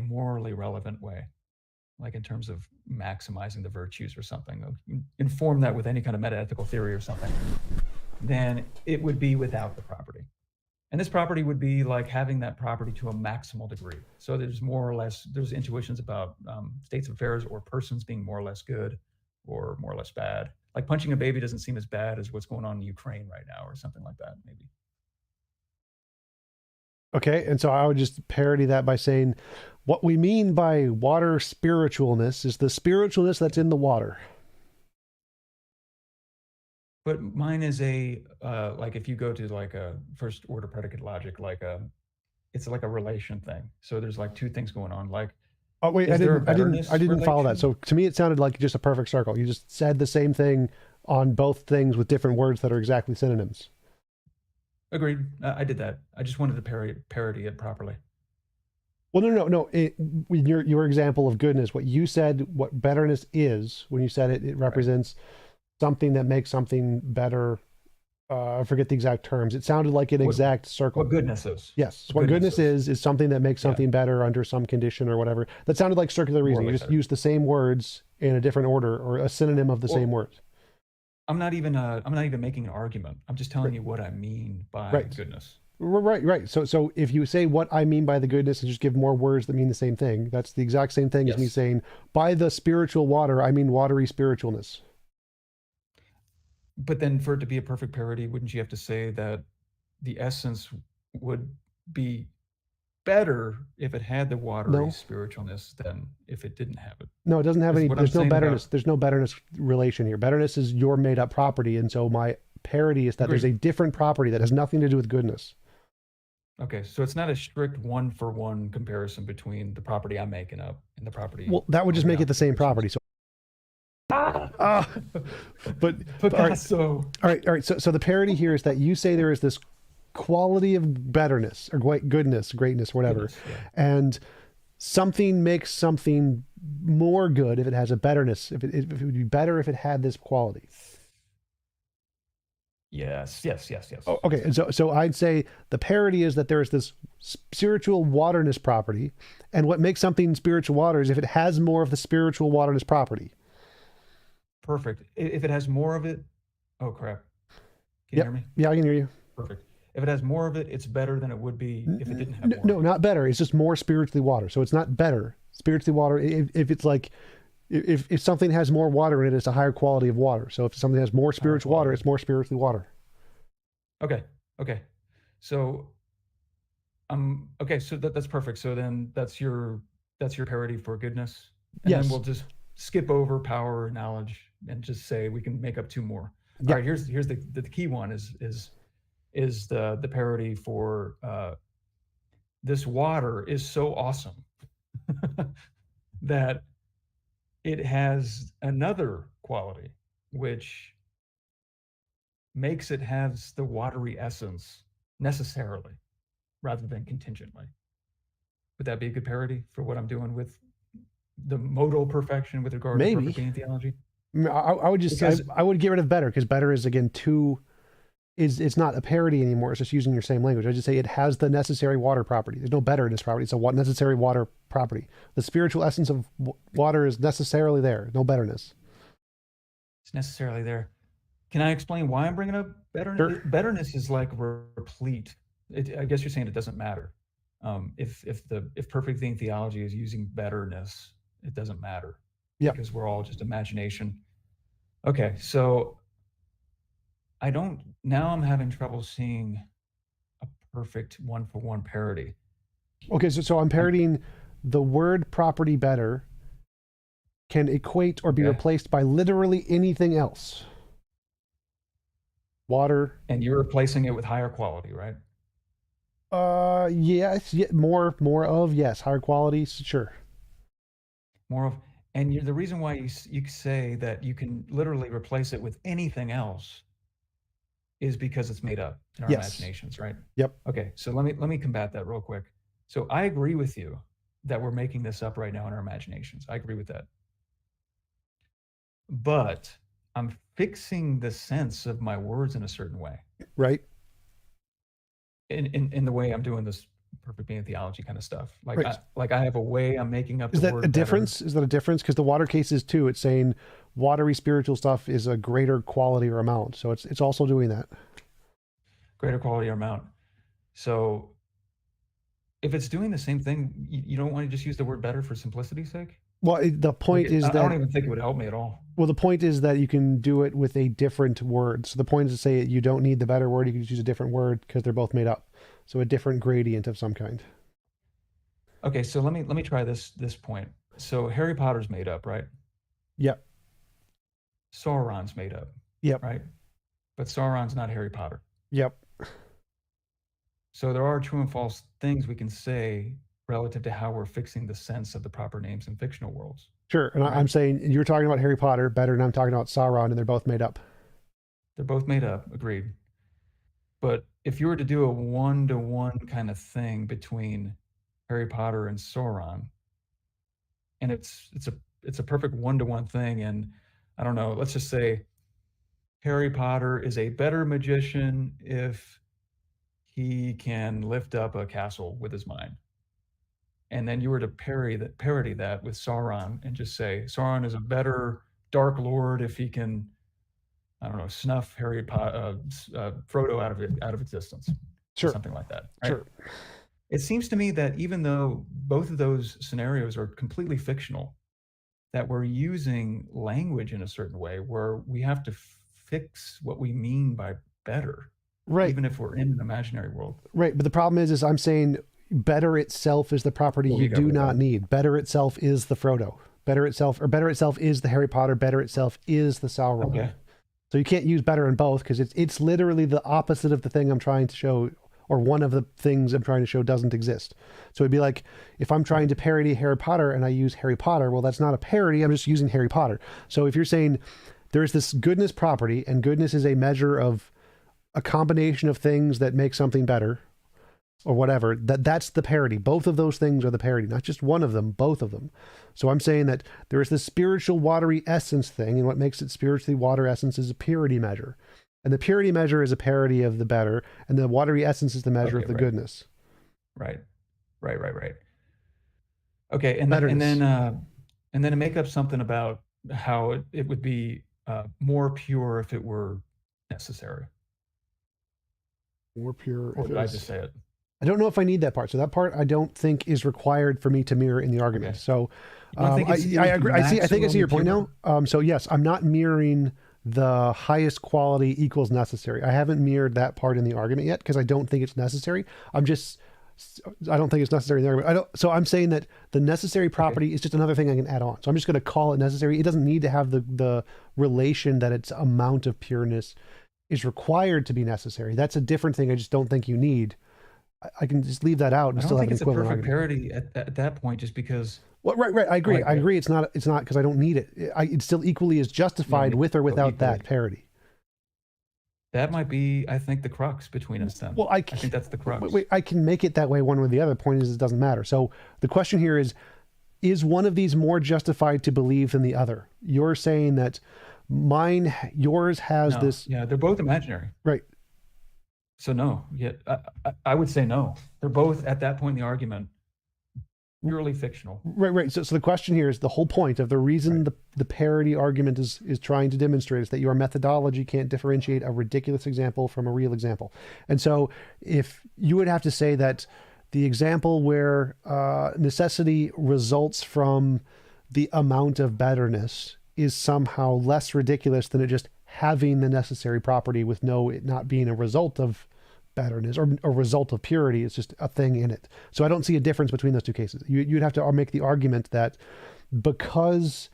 Speaker 1: morally relevant way, like in terms of maximizing the virtues or something. Inform that with any kind of metaethical theory or something, then it would be without the property. And this property would be like having that property to a maximal degree. So there's more or less, there's intuitions about states of affairs or persons being more or less good or more or less bad. Like punching a baby doesn't seem as bad as what's going on in Ukraine right now or something like that, maybe.
Speaker 2: Okay, and so I would just parody that by saying, what we mean by water spiritualness is the spiritualness that's in the water.
Speaker 1: But mine is a like if you go to like a first order predicate logic, it's like a relation thing. So there's like two things going on. Like,
Speaker 2: Oh wait,
Speaker 1: is there a
Speaker 2: I
Speaker 1: betterness
Speaker 2: didn't follow that.
Speaker 1: relation?
Speaker 2: So to me, it sounded like just a perfect circle. You just said the same thing on both things with different words that are exactly synonyms.
Speaker 1: Agreed. I did that. I just wanted to parody it properly.
Speaker 2: Well, no. Your example of goodness, what you said, what betterness is, when you said it, it
Speaker 1: Right.
Speaker 2: represents something that makes something better. I forget the exact terms. It sounded like an
Speaker 1: What
Speaker 2: exact
Speaker 1: what
Speaker 2: circle.
Speaker 1: goodness is?
Speaker 2: Yes,
Speaker 1: What
Speaker 2: what
Speaker 1: goodness
Speaker 2: goodness
Speaker 1: is?
Speaker 2: is something that makes
Speaker 1: Yeah,
Speaker 2: something better under some condition or whatever. That sounded like circular reasoning. You
Speaker 1: morally
Speaker 2: just
Speaker 1: better.
Speaker 2: used the same words in a different order or a synonym of the same
Speaker 1: Well,
Speaker 2: words.
Speaker 1: I'm not even making an argument. I'm just telling
Speaker 2: Right.
Speaker 1: you what I mean by
Speaker 2: Right.
Speaker 1: goodness.
Speaker 2: Right. So if you say what I mean by the goodness and just give more words that mean the same thing, that's the exact same thing as me
Speaker 1: Yes.
Speaker 2: saying by the spiritual water, I mean watery spiritualness.
Speaker 1: But then for it to be a perfect parody, wouldn't you have to say that the essence would be better if it had the watery
Speaker 2: No,
Speaker 1: spiritualness than if it didn't have it?
Speaker 2: no, it doesn't have
Speaker 1: Because
Speaker 2: any.
Speaker 1: what I'm
Speaker 2: There's no
Speaker 1: saying
Speaker 2: betterness.
Speaker 1: about
Speaker 2: There's no betterness relation here. Betterness is your made up property, and so my parody is that there's
Speaker 1: agreed.
Speaker 2: a different property that has nothing to do with goodness.
Speaker 1: Okay, so it's not a strict one for one comparison between the property I'm making up and the property
Speaker 2: Well, that would just make it the
Speaker 1: homeopathy
Speaker 2: same
Speaker 1: person's.
Speaker 2: property. So, ah, but
Speaker 1: Picasso.
Speaker 2: all right. So the parody here is that you say there is this quality of betterness or goodness, greatness, whatever,
Speaker 1: Goodness, yeah.
Speaker 2: and something makes something more good if it has a betterness. If it would be better if it had this quality.
Speaker 1: Yes.
Speaker 2: Oh, okay, and so I'd say the parody is that there is this spiritual waterness property, and what makes something spiritual water is if it has more of the spiritual waterness property.
Speaker 1: Perfect. If it has more of it, oh crap. Can you hear
Speaker 2: Yep.
Speaker 1: me?
Speaker 2: Yeah, I can hear you.
Speaker 1: Perfect. If it has more of it, it's better than it would be if it didn't have more of
Speaker 2: No,
Speaker 1: it.
Speaker 2: not better. It's just more spiritually water. So it's not better. Spiritually water. If it's like if something has more water in it, it's a higher quality of water. So if something has more
Speaker 1: Higher
Speaker 2: spiritual water,
Speaker 1: quality.
Speaker 2: it's more spiritually water.
Speaker 1: Okay. Okay. So okay, so that's perfect. So then that's your parody for goodness. And then
Speaker 2: Yes.
Speaker 1: we'll just skip over power, knowledge, and just say we can make up two more. All
Speaker 2: Yeah.
Speaker 1: right, here's the key one is the parody for this water is so awesome that it has another quality which makes it has the watery essence necessarily rather than contingently. Would that be a good parody for what I'm doing with the modal perfection with regard to perfect
Speaker 2: Maybe.
Speaker 1: being theology?
Speaker 2: I would just
Speaker 1: Because
Speaker 2: I would get rid of better because better is again too is it's not a parody anymore. It's just using your same language. I just say it has the necessary water property. There's no better in this property. It's a necessary water property. The spiritual essence of water is necessarily there. No betterness.
Speaker 1: it's necessarily there. Can I explain why I'm bringing up
Speaker 2: Sure.
Speaker 1: betterness? Betterness is like replete. I guess you're saying it doesn't matter. If perfect being theology is using betterness, it doesn't matter
Speaker 2: Yeah.
Speaker 1: because we're all just imagination. Okay, so I don't now I'm having trouble seeing a perfect one for one parody.
Speaker 2: Okay. So I'm
Speaker 1: I'm
Speaker 2: parodying the word property better can equate or be
Speaker 1: okay,
Speaker 2: replaced by literally anything else. Water.
Speaker 1: and you're replacing it with higher quality, right?
Speaker 2: Yes. Yeah, more of yes. Higher quality. Sure.
Speaker 1: More of, and the reason why you say that you can literally replace it with anything else is because it's made up in our
Speaker 2: Yes.
Speaker 1: imaginations, right?
Speaker 2: Yep.
Speaker 1: Okay, so let me combat that real quick. So I agree with you that we're making this up right now in our imaginations. I agree with that. But I'm fixing the sense of my words in a certain way.
Speaker 2: Right.
Speaker 1: In the way I'm doing this perfect being theology kind of stuff. Like
Speaker 2: Right.
Speaker 1: I have a way I'm making up
Speaker 2: Is
Speaker 1: the
Speaker 2: that
Speaker 1: word
Speaker 2: a
Speaker 1: better.
Speaker 2: difference? Is that a difference? Because the water cases too, it's saying watery spiritual stuff is a greater quality or amount. So it's also doing that.
Speaker 1: Greater quality or amount. So if it's doing the same thing, you don't want to just use the word better for simplicity's sake?
Speaker 2: Well, the point is
Speaker 1: I
Speaker 2: that,
Speaker 1: don't even think it would help me at all.
Speaker 2: well, the point is that you can do it with a different word. So the point is to say you don't need the better word. You can just use a different word because they're both made up. So a different gradient of some kind.
Speaker 1: Okay, so let me try this point. So Harry Potter's made up, right?
Speaker 2: Yep.
Speaker 1: Sauron's made up.
Speaker 2: Yep.
Speaker 1: Right? But Sauron's not Harry Potter.
Speaker 2: Yep.
Speaker 1: So there are true and false things we can say relative to how we're fixing the sense of the proper names in fictional worlds.
Speaker 2: Sure. And
Speaker 1: Right.
Speaker 2: I'm saying you're talking about Harry Potter better than I'm talking about Sauron, and they're both made up.
Speaker 1: They're both made up, agreed. But if you were to do a one-to-one kind of thing between Harry Potter and Sauron, and it's a perfect one-to-one thing, and I don't know, let's just say Harry Potter is a better magician if he can lift up a castle with his mind. And then you were to parody that with Sauron and just say Sauron is a better Dark Lord if he can, I don't know, snuff Frodo out of existence,
Speaker 2: Sure.
Speaker 1: or something like that. Right?
Speaker 2: Sure.
Speaker 1: It seems to me that even though both of those scenarios are completely fictional, that we're using language in a certain way where we have to fix what we mean by better,
Speaker 2: Right.
Speaker 1: even if we're in an imaginary world.
Speaker 2: Right. But the problem is I'm saying better itself is the property
Speaker 1: Well,
Speaker 2: you do not need. Better itself is the Frodo. Better itself is the Harry Potter. Better itself is the Sauron.
Speaker 1: Okay.
Speaker 2: So you can't use better in both because it's literally the opposite of the thing I'm trying to show, or one of the things I'm trying to show doesn't exist. So it'd be like if I'm trying to parody Harry Potter and I use Harry Potter, well, that's not a parody. I'm just using Harry Potter. So if you're saying there's this goodness property and goodness is a measure of a combination of things that make something better or whatever, that's the parody. Both of those things are the parody, not just one of them, both of them. So I'm saying that there is this spiritual watery essence thing, and what makes it spiritually water essence is a purity measure. And the purity measure is a parody of the better, and the watery essence is the measure of the goodness.
Speaker 1: Right. Okay, and then to make up something about how it would be more pure if it were necessary.
Speaker 2: More pure.
Speaker 1: Or did I just say it?
Speaker 2: I don't know if I need that part. So that part I don't think is required for me to mirror in the argument.
Speaker 1: Okay.
Speaker 2: So
Speaker 1: I
Speaker 2: agree. I think I see your point now. So yes, I'm not mirroring the highest quality equals necessary. I haven't mirrored that part in the argument yet because I don't think it's necessary. I don't think it's necessary in the argument. So I'm saying that the necessary property is just another thing I can add on. So I'm just going to call it necessary. It doesn't need to have the relation that its amount of pureness is required to be necessary. That's a different thing. I just don't think you need. I can just leave that out and still have an equivalent argument.
Speaker 1: I don't think it's a perfect parody at that point, just because.
Speaker 2: Well, right. I agree. I agree. It's not because I don't need it. It still equally is justified with or without that parody.
Speaker 1: That might be, I think, the crux between us then.
Speaker 2: Well, I
Speaker 1: think that's the crux.
Speaker 2: Wait, I can make it that way one way or the other. Point is, it doesn't matter. So the question here is one of these more justified to believe than the other? You're saying that yours has this.
Speaker 1: Yeah, they're both imaginary.
Speaker 2: Right.
Speaker 1: So no, I would say no. They're both at that point in the argument purely fictional.
Speaker 2: Right. So the question here is the whole point of the reason the parody argument is trying to demonstrate is that your methodology can't differentiate a ridiculous example from a real example. And so if you would have to say that the example where necessity results from the amount of betterness is somehow less ridiculous than it just having the necessary property with it not being a result of betterness or a result of purity. It's just a thing in it. So I don't see a difference between those two cases. You'd have to make the argument that because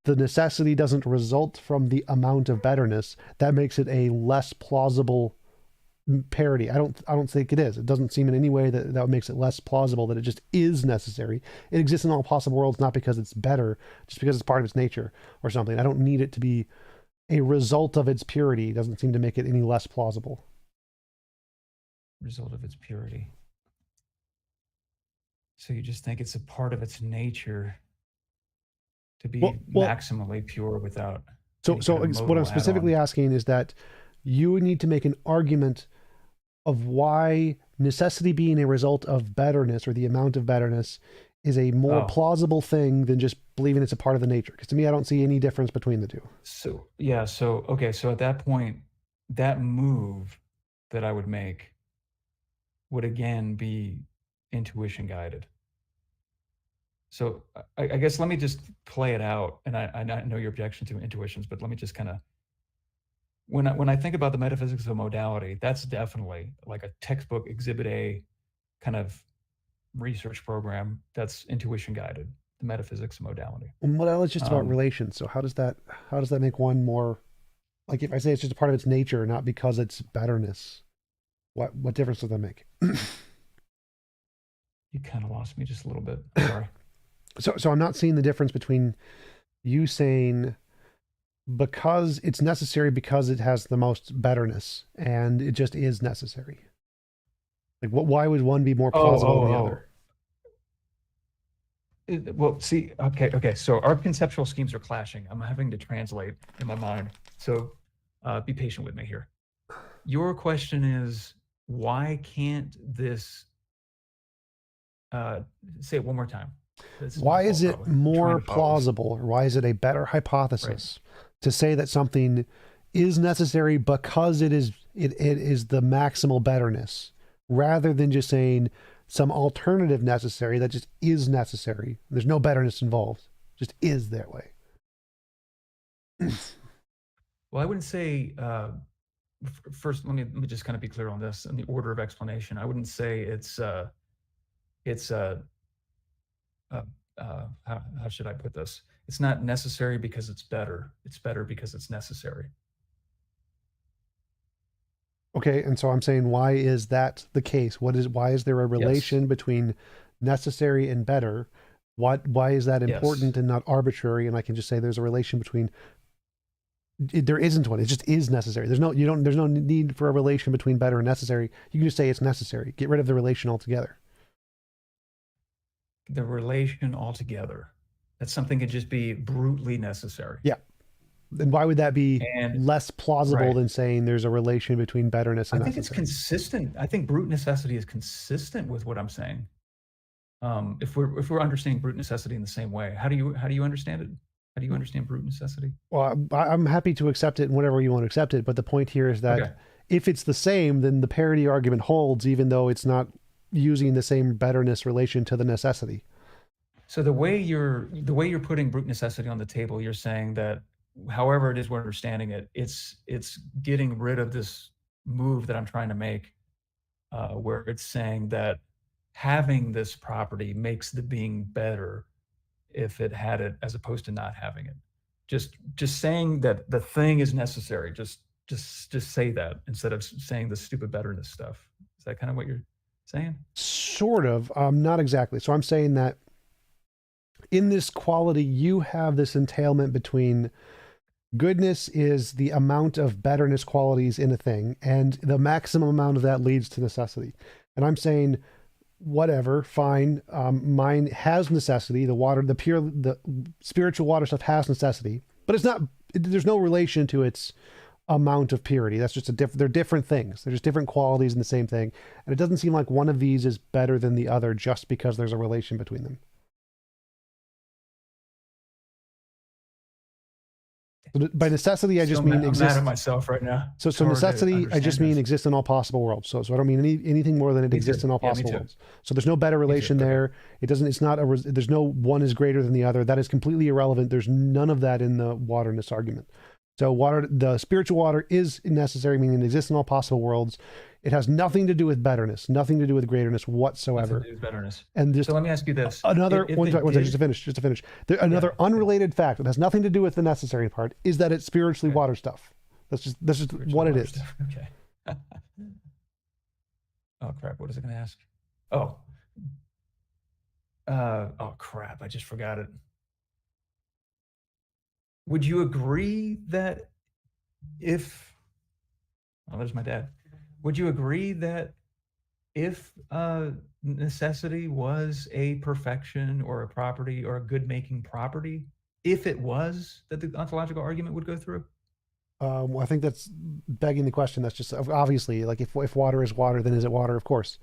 Speaker 2: the necessity doesn't result from the amount of betterness, that makes it a less plausible parody. I don't think it is. It doesn't seem in any way that makes it less plausible that it just is necessary. It exists in all possible worlds, not because it's better, just because it's part of its nature or something. I don't need it to be a result of its purity doesn't seem to make it any less plausible.
Speaker 1: Result of its purity. So you just think it's a part of its nature to be
Speaker 2: Well,
Speaker 1: maximally pure without
Speaker 2: so
Speaker 1: any kind of
Speaker 2: what I'm
Speaker 1: modal
Speaker 2: specifically
Speaker 1: add-on.
Speaker 2: asking is that you would need to make an argument of why necessity being a result of betterness or the amount of betterness is a more
Speaker 1: Oh,
Speaker 2: plausible thing than just believing it's a part of the nature. Because to me, I don't see any difference between the two.
Speaker 1: so yeah, so okay, so at that point, that move that I would make would again be intuition guided. So I guess let me just play it out, and I know your objection to intuitions, but let me just kind of when I think about the metaphysics of modality, that's definitely like a textbook Exhibit A kind of research program that's intuition guided. The metaphysics of modality.
Speaker 2: And modality is just about
Speaker 1: Um,
Speaker 2: relations. So how does that make one more like if I say it's just a part of its nature, not because it's betterness? What difference does that make?
Speaker 1: you kind of lost me just a little bit. Sorry.
Speaker 2: So I'm not seeing the difference between you saying because it's necessary because it has the most betterness and it just is necessary. Like why would one be more
Speaker 1: Oh,
Speaker 2: plausible
Speaker 1: oh,
Speaker 2: than the
Speaker 1: oh.
Speaker 2: other?
Speaker 1: Well, see, okay. So our conceptual schemes are clashing. I'm having to translate in my mind. So be patient with me here. Your question is, why can't this, uh, say it one more time? This is my
Speaker 2: Why is
Speaker 1: fault,
Speaker 2: it
Speaker 1: probably. I'm trying
Speaker 2: more
Speaker 1: to follow this.
Speaker 2: plausible or why is it a better
Speaker 1: Right.
Speaker 2: hypothesis to say that something is necessary because it is the maximal betterness rather than just saying some alternative necessary that just is necessary. There's no betterness involved. Just is that way.
Speaker 1: Well, I wouldn't say, first, let me just kind of be clear on this in the order of explanation. I wouldn't say it's uh, how should I put this? It's not necessary because it's better. It's better because it's necessary.
Speaker 2: Okay, and so I'm saying why is that the case? Why is there a
Speaker 1: Yes.
Speaker 2: relation between necessary and better? Why is that
Speaker 1: Yes.
Speaker 2: important and not arbitrary? And I can just say there's a relation between there isn't one. It just is necessary. There's no need for a relation between better and necessary. You can just say it's necessary. Get rid of the relation altogether.
Speaker 1: The relation altogether. That something could just be brutally necessary.
Speaker 2: Yeah. Then why would that be
Speaker 1: And
Speaker 2: less plausible
Speaker 1: right.
Speaker 2: than saying there's a relation between betterness
Speaker 1: I
Speaker 2: and
Speaker 1: think it's
Speaker 2: necessary?
Speaker 1: consistent. I think brute necessity is consistent with what I'm saying. If we're understanding brute necessity in the same way, how do you understand it? How do you understand brute necessity?
Speaker 2: Well, I'm happy to accept it in whatever you want to accept it, but the point here is that
Speaker 1: Okay.
Speaker 2: if it's the same, then the parity argument holds, even though it's not using the same betterness relation to the necessity.
Speaker 1: So the way you're putting brute necessity on the table, you're saying that however it is we're understanding it, it's getting rid of this move that I'm trying to make, where it's saying that having this property makes the being better if it had it as opposed to not having it. Just saying that the thing is necessary. Just say that instead of saying the stupid betterness stuff. Is that kind of what you're saying?
Speaker 2: Sort of, not exactly. So I'm saying that in this quality, you have this entailment between goodness is the amount of betterness qualities in a thing, and the maximum amount of that leads to necessity. And I'm saying, whatever, fine. Mine has necessity. The water, the spiritual water stuff has necessity, but it's not. There's no relation to its amount of purity. That's just they're different things. They're just different qualities in the same thing, and it doesn't seem like one of these is better than the other just because there's a relation between them. So by necessity, I
Speaker 1: So
Speaker 2: just mean
Speaker 1: I'm mad at
Speaker 2: exists.
Speaker 1: myself right now.
Speaker 2: So,
Speaker 1: It's
Speaker 2: so
Speaker 1: hard to
Speaker 2: necessity, I just
Speaker 1: understand
Speaker 2: mean
Speaker 1: this.
Speaker 2: exists in all possible worlds. So I don't mean anything more than it
Speaker 1: Me
Speaker 2: exists
Speaker 1: too.
Speaker 2: in all
Speaker 1: Yeah, me
Speaker 2: possible
Speaker 1: too.
Speaker 2: worlds. So there's no better
Speaker 1: Me too.
Speaker 2: relation
Speaker 1: Okay.
Speaker 2: there. It doesn't. It's not a. There's no one is greater than the other. That is completely irrelevant. There's none of that in the waterness argument. So the spiritual water is necessary, meaning it exists in all possible worlds. It has nothing to do with betterness, nothing to do with greaterness
Speaker 1: Nothing to
Speaker 2: whatsoever.
Speaker 1: do with betterness.
Speaker 2: And
Speaker 1: So
Speaker 2: just
Speaker 1: let me ask you this:
Speaker 2: another
Speaker 1: if
Speaker 2: one,
Speaker 1: it
Speaker 2: one second,
Speaker 1: did,
Speaker 2: just to finish.
Speaker 1: yeah,
Speaker 2: Another
Speaker 1: yeah,
Speaker 2: unrelated fact that has nothing to do with the necessary part is that it's spiritually
Speaker 1: okay,
Speaker 2: water stuff. That's just
Speaker 1: spiritually
Speaker 2: what it
Speaker 1: water
Speaker 2: is.
Speaker 1: stuff. Okay. Oh crap! What was I going to ask? Oh, oh crap! I just forgot it. Would you agree that if, oh, there's my dad. Would you agree that if necessity was a perfection or a property or a good making property, if it was, that the ontological argument would go through?
Speaker 2: I think that's begging the question. That's just obviously like if water is water, then is it water? Of course.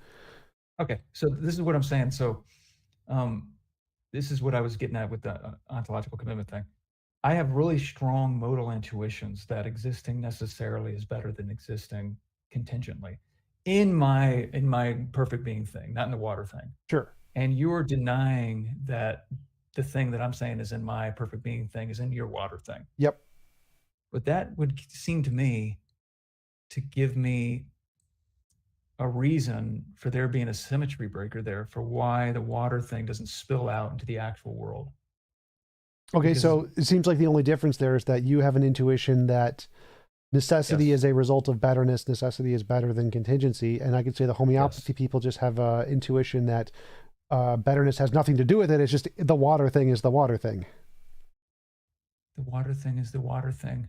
Speaker 1: Okay, so this is what I'm saying. So um, this is what I was getting at with the ontological commitment thing. I have really strong modal intuitions that existing necessarily is better than existing contingently in my perfect being thing, not in the water thing.
Speaker 2: Sure.
Speaker 1: And you're denying that the thing that I'm saying is in my perfect being thing is in your water thing.
Speaker 2: Yep.
Speaker 1: But that would seem to me to give me a reason for there being a symmetry breaker there for why the water thing doesn't spill out into the actual world.
Speaker 2: Okay,
Speaker 1: Because
Speaker 2: so it seems like the only difference there is that you have an intuition that necessity
Speaker 1: yes,
Speaker 2: is a result of betterness. Necessity is better than contingency, and I could say the homeopathy
Speaker 1: yes,
Speaker 2: people just have intuition that betterness has nothing to do with it. It's just the water thing is the water thing.
Speaker 1: the water thing is the water thing.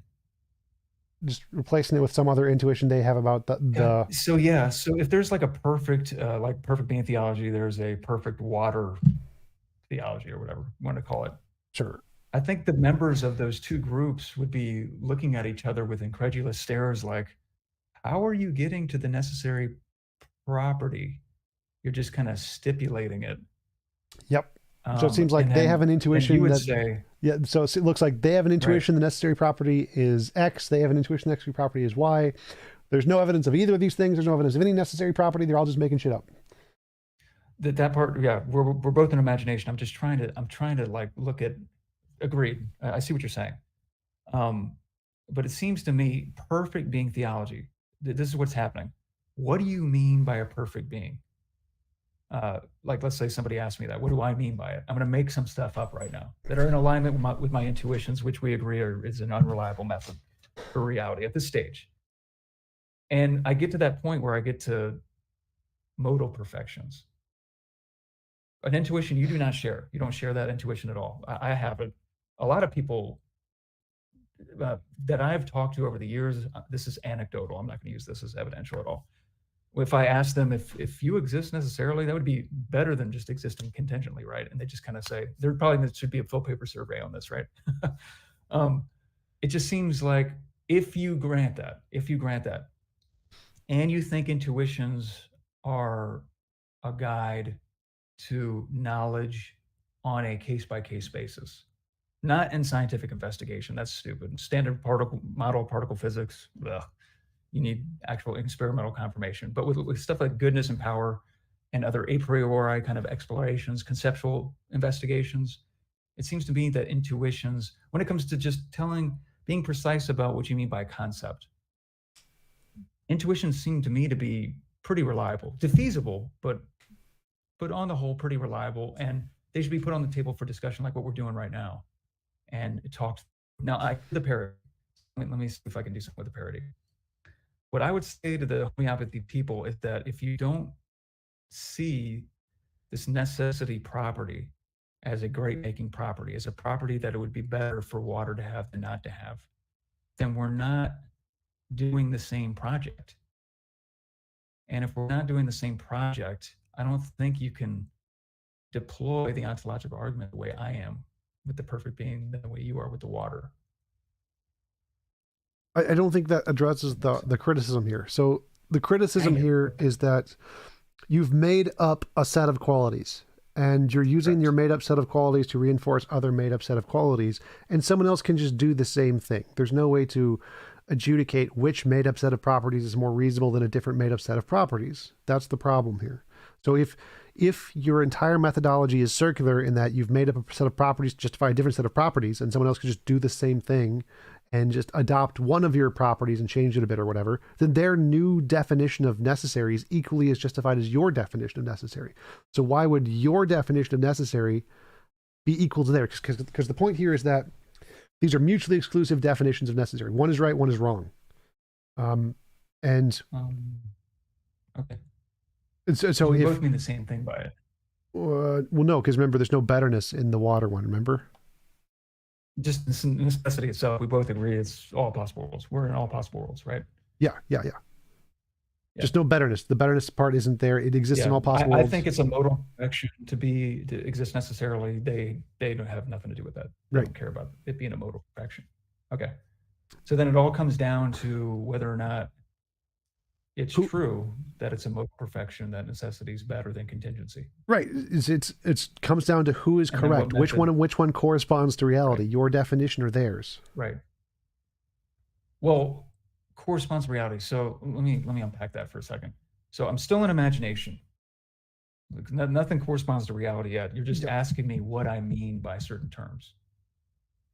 Speaker 2: Just replacing it with some other intuition they have about the
Speaker 1: So if there's like a perfect, like perfect being theology, there's a perfect water theology or whatever you want to call it.
Speaker 2: sure.
Speaker 1: I think the members of those two groups would be looking at each other with incredulous stares, like, how are you getting to the necessary property? You're just kind of stipulating it.
Speaker 2: Yep. So it seems
Speaker 1: And
Speaker 2: like they have an
Speaker 1: then you
Speaker 2: intuition
Speaker 1: would
Speaker 2: that
Speaker 1: say,
Speaker 2: yeah. So it looks like they have an
Speaker 1: right,
Speaker 2: intuition the necessary property is X. They have an intuition the necessary property is Y. There's no evidence of either of these things. There's no evidence of any necessary property. They're all just making shit up.
Speaker 1: that part, yeah, we're both in imagination. I'm trying to like look at, agreed. I see what you're saying. Um, but it seems to me perfect being theology. This is what's happening. What do you mean by a perfect being? Like, let's say somebody asked me that. What do I mean by it? I'm going to make some stuff up right now that are in alignment with my intuitions, which we agree is an unreliable method for reality at this stage. And I get to that point where I get to modal perfections, an intuition you do not share. You don't share that intuition at all. I have it. A lot of people that I've talked to over the years, this is anecdotal. I'm not going to use this as evidential at all. If I ask them if you exist necessarily, that would be better than just existing contingently, right? And they just kind of say there probably should be a full paper survey on this, right? um, it just seems like if you grant that, and you think intuitions are a guide to knowledge on a case by case basis, not in scientific investigation. That's stupid. Standard particle model particle physics. Ugh. You need actual experimental confirmation. But with stuff like goodness and power and other a priori kind of explorations, conceptual investigations, it seems to me that intuitions, when it comes to just being precise about what you mean by concept, intuitions seem to me to be pretty reliable, defeasible, but on the whole, pretty reliable. And they should be put on the table for discussion like what we're doing right now. And it talks. Now, the parody. Let me see if I can do something with the parody. What I would say to the homeopathy people is that if you don't see this necessity property as a great making property, as a property that it would be better for water to have than not to have, then we're not doing the same project. And if we're not doing the same project, I don't think you can deploy the ontological argument the way I am with the perfect being, the way you are with the water.
Speaker 2: I don't think that addresses the criticism here. So the criticism
Speaker 1: Dang it.
Speaker 2: here is that you've made up a set of qualities and you're using your
Speaker 1: Correct.
Speaker 2: made up set of qualities to reinforce other made up set of qualities, and someone else can just do the same thing. There's no way to adjudicate which made up set of properties is more reasonable than a different made up set of properties. That's the problem here. So if your entire methodology is circular in that you've made up a set of properties to justify a different set of properties, and someone else could just do the same thing and just adopt one of your properties and change it a bit or whatever, then their new definition of necessary is equally as justified as your definition of necessary. So why would your definition of necessary be equal to theirs? Because the point here is that these are mutually exclusive definitions of necessary. One is right, one is wrong. And
Speaker 1: Okay.
Speaker 2: so
Speaker 1: We
Speaker 2: if
Speaker 1: both mean the same thing by it.
Speaker 2: well, no, because remember, there's no betterness in the water one. Remember?
Speaker 1: just this necessity itself, we both agree it's all possible worlds. We're in all possible worlds, right?
Speaker 2: Yeah.
Speaker 1: Yeah.
Speaker 2: Just no betterness. The betterness part isn't there. It exists in
Speaker 1: Yeah,
Speaker 2: all possible
Speaker 1: I
Speaker 2: worlds.
Speaker 1: think it's a modal perfection to exist necessarily. They don't have nothing to do with that. They
Speaker 2: Right.
Speaker 1: don't care about it being a modal perfection. Okay. So then it all comes down to whether or not it's true that it's a modal perfection, that necessity is better than contingency.
Speaker 2: Right. It's comes down to who is
Speaker 1: And then
Speaker 2: correct. Which one corresponds to reality,
Speaker 1: Right.
Speaker 2: your definition or theirs?
Speaker 1: Right. Well, corresponds to reality. So let me unpack that for a second. So I'm still in imagination. Nothing corresponds to reality yet. You're just asking me what I mean by certain terms.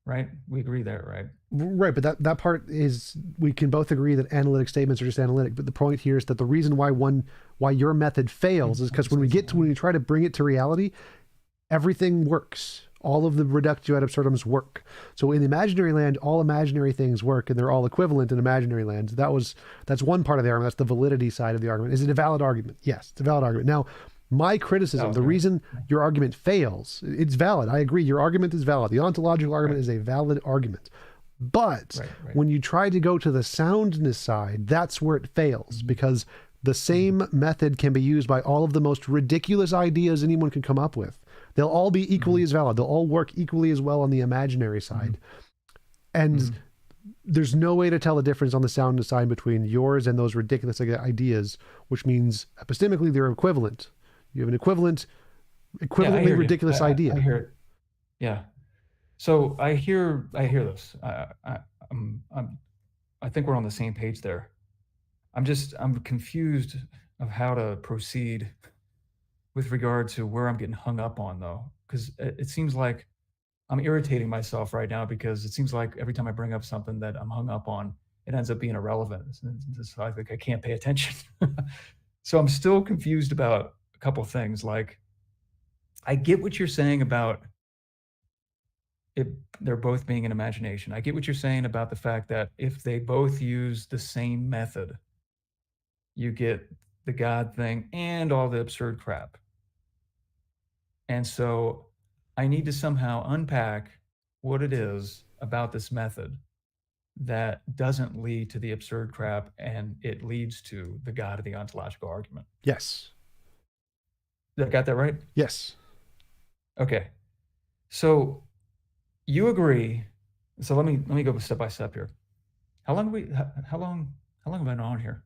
Speaker 1: Right? We agree there, right?
Speaker 2: Right, but that part is, we can both agree that analytic statements are just analytic. But the point here is that the reason why your method fails is because when you try to bring it to reality, everything works. All of the reductio ad absurdums work. So in imaginary land, all imaginary things work, and they're all equivalent in imaginary land. That's one part of the argument. That's the validity side of the argument. Is it a valid argument? Yes, it's a valid argument. Now, my criticism, the reason your argument fails, it's valid. I agree. Your argument is valid. The ontological argument is a valid argument. But when you try to go to the soundness side, that's where it fails, because the same method can be used by all of the most ridiculous ideas anyone can come up with. They'll all be equally as valid. They'll all work equally as well on the imaginary side. And there's no way to tell the difference on the soundness side between yours and those ridiculous ideas, which means epistemically they're equivalent. You have an equivalently ridiculous idea.
Speaker 1: I hear it. Yeah. So I hear this. I think we're on the same page there. I'm confused of how to proceed with regard to where I'm getting hung up on, though, because it seems like I'm irritating myself right now, because it seems like every time I bring up something that I'm hung up on, it ends up being irrelevant. It's like I can't pay attention. So I'm still confused about a couple things. Like, I get what you're saying about they're both being an imagination. I get what you're saying about the fact that if they both use the same method, you get the God thing and all the absurd crap. And so I need to somehow unpack what it is about this method that doesn't lead to the absurd crap, and it leads to the God of the ontological argument.
Speaker 2: Yes.
Speaker 1: Did I got that right?
Speaker 2: Yes.
Speaker 1: Okay. So you agree. So let me go step by step here. How long have I been on here?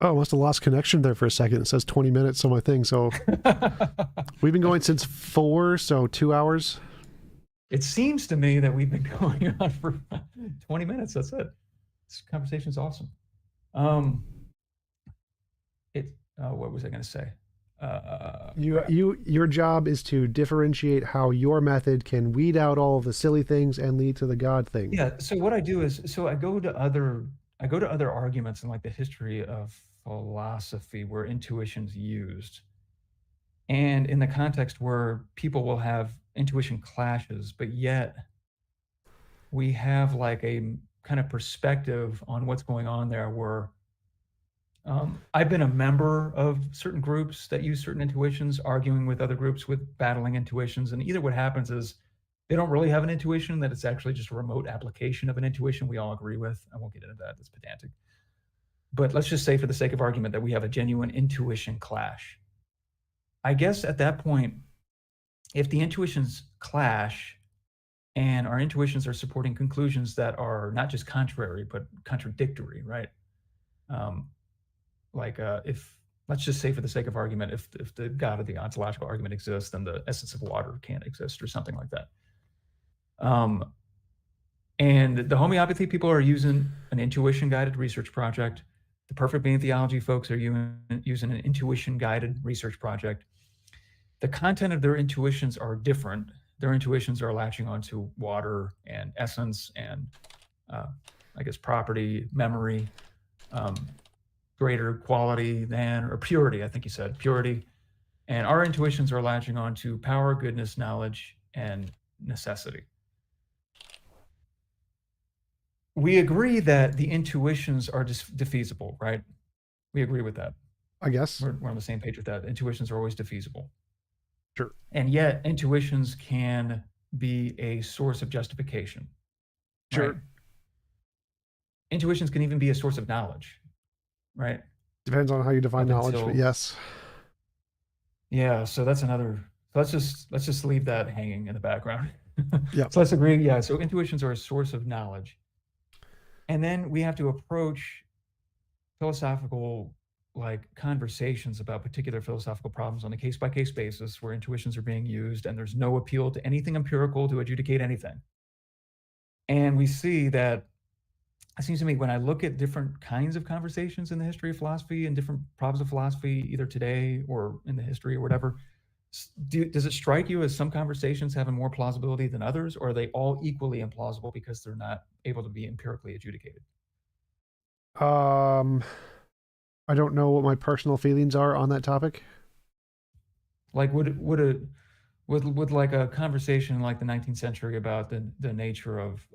Speaker 2: Oh, must have lost connection there for a second. It says 20 minutes on my thing. So we've been going since 4, so 2 hours.
Speaker 1: It seems to me that we've been going on for 20 minutes. That's it. This conversation's awesome. What was I going to say?
Speaker 2: Your job is to differentiate how your method can weed out all of the silly things and lead to the God thing.
Speaker 1: Yeah. So what I do is, I go to other arguments in like the history of philosophy where intuition's used, and in the context where people will have intuition clashes, but yet we have like a kind of perspective on what's going on there, where I've been a member of certain groups that use certain intuitions, arguing with other groups with battling intuitions. And either what happens is they don't really have an intuition, that it's actually just a remote application of an intuition we all agree with. I won't get into that. That's pedantic. But let's just say, for the sake of argument, that we have a genuine intuition clash. I guess at that point, if the intuitions clash and our intuitions are supporting conclusions that are not just contrary, but contradictory, right? If, let's just say for the sake of argument, if the God of the ontological argument exists, then the essence of water can't exist, or something like that. And the homeopathy people are using an intuition-guided research project. The perfect being theology folks are using an intuition-guided research project. The content of their intuitions are different. Their intuitions are latching onto water and essence and, I guess, property, memory, greater quality than, or purity, I think you said, purity. And our intuitions are latching onto power, goodness, knowledge, and necessity. We agree that the intuitions are just defeasible, right? We agree with that.
Speaker 2: I guess.
Speaker 1: We're on the same page with that. Intuitions are always defeasible.
Speaker 2: Sure.
Speaker 1: And yet intuitions can be a source of justification,
Speaker 2: Sure.
Speaker 1: right? Intuitions can even be a source of knowledge, right?
Speaker 2: Depends on how you define
Speaker 1: Up
Speaker 2: knowledge, but
Speaker 1: until,
Speaker 2: yes.
Speaker 1: yeah, so that's another, let's just leave that hanging in the background.
Speaker 2: Yeah.
Speaker 1: So let's agree, yeah, so intuitions are a source of knowledge. And then we have to approach philosophical like conversations about particular philosophical problems on a case by case basis where intuitions are being used and there's no appeal to anything empirical to adjudicate anything. And we see that it seems to me when I look at different kinds of conversations in the history of philosophy and different problems of philosophy, either today or in the history or whatever, does it strike you as some conversations having more plausibility than others, or are they all equally implausible because they're not able to be empirically adjudicated?
Speaker 2: I don't know what my personal feelings are on that topic.
Speaker 1: Like, would like a conversation in like the 19th century about the nature of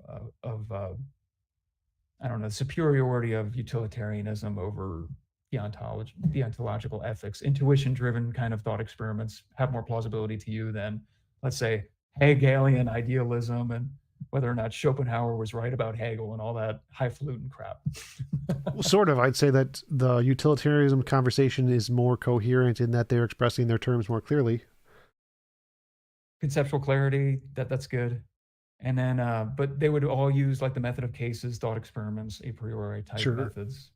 Speaker 1: I don't know, superiority of utilitarianism over deontological ethics, intuition-driven kind of thought experiments have more plausibility to you than, let's say, Hegelian idealism and whether or not Schopenhauer was right about Hegel and all that highfalutin crap.
Speaker 2: Well, sort of. I'd say that the utilitarianism conversation is more coherent in that they're expressing their terms more clearly.
Speaker 1: Conceptual clarity, that's good. And then, but they would all use like the method of cases, thought experiments, a priori type
Speaker 2: Sure.
Speaker 1: methods.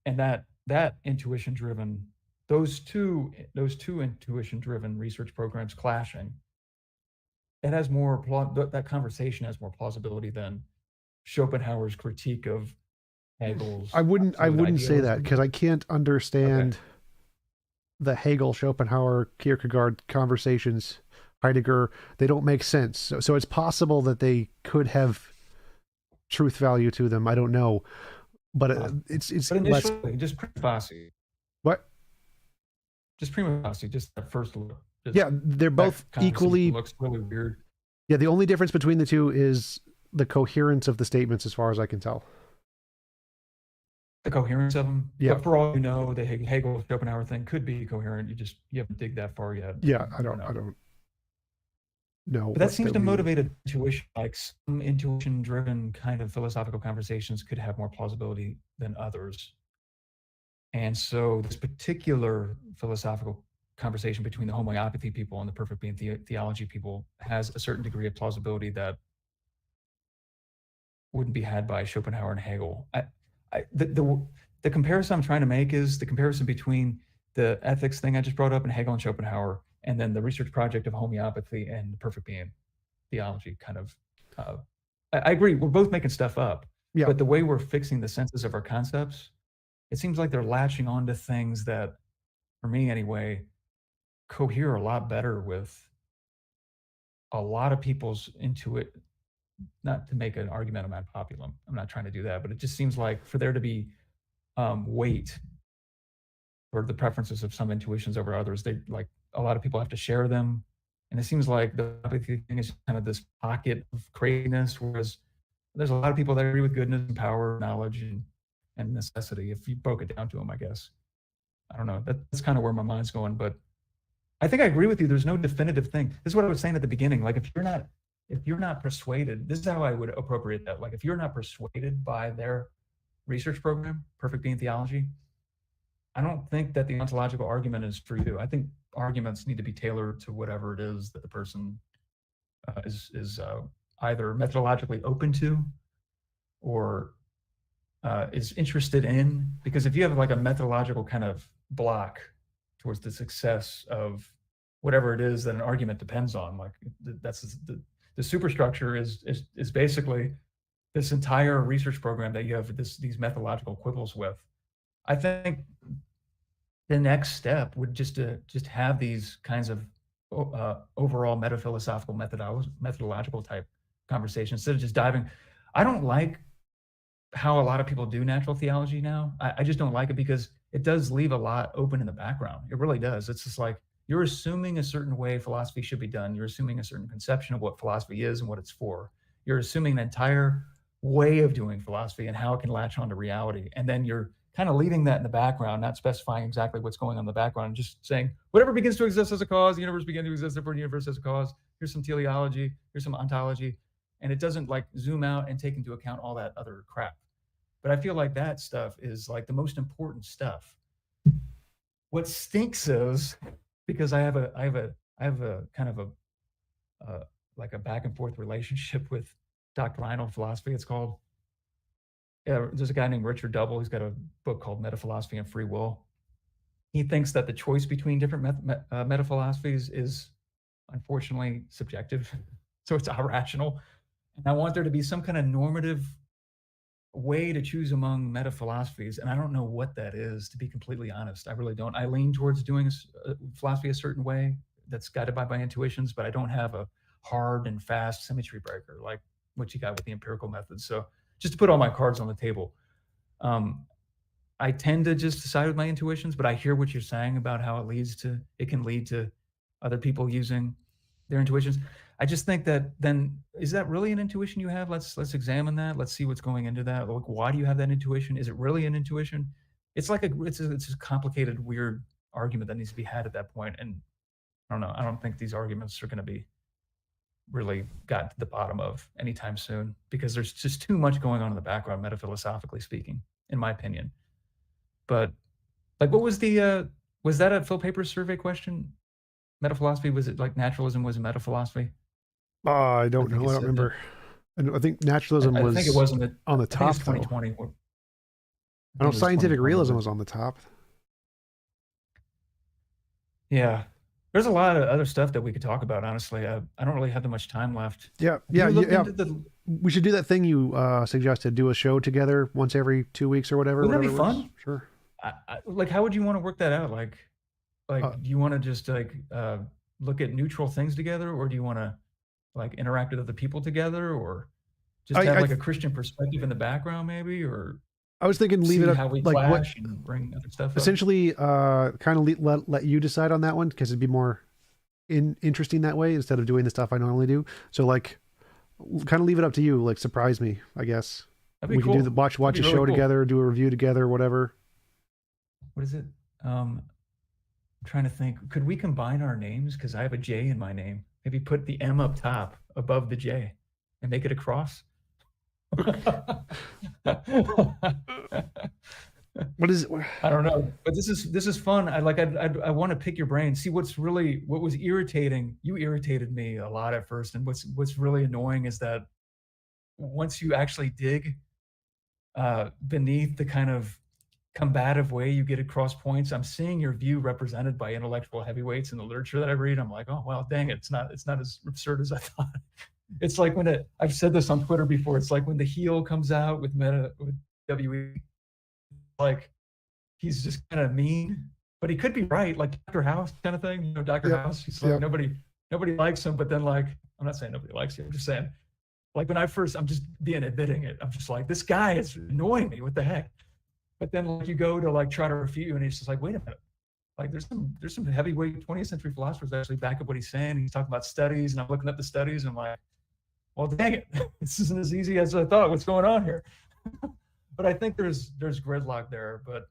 Speaker 1: And that intuition driven, those two intuition driven research programs clashing, it has more that conversation has more plausibility than Schopenhauer's critique of Hegel's
Speaker 2: I wouldn't say that
Speaker 1: idealism.
Speaker 2: because I can't understand the Hegel, Schopenhauer, Kierkegaard conversations, Heidegger. They don't make sense. So it's possible that they could have truth value to them. I don't know, but it's
Speaker 1: But
Speaker 2: less.
Speaker 1: initially, just prima facie,
Speaker 2: What?
Speaker 1: just prima facie, just that first look.
Speaker 2: Yeah, they're both equally.
Speaker 1: Looks really weird.
Speaker 2: Yeah, the only difference between the two is the coherence of the statements, as far as I can tell.
Speaker 1: The coherence of them.
Speaker 2: Yeah.
Speaker 1: But for all you know, the Hegel Schopenhauer thing could be coherent. You haven't dig that far yet.
Speaker 2: Yeah, I don't know.
Speaker 1: But that seems to motivate intuition. Like some intuition-driven kind of philosophical conversations could have more plausibility than others. And so this particular philosophical conversation between the homeopathy people and the perfect being theology people has a certain degree of plausibility that wouldn't be had by Schopenhauer and Hegel. The comparison I'm trying to make is the comparison between the ethics thing I just brought up in Hegel and Schopenhauer, and then the research project of homeopathy and the perfect being theology kind of. I agree, we're both making stuff up, but the way we're fixing the senses of our concepts, it seems like they're latching onto things that, for me anyway, cohere a lot better with a lot of people's intuit. Not to make an argument about populum, I'm not trying to do that, but it just seems like for there to be weight for the preferences of some intuitions over others, they like a lot of people have to share them, and it seems like the thing is kind of this pocket of craziness, whereas there's a lot of people that agree with goodness and power, knowledge, and necessity. If you broke it down to them, I guess. I don't know. That's kind of where my mind's going, but I think I agree with you. There's no definitive thing. This is what I was saying at the beginning. Like if you're not persuaded, this is how I would appropriate that. Like if you're not persuaded by their research program, Perfect Being Theology, I don't think that the ontological argument is for you. I think arguments need to be tailored to whatever it is that the person is either methodologically open to or is interested in. Because if you have like a methodological kind of block towards the success of whatever it is that an argument depends on, like that's the superstructure is basically this entire research program that you have these methodological quibbles with. I think the next step would just have these kinds of overall metaphilosophical methodological type conversations instead of just diving. I don't like how a lot of people do natural theology now. I just don't like it because it does leave a lot open in the background. It really does. It's just like you're assuming a certain way philosophy should be done. You're assuming a certain conception of what philosophy is and what it's for. You're assuming the entire way of doing philosophy and how it can latch onto reality. And then you're kind of leaving that in the background, not specifying exactly what's going on in the background, just saying whatever begins to exist as a cause, the universe begins to exist for the universe as a cause. Here's some teleology, here's some ontology, and it doesn't like zoom out and take into account all that other crap. But I feel like that stuff is like the most important stuff. What stinks is, because I have a kind of a like a back and forth relationship with doctrinal philosophy, it's called. Yeah, there's a guy named Richard Double. He's got a book called Metaphilosophy and Free Will. He thinks that the choice between different metaphilosophies is unfortunately subjective, so it's irrational. And I want there to be some kind of normative way to choose among metaphilosophies, and I don't know what that is, to be completely honest. I really don't. I lean towards doing philosophy a certain way that's guided by my intuitions, but I don't have a hard and fast symmetry breaker like what you got with the empirical method. So just to put all my cards on the table, I tend to just decide with my intuitions, but I hear what you're saying about how it can lead to other people using their intuitions. I just think that then, is that really an intuition you have? Let's examine that. Let's see what's going into that. Like, why do you have that intuition? Is it really an intuition? It's like it's a complicated, weird argument that needs to be had at that point. And I don't know. I don't think these arguments are going to be really got to the bottom of anytime soon, because there's just too much going on in the background, metaphilosophically speaking, in my opinion. But like, what was was that a Phil Papers survey question? Metaphilosophy, was it like naturalism was a metaphilosophy?
Speaker 2: I don't know. I don't remember. I think naturalism was.
Speaker 1: I think it wasn't
Speaker 2: on the top.
Speaker 1: 2020.
Speaker 2: I know scientific realism was on the top.
Speaker 1: Yeah, there's a lot of other stuff that we could talk about. Honestly, I don't really have that much time left.
Speaker 2: Yeah. We should do that thing you suggested. Do a show together once every 2 weeks or whatever.
Speaker 1: Wouldn't that be fun?
Speaker 2: Sure.
Speaker 1: Like, how would you want to work that out? Like, do you want to just like look at neutral things together, or do you want to like interact with other people together, or just have like a Christian perspective in the background, maybe? Or
Speaker 2: I was thinking leave it up,
Speaker 1: how we
Speaker 2: like
Speaker 1: clash and bring other stuff
Speaker 2: essentially kind of let you decide on that one, because it'd be more interesting that way instead of doing the stuff I normally do. So like kind of leave it up to you, like surprise me, I guess. We cool. Can do watch a show together, do a review together, whatever.
Speaker 1: What is it? I'm trying to think. Could we combine our names? Because I have a J in my name. Maybe put the M up top above the J and make it a cross.
Speaker 2: What is it?
Speaker 1: I don't know, but this is fun. I want to pick your brain, see what was irritating. You irritated me a lot at first, and what's really annoying is that once you actually dig beneath the kind of combative way you get across points, I'm seeing your view represented by intellectual heavyweights in the literature that I read. I'm like, oh well, dang it, it's not as absurd as I thought. It's like I've said this on Twitter before. It's like when the heel comes out with WE, like he's just kind of mean, but he could be right, like Dr. House kind of thing. You know, Dr. House. He's like nobody likes him, but then like I'm not saying nobody likes him. I'm just saying, like when I'm just admitting it. I'm just like, this guy is annoying me. What the heck? But then like you go to like try to refute you, and he's just like, wait a minute. Like there's some heavyweight 20th century philosophers that actually back up what he's saying. He's talking about studies, and I'm looking at the studies, and I'm like, well, dang it, this isn't as easy as I thought. What's going on here? But I think there's gridlock there. But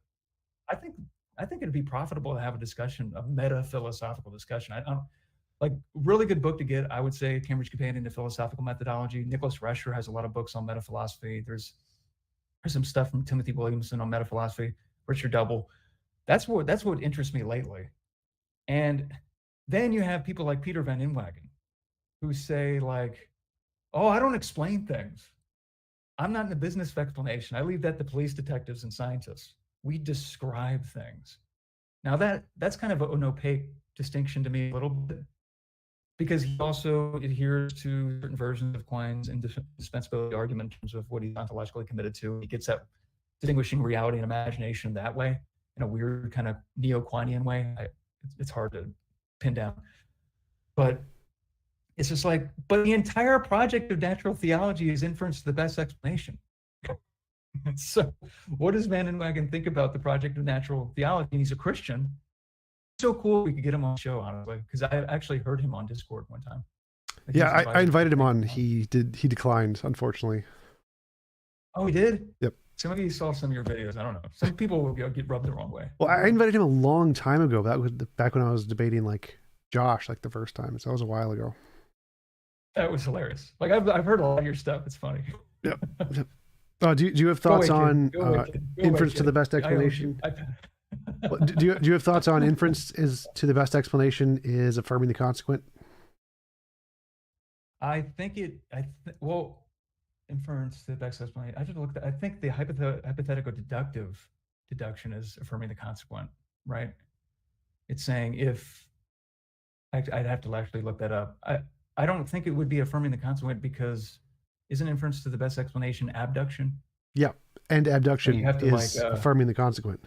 Speaker 1: I think it'd be profitable to have a discussion, a meta-philosophical discussion. I don't like really good book to get. I would say Cambridge Companion to Philosophical Methodology. Nicholas Rescher has a lot of books on metaphilosophy. There's some stuff from Timothy Williamson on metaphilosophy. Richard Double. That's what interests me lately. And then you have people like Peter Van Inwagen who say like, oh, I don't explain things. I'm not in the business of explanation. I leave that to police detectives and scientists. We describe things. Now that's kind of an opaque distinction to me a little bit, because he also adheres to certain versions of Quine's indispensability argument in terms of what he's ontologically committed to. He gets at distinguishing reality and imagination that way, in a weird kind of neo-Quinean way. It's hard to pin down. But it's just like, but the entire project of natural theology is inference to the best explanation. So what does Van Inwagen think about the project of natural theology? And he's a Christian. So cool we could get him on the show, honestly, because I actually heard him on Discord one time.
Speaker 2: Yeah, I invited him on. He declined, unfortunately.
Speaker 1: Oh, he did?
Speaker 2: Yep.
Speaker 1: Some of you saw some of your videos. I don't know. Some people will get rubbed the wrong way.
Speaker 2: Well, I invited him a long time ago. That was back when I was debating like Josh, like the first time. So that was a while ago.
Speaker 1: That was hilarious. Like I've heard a lot of your stuff. It's funny.
Speaker 2: Yep. Do you have thoughts on inference to the best explanation? Do you have thoughts on inference is to the best explanation is affirming the consequent?
Speaker 1: I think well, inference to the best explanation. I just looked at. I think the hypothetical deduction is affirming the consequent, right? It's saying if I'd have to actually look that up. I don't think it would be affirming the consequent because isn't inference to the best explanation abduction?
Speaker 2: Yeah, and abduction
Speaker 1: you have to
Speaker 2: is affirming the consequent.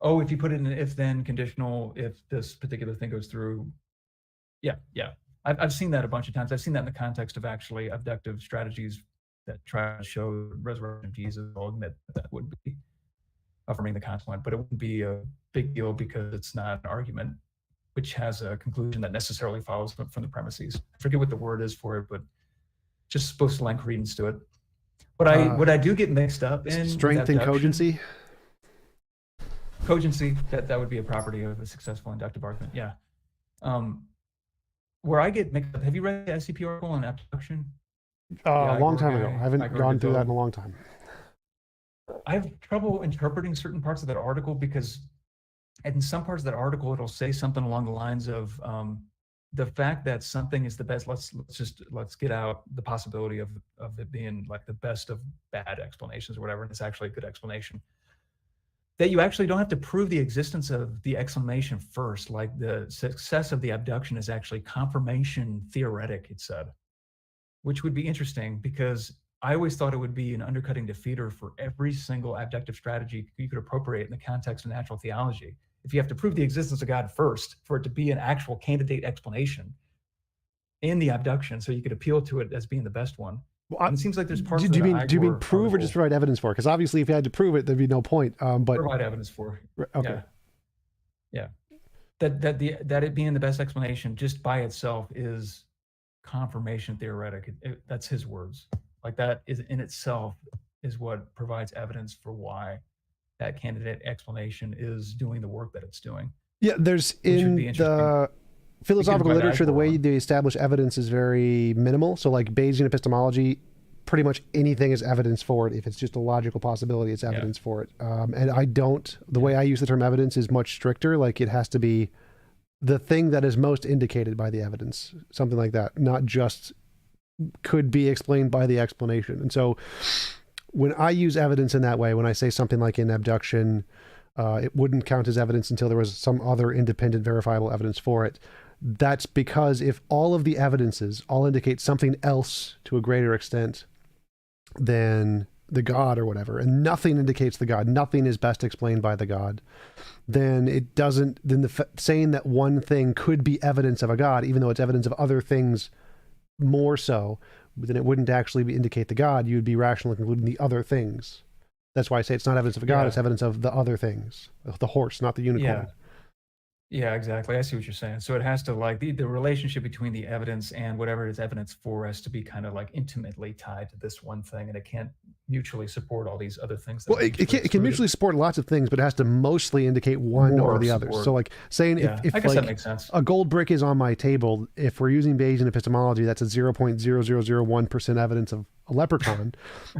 Speaker 1: Oh, if you put it in an if-then conditional, if this particular thing goes through. Yeah. I've seen that a bunch of times. I've seen that in the context of actually abductive strategies that try to show the resurrection of Jesus. I'll admit that would be affirming the consequent, but it wouldn't be a big deal because it's not an argument which has a conclusion that necessarily follows from the premises. I forget what the word is for it, but just supposed to lend credence to it. What I do get mixed up in
Speaker 2: strength and cogency.
Speaker 1: Cogency, that would be a property of a successful inductive argument. Yeah. Where I get mixed up, have you read the SCP article on abduction?
Speaker 2: A long time ago. I haven't gone through that in a long time.
Speaker 1: I have trouble interpreting certain parts of that article because in some parts of that article, it'll say something along the lines of the fact that something is the best. Let's get out the possibility of it being like the best of bad explanations or whatever, and it's actually a good explanation. That you actually don't have to prove the existence of the explanation first. Like the success of the abduction is actually confirmation theoretic, it said, which would be interesting because I always thought it would be an undercutting defeater for every single abductive strategy you could appropriate in the context of natural theology. If you have to prove the existence of God first for it to be an actual candidate explanation in the abduction, so you could appeal to it as being the best one. Well, it seems like there's parts.
Speaker 2: Do you mean prove or just provide evidence for? Because obviously, if you had to prove it, there'd be no point. But
Speaker 1: provide evidence for.
Speaker 2: Okay.
Speaker 1: Yeah. That it being the best explanation just by itself is confirmation theoretic. That's his words. Like that is in itself is what provides evidence for why that candidate explanation is doing the work that it's doing.
Speaker 2: Yeah, there's in the philosophical literature, the way they establish evidence is very minimal. So like Bayesian epistemology, pretty much anything is evidence for it. If it's just a logical possibility, it's evidence for it. And the way I use the term evidence is much stricter. Like it has to be the thing that is most indicated by the evidence, something like that, not just could be explained by the explanation. And so when I use evidence in that way, when I say something like in abduction, it wouldn't count as evidence until there was some other independent verifiable evidence for it. That's because if all of the evidences all indicate something else to a greater extent than the God or whatever, and nothing indicates the God, nothing is best explained by the God, then it doesn't, then saying that one thing could be evidence of a God, even though it's evidence of other things more so, then it wouldn't actually indicate the God. You'd be rationally concluding the other things. That's why I say it's not evidence of a God, it's evidence of the other things. The horse, not the unicorn.
Speaker 1: Yeah, exactly. I see what you're saying. So it has to like the relationship between the evidence and whatever it is evidence for has to be kind of like intimately tied to this one thing, and it can't mutually support all these other things.
Speaker 2: Well, it can mutually support lots of things, but it has to mostly indicate one or the other. So like saying if
Speaker 1: I guess that makes sense.
Speaker 2: A gold brick is on my table, if we're using Bayesian epistemology, that's a 0.0001% evidence of a leprechaun,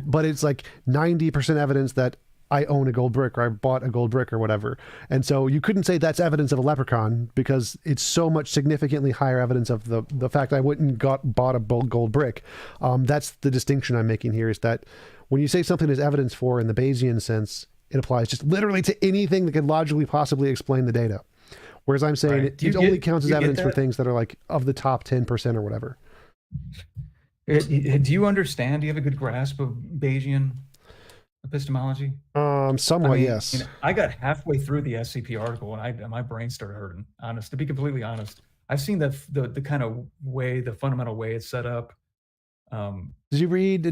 Speaker 2: but it's like 90% evidence that I own a gold brick or I bought a gold brick or whatever. And so you couldn't say that's evidence of a leprechaun because it's so much significantly higher evidence of the fact I went and bought a gold brick. That's the distinction I'm making here, is that when you say something is evidence for in the Bayesian sense, it applies just literally to anything that could logically possibly explain the data. Whereas I'm saying it only counts as evidence for things that are like of the top 10% or whatever.
Speaker 1: Do you understand? Do you have a good grasp of Bayesian epistemology?
Speaker 2: Somewhat, yes.
Speaker 1: You know, I got halfway through the SCP article and my brain started hurting. To be completely honest, I've seen the kind of way, the fundamental way it's set up.
Speaker 2: Did you read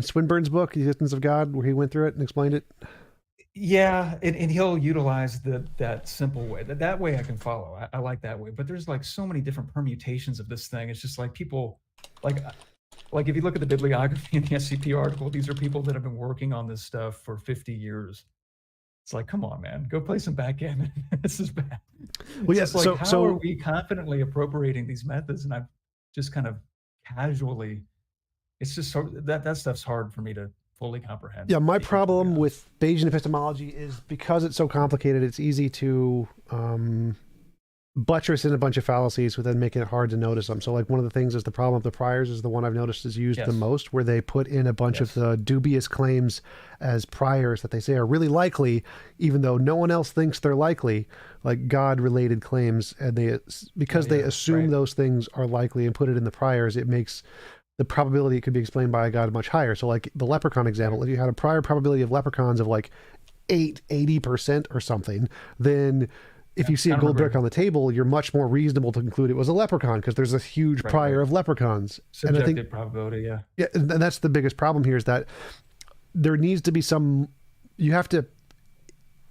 Speaker 2: Swinburne's book, The Existence of God, where he went through it and explained it?
Speaker 1: Yeah, and he'll utilize that simple way. That way I can follow. I like that way. But there's like so many different permutations of this thing. It's just like people, like Like if you look at the bibliography in the SCP article, these are people that have been working on this stuff for 50 years. It's like, come on, man, go play some backgammon. This is bad.
Speaker 2: Well,
Speaker 1: It's
Speaker 2: yeah.
Speaker 1: just like, how are
Speaker 2: So
Speaker 1: we confidently appropriating these methods? And I've just kind of casually, it's just that stuff's hard for me to fully comprehend.
Speaker 2: yeah, my
Speaker 1: To be completely
Speaker 2: problem
Speaker 1: honest.
Speaker 2: with Bayesian epistemology is because it's so complicated. It's easy to buttress in a bunch of fallacies without making it hard to notice them. So like one of the things is the problem of the priors is the one I've noticed is used the
Speaker 1: Yes.
Speaker 2: most, where they put in a bunch of
Speaker 1: Yes.
Speaker 2: the dubious claims as priors that they say are really likely, even though no one else thinks they're likely, like God-related claims, and because they assume
Speaker 1: right.
Speaker 2: those things are likely and put it in the priors, it makes the probability it could be explained by a God much higher. So like the leprechaun example, if you had a prior probability of leprechauns of like 80% or something, then if you see a gold brick on the table, you're much more reasonable to conclude it was a leprechaun because there's a huge prior of leprechauns.
Speaker 1: Subjective
Speaker 2: and I think
Speaker 1: probability, yeah.
Speaker 2: Yeah, and that's the biggest problem here is that there needs to be you have to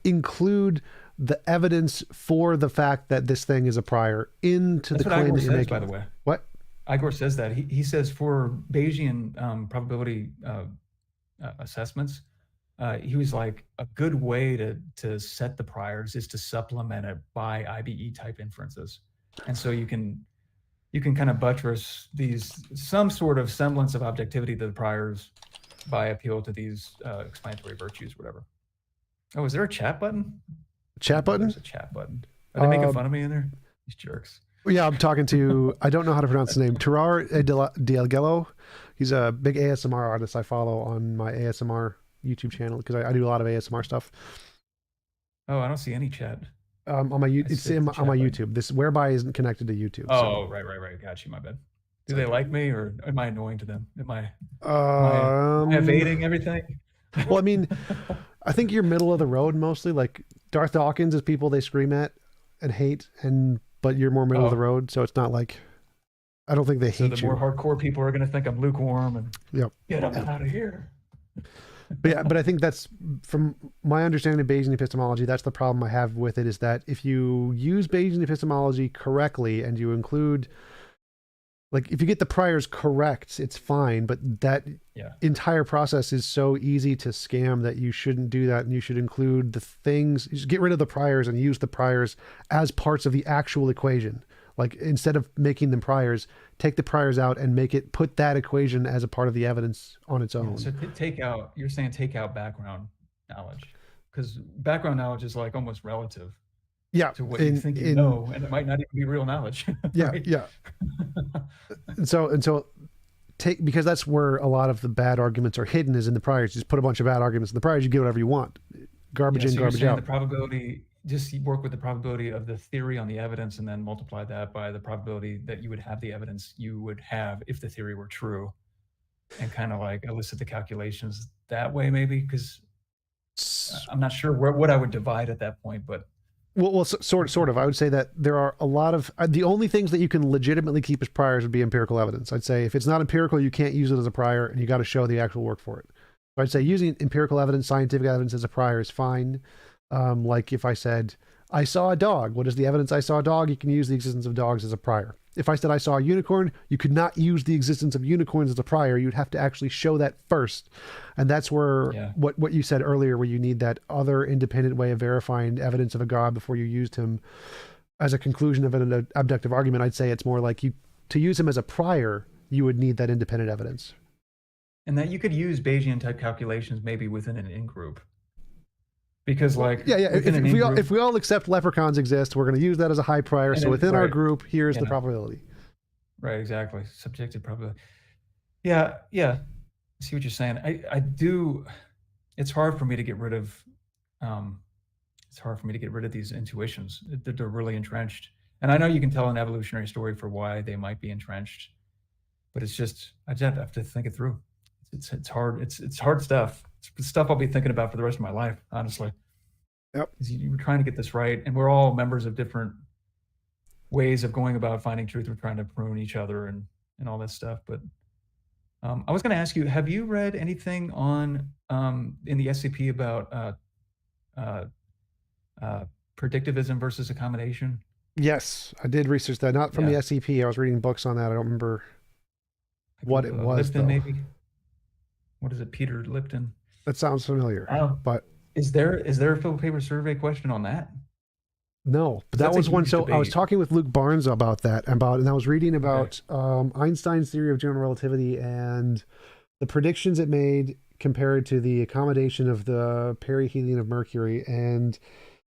Speaker 2: include the evidence for the fact that this thing is a prior into
Speaker 1: That's
Speaker 2: the
Speaker 1: what
Speaker 2: claim
Speaker 1: Igor
Speaker 2: that you're
Speaker 1: says,
Speaker 2: making.
Speaker 1: by the way.
Speaker 2: What?
Speaker 1: Igor says that. He says for Bayesian probability assessments, he was like, a good way to set the priors is to supplement it by IBE type inferences. And so you can kind of buttress some sort of semblance of objectivity to the priors by appeal to these explanatory virtues, whatever. Oh, is there a chat button?
Speaker 2: Chat button?
Speaker 1: There's a chat button. Are they making fun of me in there? These jerks.
Speaker 2: Yeah, I'm talking to, I don't know how to pronounce the name, Terrar Dialgello. He's a big ASMR artist I follow on my ASMR YouTube channel because I do a lot of ASMR stuff.
Speaker 1: Oh, I don't see any chat.
Speaker 2: On my on my YouTube. This whereby isn't connected to YouTube.
Speaker 1: Oh, so. Right. Got you. My bad. Do they like me, or am I annoying to them? Am I evading everything?
Speaker 2: Well, I mean, I think you're middle of the road mostly. Like Darth Dawkins is people they scream at and hate, but you're more middle of the road, so it's not like I don't think they hate you.
Speaker 1: So the more hardcore people are going to think I'm lukewarm and get them out of here.
Speaker 2: But I think that's, from my understanding of Bayesian epistemology, that's the problem I have with it, is that if you use Bayesian epistemology correctly and you include, like, if you get the priors correct, it's fine, but that entire process is so easy to scam that you shouldn't do that, and you should include the things, you should get rid of the priors and use the priors as parts of the actual equation. Like, instead of making them priors, take the priors out and put that equation as a part of the evidence on its own.
Speaker 1: So you're saying take out background knowledge, because background knowledge is like almost relative to what you think you know, and it might not even be real knowledge.
Speaker 2: Yeah. And so because that's where a lot of the bad arguments are hidden, is in the priors. You just put a bunch of bad arguments in the priors, you get whatever you want. Garbage in, garbage out.
Speaker 1: The probability, just work with the probability of the theory on the evidence and then multiply that by the probability that you would have the evidence you would have if the theory were true, and kind of like elicit the calculations that way, maybe, because I'm not sure what I would divide at that point, but
Speaker 2: well, sort of. I would say that there are a lot of the only things that you can legitimately keep as priors would be empirical evidence. I'd say if it's not empirical, you can't use it as a prior, and you got to show the actual work for it. So I'd say using empirical evidence, scientific evidence as a prior is fine. Like if I said, I saw a dog, what is the evidence I saw a dog? You can use the existence of dogs as a prior. If I said I saw a unicorn, you could not use the existence of unicorns as a prior. You'd have to actually show that first. And that's where what you said earlier, where you need that other independent way of verifying evidence of a God before you used him as a conclusion of an abductive argument. I'd say it's more like to use him as a prior, you would need that independent evidence.
Speaker 1: And that you could use Bayesian type calculations maybe within an in-group. Because
Speaker 2: if we all accept leprechauns exist, we're going to use that as a high prior. So within our group, here's the probability.
Speaker 1: Right, exactly. Subjective probability. Yeah. I see what you're saying. I do. It's hard for me to get rid of. These intuitions. They're really entrenched, and I know you can tell an evolutionary story for why they might be entrenched, but it's just I just have to think it through. It's hard. It's hard stuff. It's stuff I'll be thinking about for the rest of my life, honestly.
Speaker 2: Yep.
Speaker 1: We're trying to get this right, and we're all members of different ways of going about finding truth. We're trying to prune each other and all that stuff. But I was going to ask you: have you read anything on in the SCP about predictivism versus accommodation?
Speaker 2: Yes, I did research that. Not from the SCP. I was reading books on that. I don't remember.
Speaker 1: Like
Speaker 2: what it was
Speaker 1: Lipton,
Speaker 2: though.
Speaker 1: maybe. What is it, Peter Lipton?
Speaker 2: That sounds familiar,
Speaker 1: Um,
Speaker 2: but
Speaker 1: is there a Philip Paper survey question on that?
Speaker 2: no. But
Speaker 1: Because
Speaker 2: that
Speaker 1: that's a
Speaker 2: was one.
Speaker 1: huge
Speaker 2: So I was
Speaker 1: debate.
Speaker 2: talking with Luke Barnes about that, and I was reading
Speaker 1: Okay.
Speaker 2: about Einstein's theory of general relativity and the predictions it made compared to the accommodation of the perihelion of Mercury. And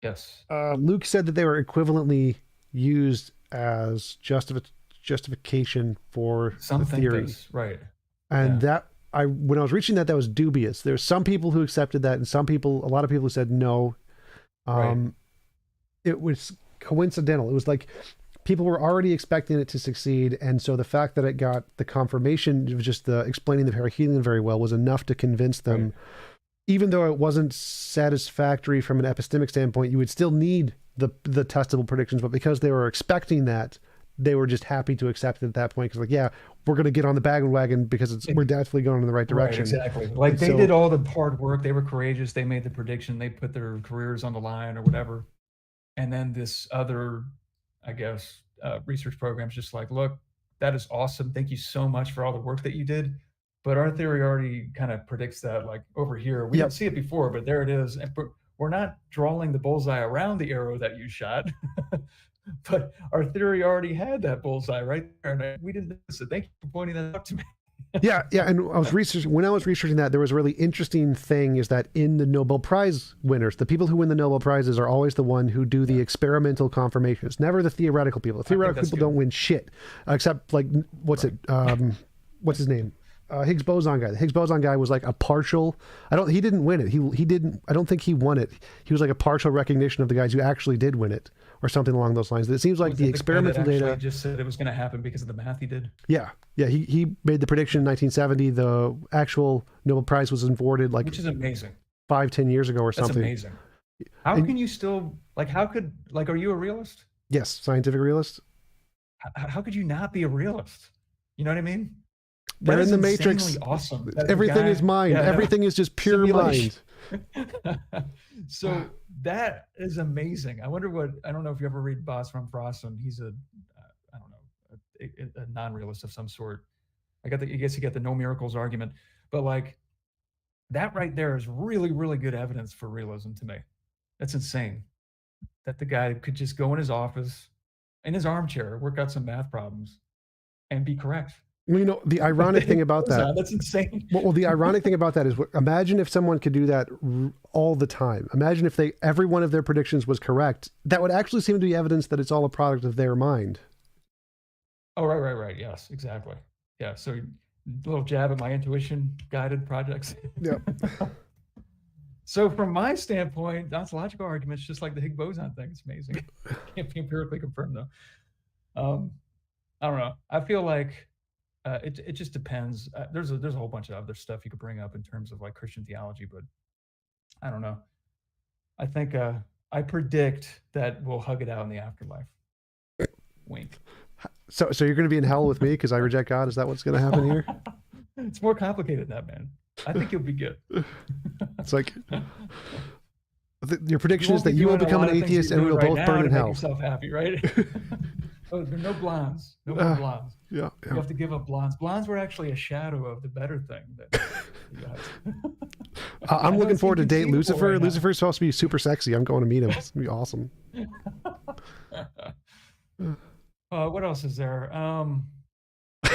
Speaker 1: Yes.
Speaker 2: Luke said that they were equivalently used as justification for the
Speaker 1: Some think
Speaker 2: theory.
Speaker 1: this, right?
Speaker 2: And
Speaker 1: Yeah.
Speaker 2: that when I was reaching that, that was dubious. There's some people who accepted that, and a lot of people who said no.
Speaker 1: Right.
Speaker 2: Um, it was coincidental. It was like people were already expecting it to succeed, and so the fact that it got the confirmation of just the explaining the perihelion very well was enough to convince
Speaker 1: Right.
Speaker 2: them. Even though it wasn't satisfactory from an epistemic standpoint, you would still need the testable predictions. But because they were expecting that, they were just happy to accept it at that point. Because like, yeah, we're going to get on the bandwagon because we're definitely going in the right
Speaker 1: Right,
Speaker 2: direction.
Speaker 1: exactly. Like
Speaker 2: And
Speaker 1: they did
Speaker 2: so,
Speaker 1: all the hard work. They were courageous. They made the prediction. They put their careers on the line or whatever. And then this other, I guess, research program's just like, look, that is awesome. Thank you so much for all the work that you did. But our theory already kind of predicts that, like over here. We didn't
Speaker 2: yep,
Speaker 1: see it before, but there it is. And we're not drawing the bullseye around the arrow that you shot, but our theory already had that bullseye right there. And we didn't miss it. Thank you for pointing that out to me.
Speaker 2: yeah, yeah. And when I was researching that, there was a really interesting thing is that in the Nobel Prize winners, the people who win the Nobel Prizes are always the one who do the experimental confirmations, never the theoretical people. The
Speaker 1: I think
Speaker 2: theoretical
Speaker 1: that's
Speaker 2: people
Speaker 1: good.
Speaker 2: don't win shit, except like
Speaker 1: Right.
Speaker 2: what's his name? Higgs boson guy. The Higgs boson guy was like a partial. He didn't win it. He didn't. I don't think he won it. He was like a partial recognition of the guys who actually did win it, or something along those lines. It seems like
Speaker 1: Was
Speaker 2: the
Speaker 1: that the guy that
Speaker 2: experimental
Speaker 1: actually
Speaker 2: data.
Speaker 1: just said it was going to happen because of the math he did?
Speaker 2: Yeah, yeah. He made the prediction in 1970. The actual Nobel Prize was awarded like
Speaker 1: Which is amazing.
Speaker 2: 5-10 years ago or
Speaker 1: That's
Speaker 2: something.
Speaker 1: amazing. How
Speaker 2: And
Speaker 1: can you still like? How could like? Are you a realist?
Speaker 2: yes, scientific realist.
Speaker 1: How could you not be a realist? You know what I mean?
Speaker 2: They're
Speaker 1: That
Speaker 2: in
Speaker 1: is
Speaker 2: the
Speaker 1: insanely
Speaker 2: matrix.
Speaker 1: awesome. That the
Speaker 2: Everything is
Speaker 1: guy,
Speaker 2: mind.
Speaker 1: yeah, no,
Speaker 2: Everything is just pure
Speaker 1: simulation.
Speaker 2: mind.
Speaker 1: So that is amazing. I wonder what I don't know if you ever read Bas van Frossen. He's I don't know a non-realist of some sort. I guess you get the no miracles argument, but like that right there is really really good evidence for realism to me. That's insane. That the guy could just go in his office, in his armchair, work out some math problems, and be correct.
Speaker 2: Well, the ironic thing about that.
Speaker 1: That's insane.
Speaker 2: Well, the ironic thing about that is, imagine if someone could do that all the time. Imagine if every one of their predictions was correct. That would actually seem to be evidence that it's all a product of their mind.
Speaker 1: Oh, right, right, right. Yes, exactly. Yeah. So a little jab at my intuition guided projects.
Speaker 2: Yep.
Speaker 1: So from my standpoint, ontological arguments, just like the Higgs boson thing, it's amazing. Can't be empirically confirmed though. I don't know. I feel like it just depends. There's a whole bunch of other stuff you could bring up in terms of like Christian theology, but I don't know. I think I predict that we'll hug it out in the afterlife. Wink.
Speaker 2: So you're going to be in hell with me because I reject God? Is that what's going to happen here?
Speaker 1: It's more complicated than that, man. I think you'll be good.
Speaker 2: It's like your prediction
Speaker 1: You
Speaker 2: is
Speaker 1: won't
Speaker 2: that
Speaker 1: be
Speaker 2: you will
Speaker 1: doing a
Speaker 2: become
Speaker 1: lot
Speaker 2: an
Speaker 1: of things
Speaker 2: atheist
Speaker 1: you're
Speaker 2: and we will
Speaker 1: doing
Speaker 2: both
Speaker 1: right now
Speaker 2: burn
Speaker 1: to
Speaker 2: in
Speaker 1: make
Speaker 2: hell.
Speaker 1: yourself happy, right? Oh, there are no blondes. No more blondes.
Speaker 2: Yeah,
Speaker 1: You
Speaker 2: yeah.
Speaker 1: have to give up blondes. Blondes were actually a shadow of the better thing that you got. I
Speaker 2: I'm
Speaker 1: know
Speaker 2: looking
Speaker 1: it's
Speaker 2: forward to date
Speaker 1: inconceivable
Speaker 2: Lucifer.
Speaker 1: right now.
Speaker 2: Lucifer's supposed to be super sexy. I'm going to meet him. It's going to be awesome.
Speaker 1: What else is there? Oh,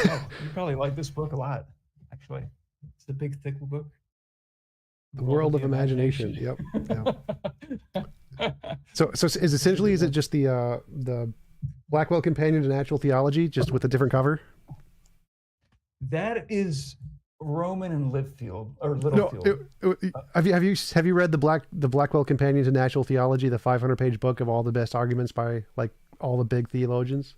Speaker 1: you probably like this book a lot, actually. It's the big, thick book.
Speaker 2: The world of imagination. Yep. Yeah. So is essentially is it just the Blackwell Companion to Natural Theology, just with a different cover?
Speaker 1: That is Roman and Littlefield or
Speaker 2: No.
Speaker 1: Littlefield.
Speaker 2: Have you read the Blackwell Companion to Natural Theology, the 500-page book of all the best arguments by like all the big theologians?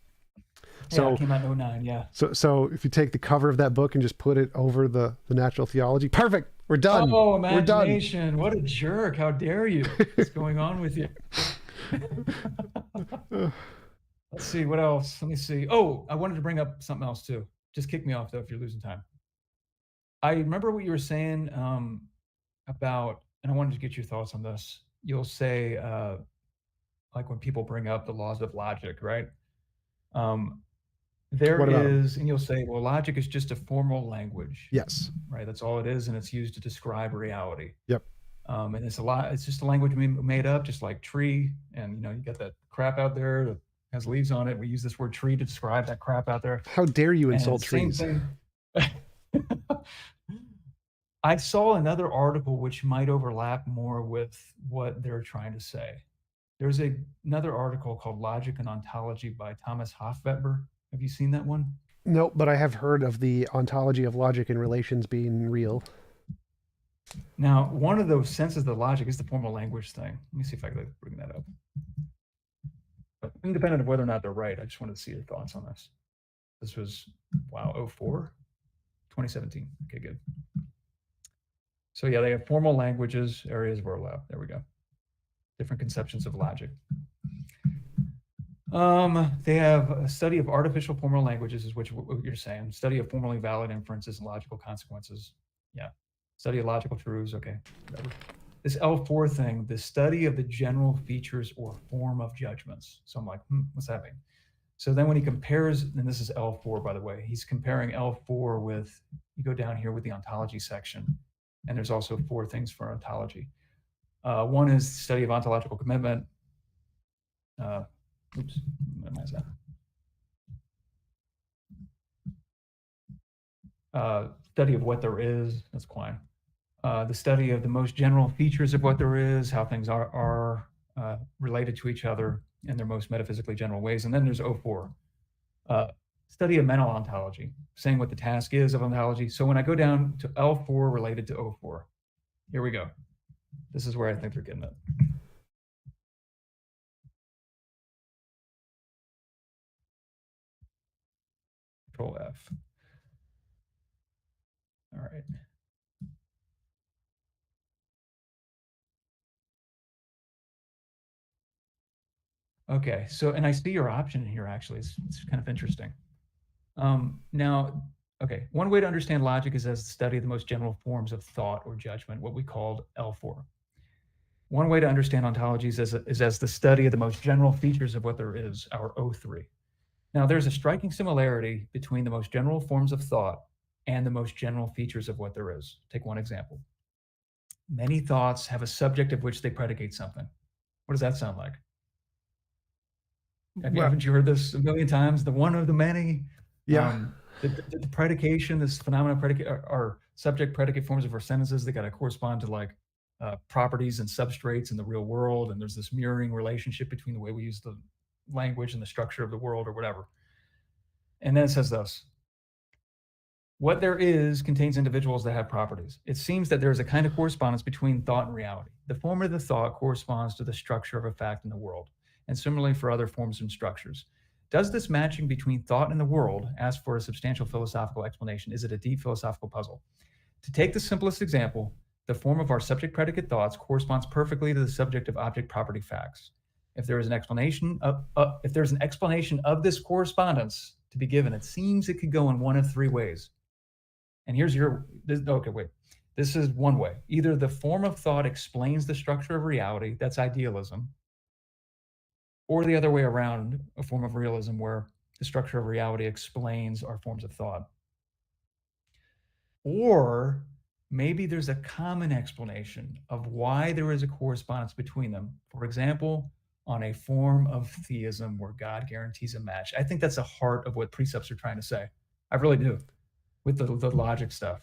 Speaker 1: Yeah, it came out in 09, yeah.
Speaker 2: So if you take the cover of that book and just put it over the natural theology, perfect. We're done.
Speaker 1: Oh,
Speaker 2: We're done.
Speaker 1: imagination. What a jerk. How dare you? What's going on with you? Let's see, what else? Let me see. Oh, I wanted to bring up something else too. Just kick me off though if you're losing time. I remember what you were saying about, and I wanted to get your thoughts on this. You'll say, like when people bring up the laws of logic, right? Um, There
Speaker 2: What about them?
Speaker 1: is, and you'll say, well, logic is just a formal language,
Speaker 2: Yes.
Speaker 1: right? That's all it is, and it's used to describe reality.
Speaker 2: Yep.
Speaker 1: And it's just a language we made up, just like tree. And you got that crap out there that has leaves on it. We use this word tree to describe that crap out there.
Speaker 2: How dare you
Speaker 1: And
Speaker 2: insult
Speaker 1: same
Speaker 2: trees?
Speaker 1: thing. I saw another article which might overlap more with what they're trying to say. There's another article called Logic and Ontology by Thomas Hofweber. Have you seen that one?
Speaker 2: No, but I have heard of the ontology of logic and relations being real.
Speaker 1: Now, one of those senses of the logic is the formal language thing. Let me see if I can bring that up. But independent of whether or not they're right, I just wanted to see your thoughts on this. This was, wow, 04, 2017. Okay, good. So yeah, they have formal languages, areas of overlap. There we go. Different conceptions of logic. They have a study of artificial formal languages, is what you're saying. Study of formally valid inferences and logical consequences. Yeah. Study of logical truths. Okay. Whatever. This L4 thing, the study of the general features or form of judgments. So I'm like, what's that mean? So then when he compares, and this is L4, by the way, he's comparing L4 with, you go down here with the ontology section, and there's also 4 things for ontology. One is study of ontological commitment. Oops, minimize that. Study of what there is, that's fine. The study of the most general features of what there is, how things are related to each other in their most metaphysically general ways. And then there's O4, study of mental ontology, saying what the task is of ontology. So when I go down to L4 related to O4, here we go. This is where I think they're getting it. Control F. All right. Okay, so, and I see your option here, actually. It's kind of interesting. Now, okay, one way to understand logic is as the study of the most general forms of thought or judgment, what we called L4. One way to understand ontology is as the study of the most general features of what there is, our O3. Now, there's a striking similarity between the most general forms of thought and the most general features of what there is. Take one example. Many thoughts have a subject of which they predicate something. What does that sound like? Haven't you heard this a million times? The one of the many.
Speaker 2: Yeah.
Speaker 1: The predication, this phenomenon predicate, are subject predicate forms of our sentences. They got to correspond to like properties and substrates in the real world. And there's this mirroring relationship between the way we use the language and the structure of the world or whatever. And then it says this. What there is contains individuals that have properties. It seems that there is a kind of correspondence between thought and reality. The form of the thought corresponds to the structure of a fact in the world, and similarly for other forms and structures. Does this matching between thought and the world ask for a substantial philosophical explanation? Is it a deep philosophical puzzle? To take the simplest example, the form of our subject-predicate thoughts corresponds perfectly to the subject of object-property facts. If there is an explanation of this correspondence to be given, it seems it could go in one of 3 ways. And here's okay, wait. This is one way. Either the form of thought explains the structure of reality, that's idealism, or the other way around, a form of realism where the structure of reality explains our forms of thought. Or maybe there's a common explanation of why there is a correspondence between them. For example, on a form of theism where God guarantees a match. I think that's the heart of what precepts are trying to say. I really do, with the logic stuff.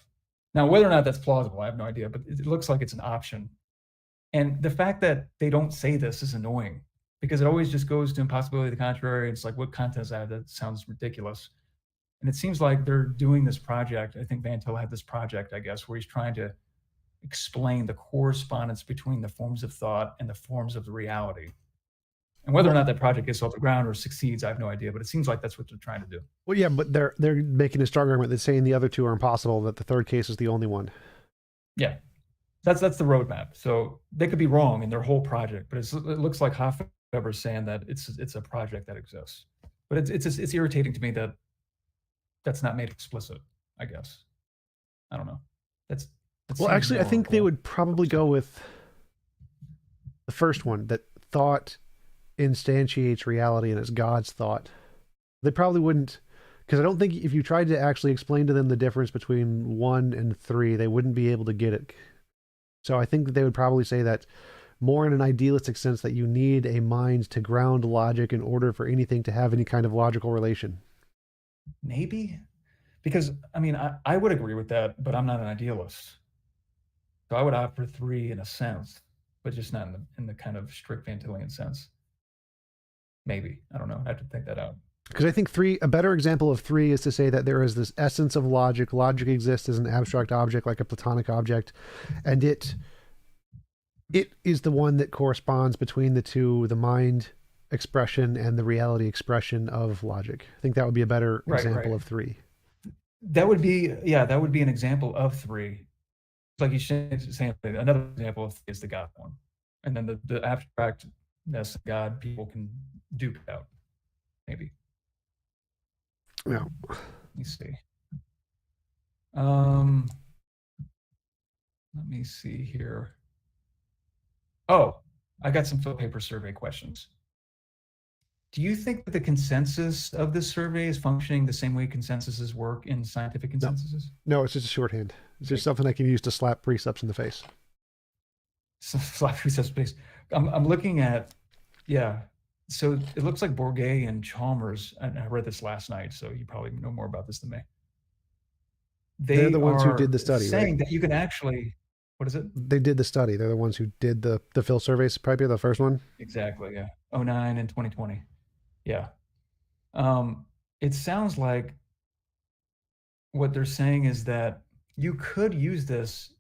Speaker 1: Now, whether or not that's plausible, I have no idea, but it looks like it's an option. And the fact that they don't say this is annoying because it always just goes to impossibility of the contrary. It's like, what content is that? That sounds ridiculous. And it seems like they're doing this project. I think Van Til had this project, I guess, where he's trying to explain the correspondence between the forms of thought and the forms of the reality. And whether or not that project gets off the ground or succeeds, I have no idea. But it seems like that's what they're trying to do.
Speaker 2: Well, yeah, but they're making a strong argument that saying the other 2 are impossible, that the third case is the only one.
Speaker 1: Yeah, that's the roadmap. So they could be wrong in their whole project, but it looks like Hofweber's saying that it's a project that exists. But it's irritating to me that that's not made explicit, I guess. I don't know.
Speaker 2: Well, actually, I think they would probably go with the first one, that thought instantiates reality and it's God's thought. They probably wouldn't Because I don't think if you tried to actually explain to them the difference between 1 and 3, they wouldn't be able to get it. So I think that they would probably say that more in an idealistic sense, that you need a mind to ground logic in order for anything to have any kind of logical relation.
Speaker 1: Maybe, because I mean, I would agree with that, but I'm not an idealist. So I would opt for 3 in a sense, but just not in the kind of strict Van Tillian sense. Maybe. I don't know. I have to think that out.
Speaker 2: Because I think 3, a better example of 3 is to say that there is this essence of logic. Logic exists as an abstract object, like a Platonic object, and it is the one that corresponds between the two, the mind expression and the reality expression of logic. I think that would be a better example of 3.
Speaker 1: That would be, yeah, that would be an example of 3. Like you saying, another example of 3 is the God one. And then the abstractness of God, people can duke out, maybe.
Speaker 2: Yeah.
Speaker 1: Let me see. Let me see here. Oh, I got some Phil Paper survey questions. Do you think that the consensus of this survey is functioning the same way consensuses work in scientific consensuses?
Speaker 2: No, it's just a shorthand. It's just something I can use to slap precepts in the face.
Speaker 1: Slap precepts in the face. I'm looking at, yeah. So it looks like Bourget and Chalmers, and I read this last night, so you probably know more about this than me.
Speaker 2: They're the ones who did the study,
Speaker 1: saying
Speaker 2: right?
Speaker 1: that you can actually, what is it?
Speaker 2: They did the study. They're the ones who did the Phil surveys, probably the first one.
Speaker 1: Exactly, yeah. 2009 and 2020. Yeah. It sounds like what they're saying is that you could use this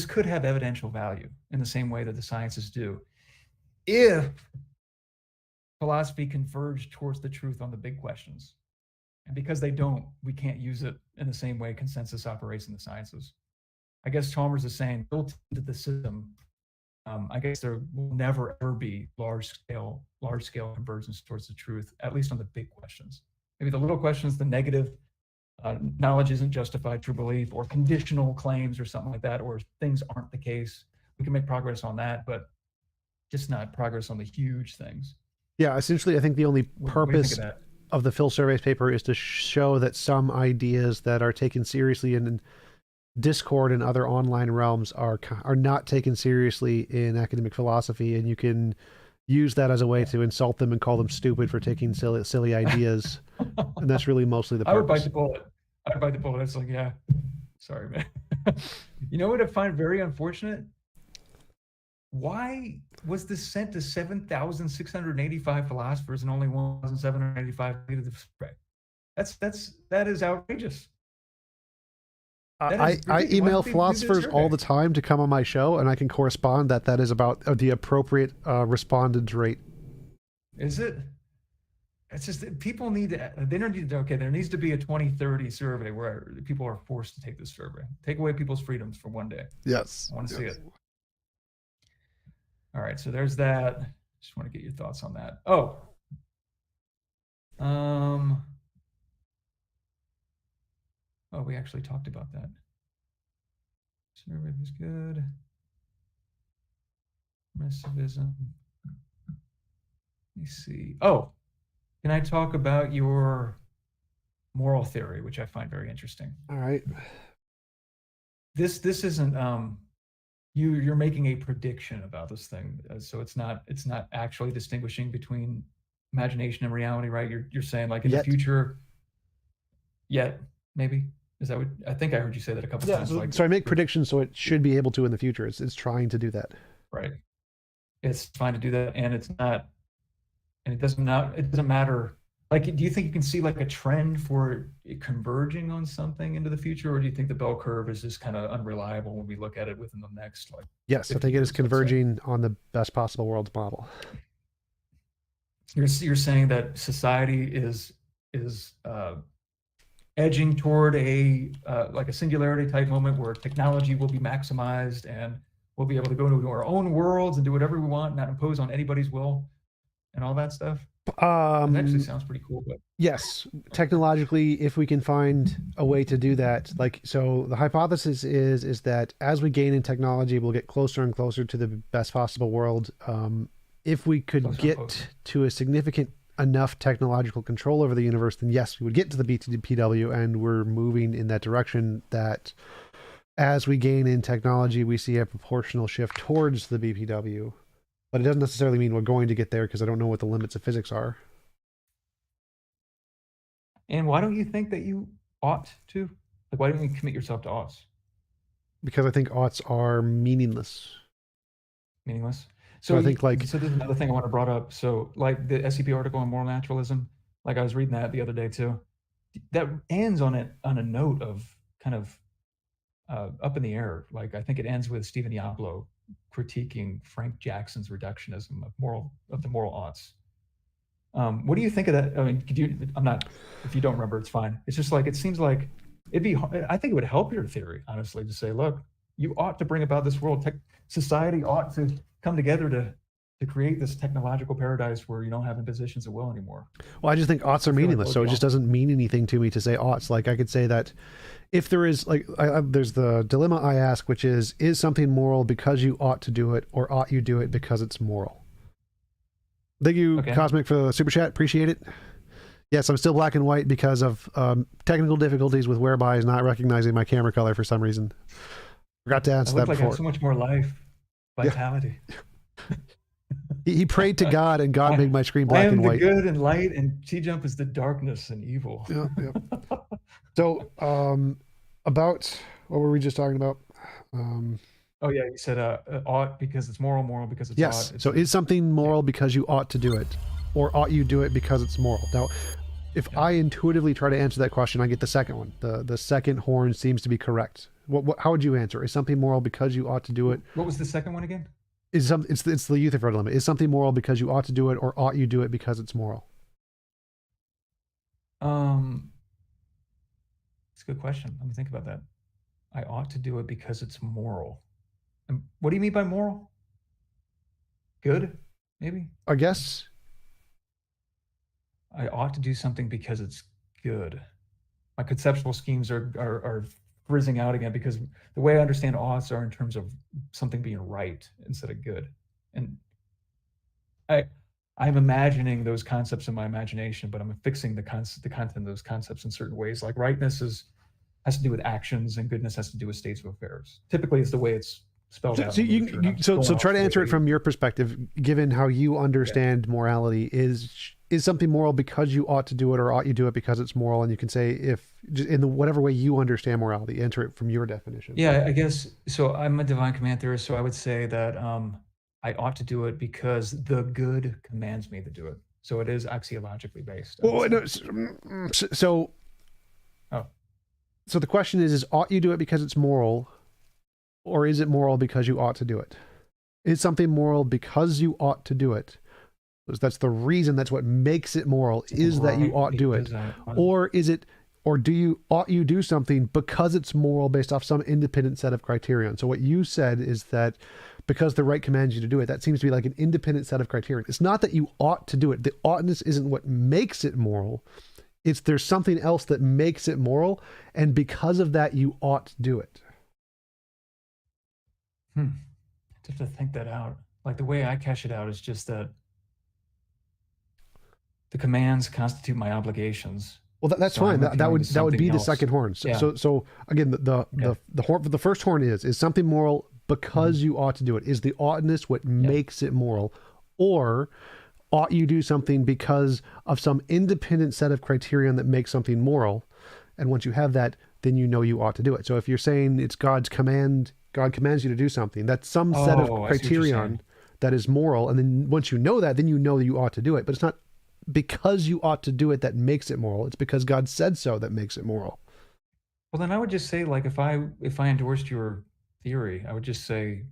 Speaker 1: could have evidential value in the same way that the sciences do, if philosophy converged towards the truth on the big questions. And because they don't, we can't use it in the same way consensus operates in the sciences. I guess Chalmers is saying, built into the system, I guess there will never ever be large scale convergence towards the truth, at least on the big questions. Maybe the little questions, the negative, knowledge isn't justified, true belief, or conditional claims or something like that, or things aren't the case. We can make progress on that, but just not progress on the huge things.
Speaker 2: Yeah, essentially, I think the only purpose of the Phil surveys paper is to show that some ideas that are taken seriously in Discord and other online realms are not taken seriously in academic philosophy, and you can use that as a way to insult them and call them stupid for taking silly ideas. And that's really mostly the purpose.
Speaker 1: I would bite the bullet. It's like, yeah, sorry, man. You know what I find very unfortunate? Why was this sent to 7,685 philosophers and only 1,785 completed the survey? That is outrageous.
Speaker 2: I email philosophers all the time to come on my show, and I can correspond that is about the appropriate respondent rate.
Speaker 1: Is it? It's just that people need to, they don't need to, okay, there needs to be a 2030 survey where people are forced to take this survey. Take away people's freedoms for one day.
Speaker 2: Yes.
Speaker 1: I want to see it. All right, so there's that. Just want to get your thoughts on that. Oh. Oh, we actually talked about that. Survey was good. Permissivism. Let me see. Oh, can I talk about your moral theory, which I find very interesting?
Speaker 2: All right.
Speaker 1: This isn't you're making a prediction about this thing, so it's not actually distinguishing between imagination and reality, right? You're saying like in the future, maybe. Is that what I think I heard you say that a couple times?
Speaker 2: So I make predictions, so it should be able to in the future. It's trying to do that.
Speaker 1: Right. It's trying to do that, and it's not, and it doesn't matter. Like, do you think you can see like a trend for it converging on something into the future, or do you think the bell curve is just kind of unreliable when we look at it within the next like?
Speaker 2: Yes, I think it is converging on the best possible worlds model.
Speaker 1: You're saying that society is edging toward a like a singularity type moment where technology will be maximized and we'll be able to go into our own worlds and do whatever we want, not impose on anybody's will, and all that stuff. It actually sounds pretty cool, but
Speaker 2: yes, technologically, if we can find a way to do that, like, so the hypothesis is that as we gain in technology, we'll get closer and closer to the best possible world. If we could get to a significant enough technological control over the universe, then yes, we would get to the BPW, and we're moving in that direction. That as we gain in technology, we see a proportional shift towards the BPW. But it doesn't necessarily mean we're going to get there, because I don't know what the limits of physics are.
Speaker 1: And why don't you think that you ought to? Like, why don't you commit yourself to oughts?
Speaker 2: Because I think oughts are meaningless.
Speaker 1: Meaningless.
Speaker 2: So I think, like,
Speaker 1: so this is another thing I want to brought up. So like the SCP article on moral naturalism, like I was reading that the other day too. That ends on a note of kind of up in the air. Like I think it ends with Stephen Diablo critiquing Frank Jackson's reductionism of the moral oughts. What do you think of that? I mean, I'm not. If you don't remember, it's fine. It's just like it seems like it'd be. I think it would help your theory, honestly, to say, look, you ought to bring about this world. Society ought to come together to create this technological paradise where you don't have impositions of will anymore.
Speaker 2: Well, I just think oughts are meaningless, so it just doesn't mean anything to me to say oughts. Like I could say that if there is, like, there's the dilemma I ask, which is something moral because you ought to do it, or ought you do it because it's moral? Thank you, Cosmic, for the super chat. Appreciate it. Yes, I'm still black and white because of technical difficulties with Whereby is not recognizing my camera color for some reason. Forgot to answer that before.
Speaker 1: I have so much more life, vitality.
Speaker 2: Yeah. He prayed to God, and God made my screen black and white.
Speaker 1: I am the good and light, and TJump is the darkness and evil.
Speaker 2: Yeah, yeah. So, about what were we just talking about?
Speaker 1: Oh yeah, you said ought because it's moral, moral because it's
Speaker 2: yes.
Speaker 1: ought.
Speaker 2: So is something moral because you ought to do it, or ought you do it because it's moral? Now, if I intuitively try to answer that question, I get the second one. The second horn seems to be correct. How would you answer? Is something moral because you ought to do it?
Speaker 1: What was the second one again?
Speaker 2: It's the Euthyphro dilemma. Is something moral because you ought to do it, or ought you do it because it's moral?
Speaker 1: It's a good question. Let me think about that. I ought to do it because it's moral. And what do you mean by moral? Good, maybe?
Speaker 2: I guess.
Speaker 1: I ought to do something because it's good. My conceptual schemes are frizzing out again, because the way I understand oughts are in terms of something being right instead of good. And I'm imagining those concepts in my imagination, but I'm fixing the content of those concepts in certain ways. Like rightness has to do with actions, and goodness has to do with states of affairs. Typically, it's the way it's spelled out.
Speaker 2: So try to answer it from your perspective, given how you understand morality. Is something moral because you ought to do it, or ought you do it because it's moral? And you can say, if in whatever way you understand morality, enter it from your definition.
Speaker 1: Yeah, I guess so. I'm a divine command theorist, so I would say that I ought to do it because the good commands me to do it. So it is axiologically based.
Speaker 2: Well, no, so the question is ought you do it because it's moral, or is it moral because you ought to do it? Is something moral because you ought to do it? That's the reason. That's what makes it moral, is that you ought to do it. Or is it, or ought you do something because it's moral based off some independent set of criterion? So what you said is that because the right commands you to do it, that seems to be like an independent set of criterion. It's not that you ought to do it. The oughtness isn't what makes it moral. It's there's something else that makes it moral, and because of that, you ought to do it.
Speaker 1: I have to think that out. Like the way I cash it out is just that the commands constitute my obligations.
Speaker 2: Well, that's fine. That would be the second horn. So again, the horn, the first horn is something moral because you ought to do it. Is the oughtness what makes it moral, or ought you do something because of some independent set of criterion that makes something moral? And once you have that, then you know you ought to do it. So if you're saying it's God's command, God commands you to do something, that's some set of criterion that is moral. And then once you know that, then you know you ought to do it. But it's not because you ought to do it that makes it moral. It's because God said so that makes it moral.
Speaker 1: Well, then I would just say, like, if I endorsed your theory, I would just say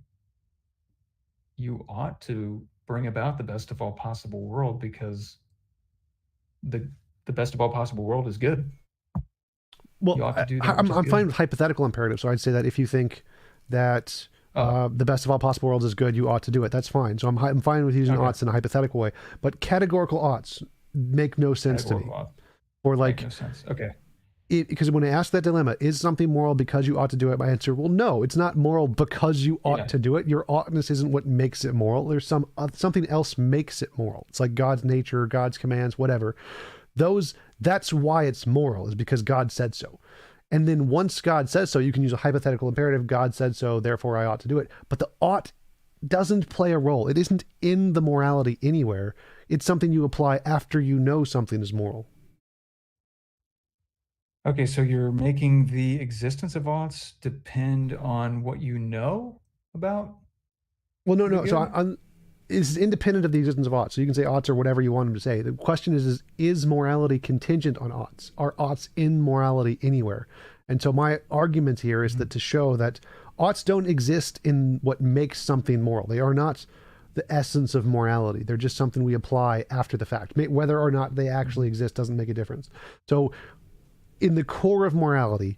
Speaker 1: you ought to bring about the best of all possible world, because the best of all possible world is good.
Speaker 2: Well, you ought to do that, I'm fine with hypothetical imperative. So I'd say that if you think that the best of all possible worlds is good, you ought to do it. That's fine. So I'm fine with using oughts in a hypothetical way, but categorical oughts make no sense to me.
Speaker 1: Or like, make no sense. Okay.
Speaker 2: because when I ask that dilemma, is something moral because you ought to do it? My answer, well, no, it's not moral because you ought
Speaker 1: Yeah.
Speaker 2: to do it. Your oughtness isn't what makes it moral. There's something else makes it moral. It's like God's nature, God's commands, whatever. That's why it's moral, is because God said so. And then once God says so, you can use a hypothetical imperative. God said so, therefore I ought to do it. But the ought doesn't play a role. It isn't in the morality anywhere. It's something you apply after you know something is moral.
Speaker 1: Okay, so you're making the existence of oughts depend on what you know about
Speaker 2: Well, no,
Speaker 1: the
Speaker 2: no. So
Speaker 1: good?
Speaker 2: is independent of the existence of oughts. So you can say oughts or whatever you want them to say. The question is morality contingent on oughts? Are oughts in morality anywhere? And so my argument here is that to show that oughts don't exist in what makes something moral. They are not the essence of morality. They're just something we apply after the fact. Whether or not they actually exist doesn't make a difference. So in the core of morality,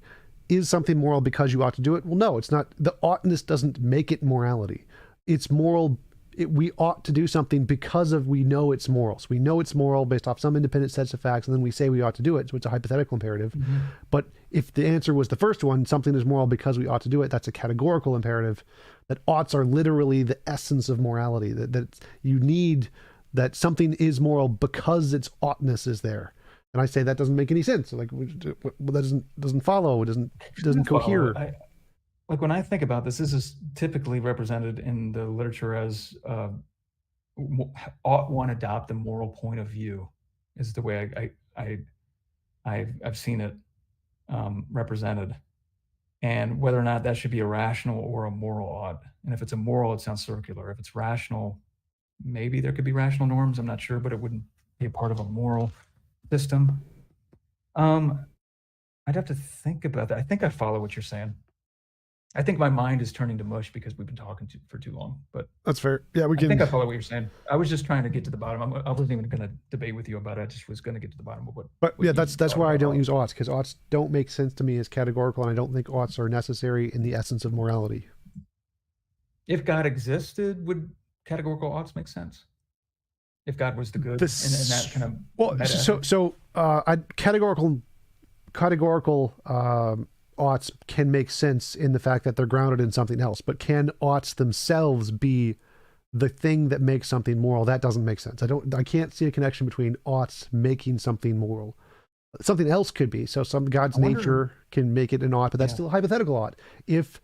Speaker 2: is something moral because you ought to do it? Well, no, it's not. The oughtness doesn't make it morality. It's moral. We ought to do something because we know it's moral. So we know it's moral based off some independent sets of facts, and then we say we ought to do it. So it's a hypothetical imperative.
Speaker 1: Mm-hmm.
Speaker 2: But if the answer was the first one, something is moral because we ought to do it, that's a categorical imperative. That oughts are literally the essence of morality. That you need that something is moral because its oughtness is there. And I say that doesn't make any sense. Like, that doesn't follow. It doesn't cohere.
Speaker 1: Like when I think about this is typically represented in the literature as ought one adopt a moral point of view, is the way I've seen it represented, and whether or not that should be a rational or a moral ought. And if it's a moral, it sounds circular. If it's rational, maybe there could be rational norms. I'm not sure, but it wouldn't be a part of a moral system. I'd have to think about that. I think I follow what you're saying. I think my mind is turning to mush because we've been talking for too long, but
Speaker 2: that's fair. Yeah,
Speaker 1: I think I follow what you're saying. I was just trying to get to the bottom. I wasn't even going to debate with you about it. I just was going to get to the bottom of what.
Speaker 2: But
Speaker 1: what
Speaker 2: yeah,
Speaker 1: you
Speaker 2: that's
Speaker 1: thought
Speaker 2: why I
Speaker 1: about
Speaker 2: don't
Speaker 1: ought.
Speaker 2: use oughts, because oughts don't make sense to me as categorical, and I don't think oughts are necessary in the essence of morality.
Speaker 1: If God existed, would categorical oughts make sense? If God was the good, and that kind of
Speaker 2: well, categorical oughts can make sense in the fact that they're grounded in something else. But can oughts themselves be the thing that makes something moral? That doesn't make sense. I can't see a connection between oughts making something moral. Something else could be. So God's nature can make it an ought, but that's still a hypothetical ought. If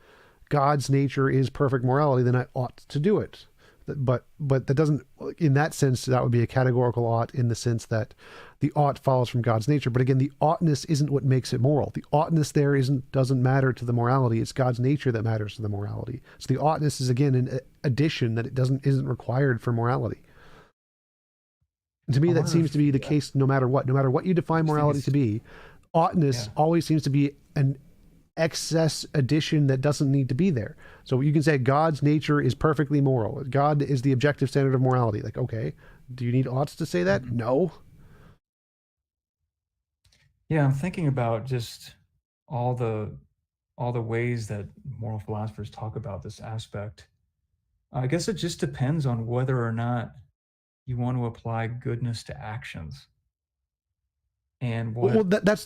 Speaker 2: God's nature is perfect morality, then I ought to do it. But that doesn't, in that sense, that would be a categorical ought in the sense that the ought follows from God's nature. But again, the oughtness isn't what makes it moral. The oughtness there doesn't matter to the morality. It's God's nature that matters to the morality. So the oughtness is again an addition that isn't required for morality. And to me, that seems to be the case no matter what. No matter what you define morality to be, oughtness always seems to be an excess addition that doesn't need to be there. So you can say God's nature is perfectly moral. God is the objective standard of morality. Like, okay, do you need oughts to say that? No.
Speaker 1: Yeah, I'm thinking about just all the ways that moral philosophers talk about this aspect. I guess it just depends on whether or not you want to apply goodness to actions. And what
Speaker 2: that's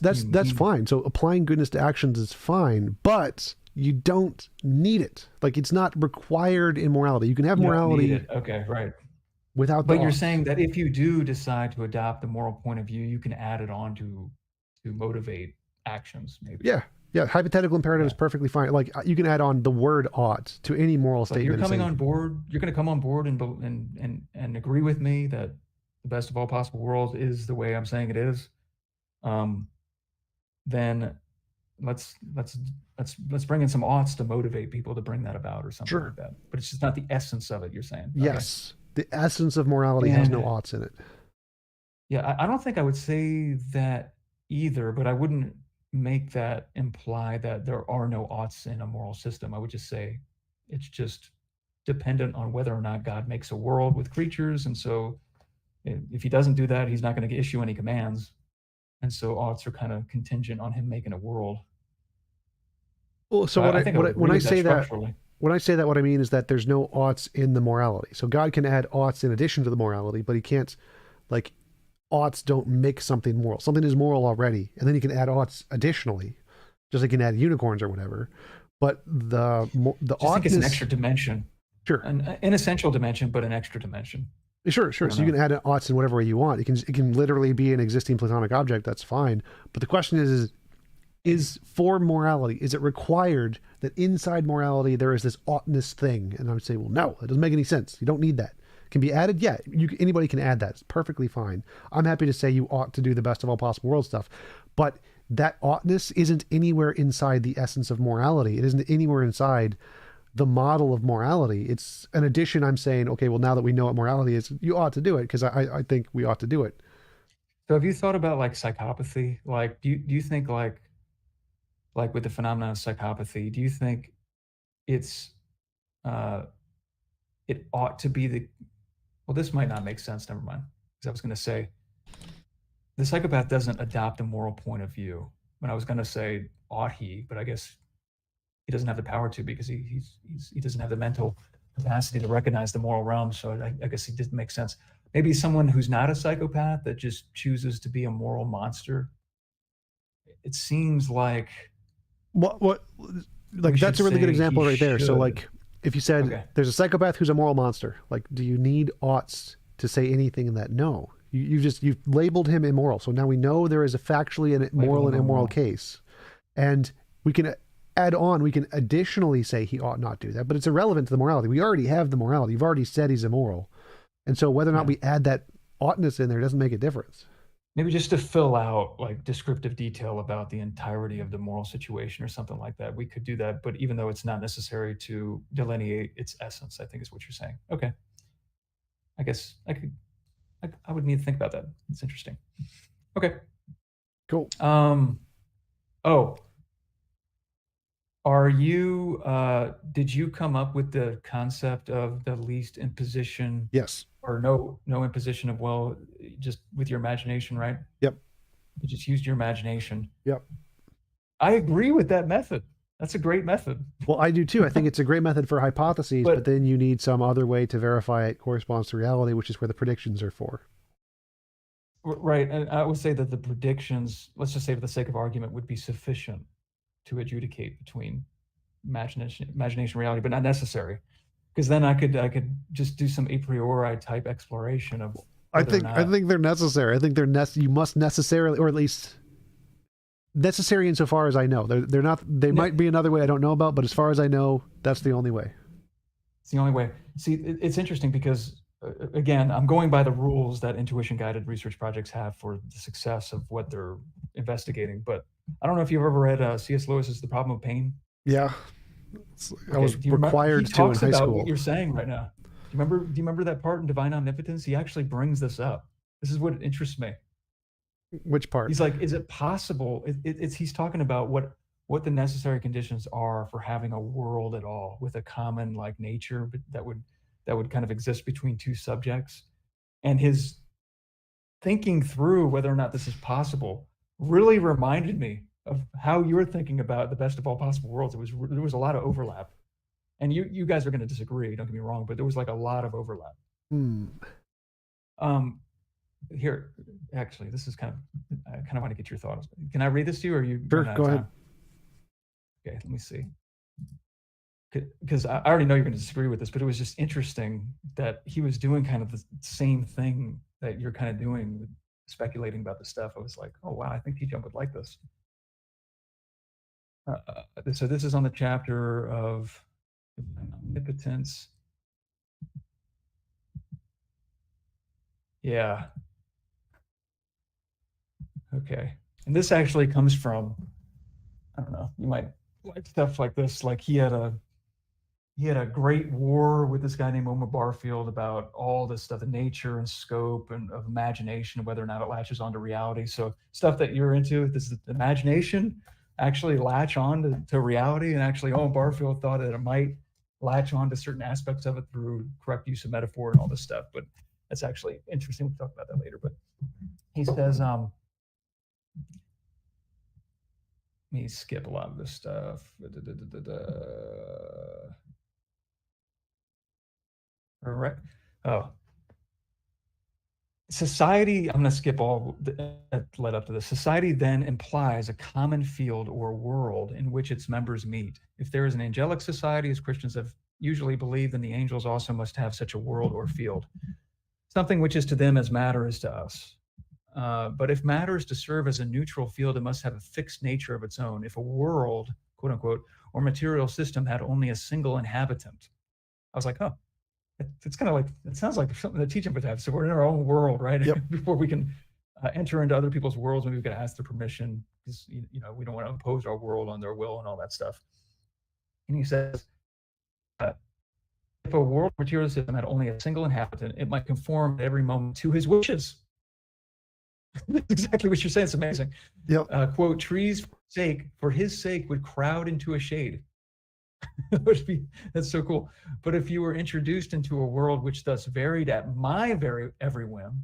Speaker 2: fine. So applying goodness to actions is fine, but you don't need it. Like, it's not required in morality. You can have morality.
Speaker 1: Okay, right.
Speaker 2: Without
Speaker 1: but you're saying that if you do decide to adopt the moral point of view, you can add it on to motivate actions, maybe.
Speaker 2: Yeah. Hypothetical imperative is perfectly fine. Like, you can add on the word ought to any moral statement.
Speaker 1: You're coming on board. You're going to come on board and agree with me that the best of all possible worlds is the way I'm saying it is. Then let's bring in some oughts to motivate people to bring that about or something like that. But it's just not the essence of it, you're saying.
Speaker 2: Yes. The essence of morality has no oughts in it.
Speaker 1: Yeah, I don't think I would say that either, but I wouldn't make that imply that there are no oughts in a moral system. I would just say it's just dependent on whether or not God makes a world with creatures. And so if he doesn't do that, he's not going to issue any commands. And so oughts are kind of contingent on him making a world.
Speaker 2: Well, so when I say that, what I mean is that there's no oughts in the morality. So God can add oughts in addition to the morality, but he can't, like, oughts don't make something moral. Something is moral already, and then you can add oughts additionally, just like you can add unicorns or whatever. But the
Speaker 1: Just think it's an
Speaker 2: oughtness,
Speaker 1: extra dimension,
Speaker 2: sure,
Speaker 1: an inessential dimension, but an extra dimension.
Speaker 2: sure.
Speaker 1: I
Speaker 2: So
Speaker 1: don't
Speaker 2: you
Speaker 1: know.
Speaker 2: can add oughts in whatever way you want. It can literally be an existing platonic object. That's fine. But the question is for morality, is it required that inside morality there is this oughtness thing? And I would say, well, no, it doesn't make any sense. You don't need that. Can be added, yeah. Anybody can add that. It's perfectly fine. I'm happy to say you ought to do the best of all possible world stuff, but that oughtness isn't anywhere inside the essence of morality. It isn't anywhere inside the model of morality. It's an addition. I'm saying, okay, well, now that we know what morality is, you ought to do it because I think we ought to do it.
Speaker 1: So have you thought about like psychopathy? Like, do you think like with the phenomenon of psychopathy, do you think it's uh it ought to be the well, this might not make sense, never mind. Because I was gonna say the psychopath doesn't adopt a moral point of view. When I was gonna say ought he, but I guess he doesn't have the power to because he doesn't have the mental capacity to recognize the moral realm. So I guess he didn't make sense. Maybe someone who's not a psychopath that just chooses to be a moral monster. It seems like
Speaker 2: What
Speaker 1: we
Speaker 2: like
Speaker 1: should
Speaker 2: that's a really good
Speaker 1: say he
Speaker 2: example right there. So
Speaker 1: should.
Speaker 2: like if you said
Speaker 1: Okay.
Speaker 2: there's a psychopath who's a moral monster, like do you need oughts to say anything in that? No. You've labeled him immoral. So now we know there is a factually and
Speaker 1: Label
Speaker 2: moral
Speaker 1: him
Speaker 2: and immoral
Speaker 1: immoral.
Speaker 2: case. And we can add on, we can additionally say he ought not do that, but it's irrelevant to the morality. We already have the morality. You've already said he's immoral. And so whether or not
Speaker 1: Yeah.
Speaker 2: we add that oughtness in there doesn't make a difference.
Speaker 1: Maybe just to fill out like descriptive detail about the entirety of the moral situation or something like that. We could do that, but even though it's not necessary to delineate its essence, I think is what you're saying. Okay. I guess I would need to think about that. It's interesting. Okay.
Speaker 2: Cool.
Speaker 1: Oh, did you come up with the concept of the least imposition
Speaker 2: Yes.
Speaker 1: or no imposition of will just with your imagination, right?
Speaker 2: Yep.
Speaker 1: You just used your imagination.
Speaker 2: Yep.
Speaker 1: I agree with that method. That's a great method.
Speaker 2: Well, I do too. I think it's a great method for hypotheses, but
Speaker 1: But
Speaker 2: then you need some other way to verify it corresponds to reality, which is where the predictions are for.
Speaker 1: right, and I would say that the predictions, let's just say for the sake of argument, would be sufficient to adjudicate between imagination, reality, but not necessary. Because then I could just do some a priori type exploration of
Speaker 2: I
Speaker 1: whether or
Speaker 2: think I
Speaker 1: not
Speaker 2: think they're necessary. I think you must necessarily, or at least necessary insofar as I know. They're not. They might be another way I don't know about, but as far as I know, that's the only way.
Speaker 1: it's the only way. See, it's interesting because again, I'm going by the rules that intuition guided research projects have for the success of what they're investigating. But I don't know if you've ever read C.S. Lewis's The Problem of Pain.
Speaker 2: Yeah, I
Speaker 1: Okay,
Speaker 2: was
Speaker 1: do you remember? He
Speaker 2: required to in
Speaker 1: talks
Speaker 2: high
Speaker 1: about what
Speaker 2: school.
Speaker 1: you're saying right now. Do you remember that part in Divine Omnipotence? He actually brings this up. This is what interests me.
Speaker 2: Which part?
Speaker 1: He's like, is it possible? He's talking about what the necessary conditions are for having a world at all with a common like nature, but that would kind of exist between two subjects. And his thinking through whether or not this is possible really reminded me of how you were thinking about the best of all possible worlds. There was a lot of overlap, and you guys are going to disagree. Don't get me wrong, but there was like a lot of overlap.
Speaker 2: Hmm.
Speaker 1: Um, here, actually, this is I kind of want to get your thoughts. Can I read this to you, or are you
Speaker 2: Sure,
Speaker 1: running out
Speaker 2: go
Speaker 1: of
Speaker 2: ahead.
Speaker 1: time? Okay, let me see. Because I already know you're going to disagree with this, but it was just interesting that he was doing kind of the same thing that you're kind of doing, with speculating about the stuff. I was like, oh wow, I think TJump would like this. So this is on the chapter of omnipotence. Yeah. Okay. And this actually comes from, I don't know, you might like stuff like this. Like he had a great war with this guy named Omar Barfield about all this stuff, the nature and scope and of imagination, and whether or not it latches onto reality. So stuff that you're into, this is imagination, actually latch on to reality. And actually, Omar Barfield thought that it might latch on to certain aspects of it through correct use of metaphor and all this stuff. But that's actually interesting. We'll talk about that later. But he says, let me skip a lot of this stuff. All right. Oh, society, I'm going to skip all that led up to this. Society then implies a common field or world in which its members meet. If there is an angelic society, as Christians have usually believed, then the angels also must have such a world or field. Something which is to them as matter is to us. But if matter is to serve as a neutral field, it must have a fixed nature of its own. If a world, quote unquote, or material system had only a single inhabitant, I was like, oh, it's kind of like, it sounds like something that TJump would have. So we're in our own world, right?
Speaker 2: Yep.
Speaker 1: Before we can enter into other people's worlds, maybe we've got to ask their permission because, we don't want to impose our world on their will and all that stuff. And he says, if a world material system had only a single inhabitant, it might conform at every moment to his wishes. That's exactly what you're saying. It's amazing.
Speaker 2: Yep.
Speaker 1: Quote, trees for his sake would crowd into a shade. That's so cool. But if you were introduced into a world which thus varied at my every whim,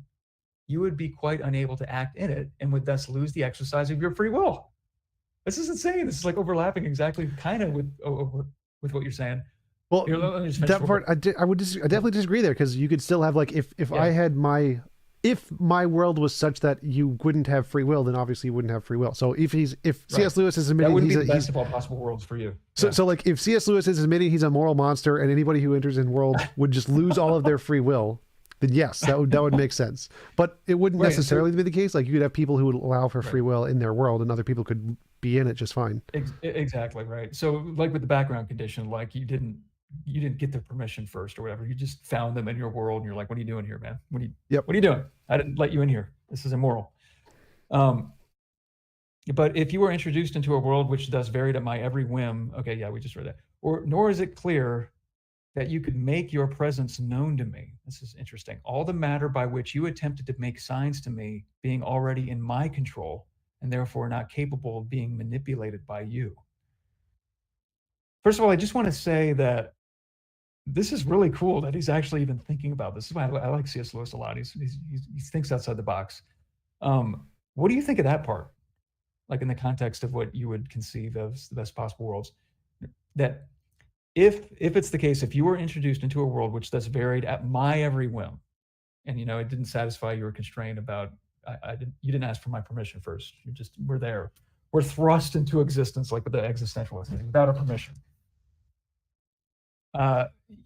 Speaker 1: you would be quite unable to act in it and would thus lose the exercise of your free will. This is insane. This is like overlapping exactly kind of with what you're saying.
Speaker 2: Well, that part, I definitely disagree there, because you could still have, like, if I had if my world was such that you wouldn't have free will, then obviously you wouldn't have free will. So if C.S. Lewis is admitting
Speaker 1: that wouldn't be the best of all possible worlds for you.
Speaker 2: So like if C.S. Lewis is admitting he's a moral monster and anybody who enters in world would just lose all of their free will, then yes, that would make sense. But it wouldn't necessarily be the case. Like you could have people who would allow for free will in their world, and other people could be in it just fine.
Speaker 1: Exactly right. So like with the background condition, like you didn't get their permission first or whatever. You just found them in your world and you're like, what are you doing here, man? What are you doing? I didn't let you in here. This is immoral. But if you were introduced into a world which thus varied at my every whim, okay, yeah, we just read that. Nor is it clear that you could make your presence known to me. This is interesting. All the matter by which you attempted to make signs to me being already in my control and therefore not capable of being manipulated by you. First of all, I just want to say that this is really cool that he's actually even thinking about this. This is why I like C.S. Lewis a lot. He thinks outside the box. What do you think of that part? Like in the context of what you would conceive as the best possible worlds, that if it's the case, if you were introduced into a world which thus varied at my every whim, and it didn't satisfy your constraint about you didn't ask for my permission first. We're there. We're thrust into existence like with the existentialist without a permission.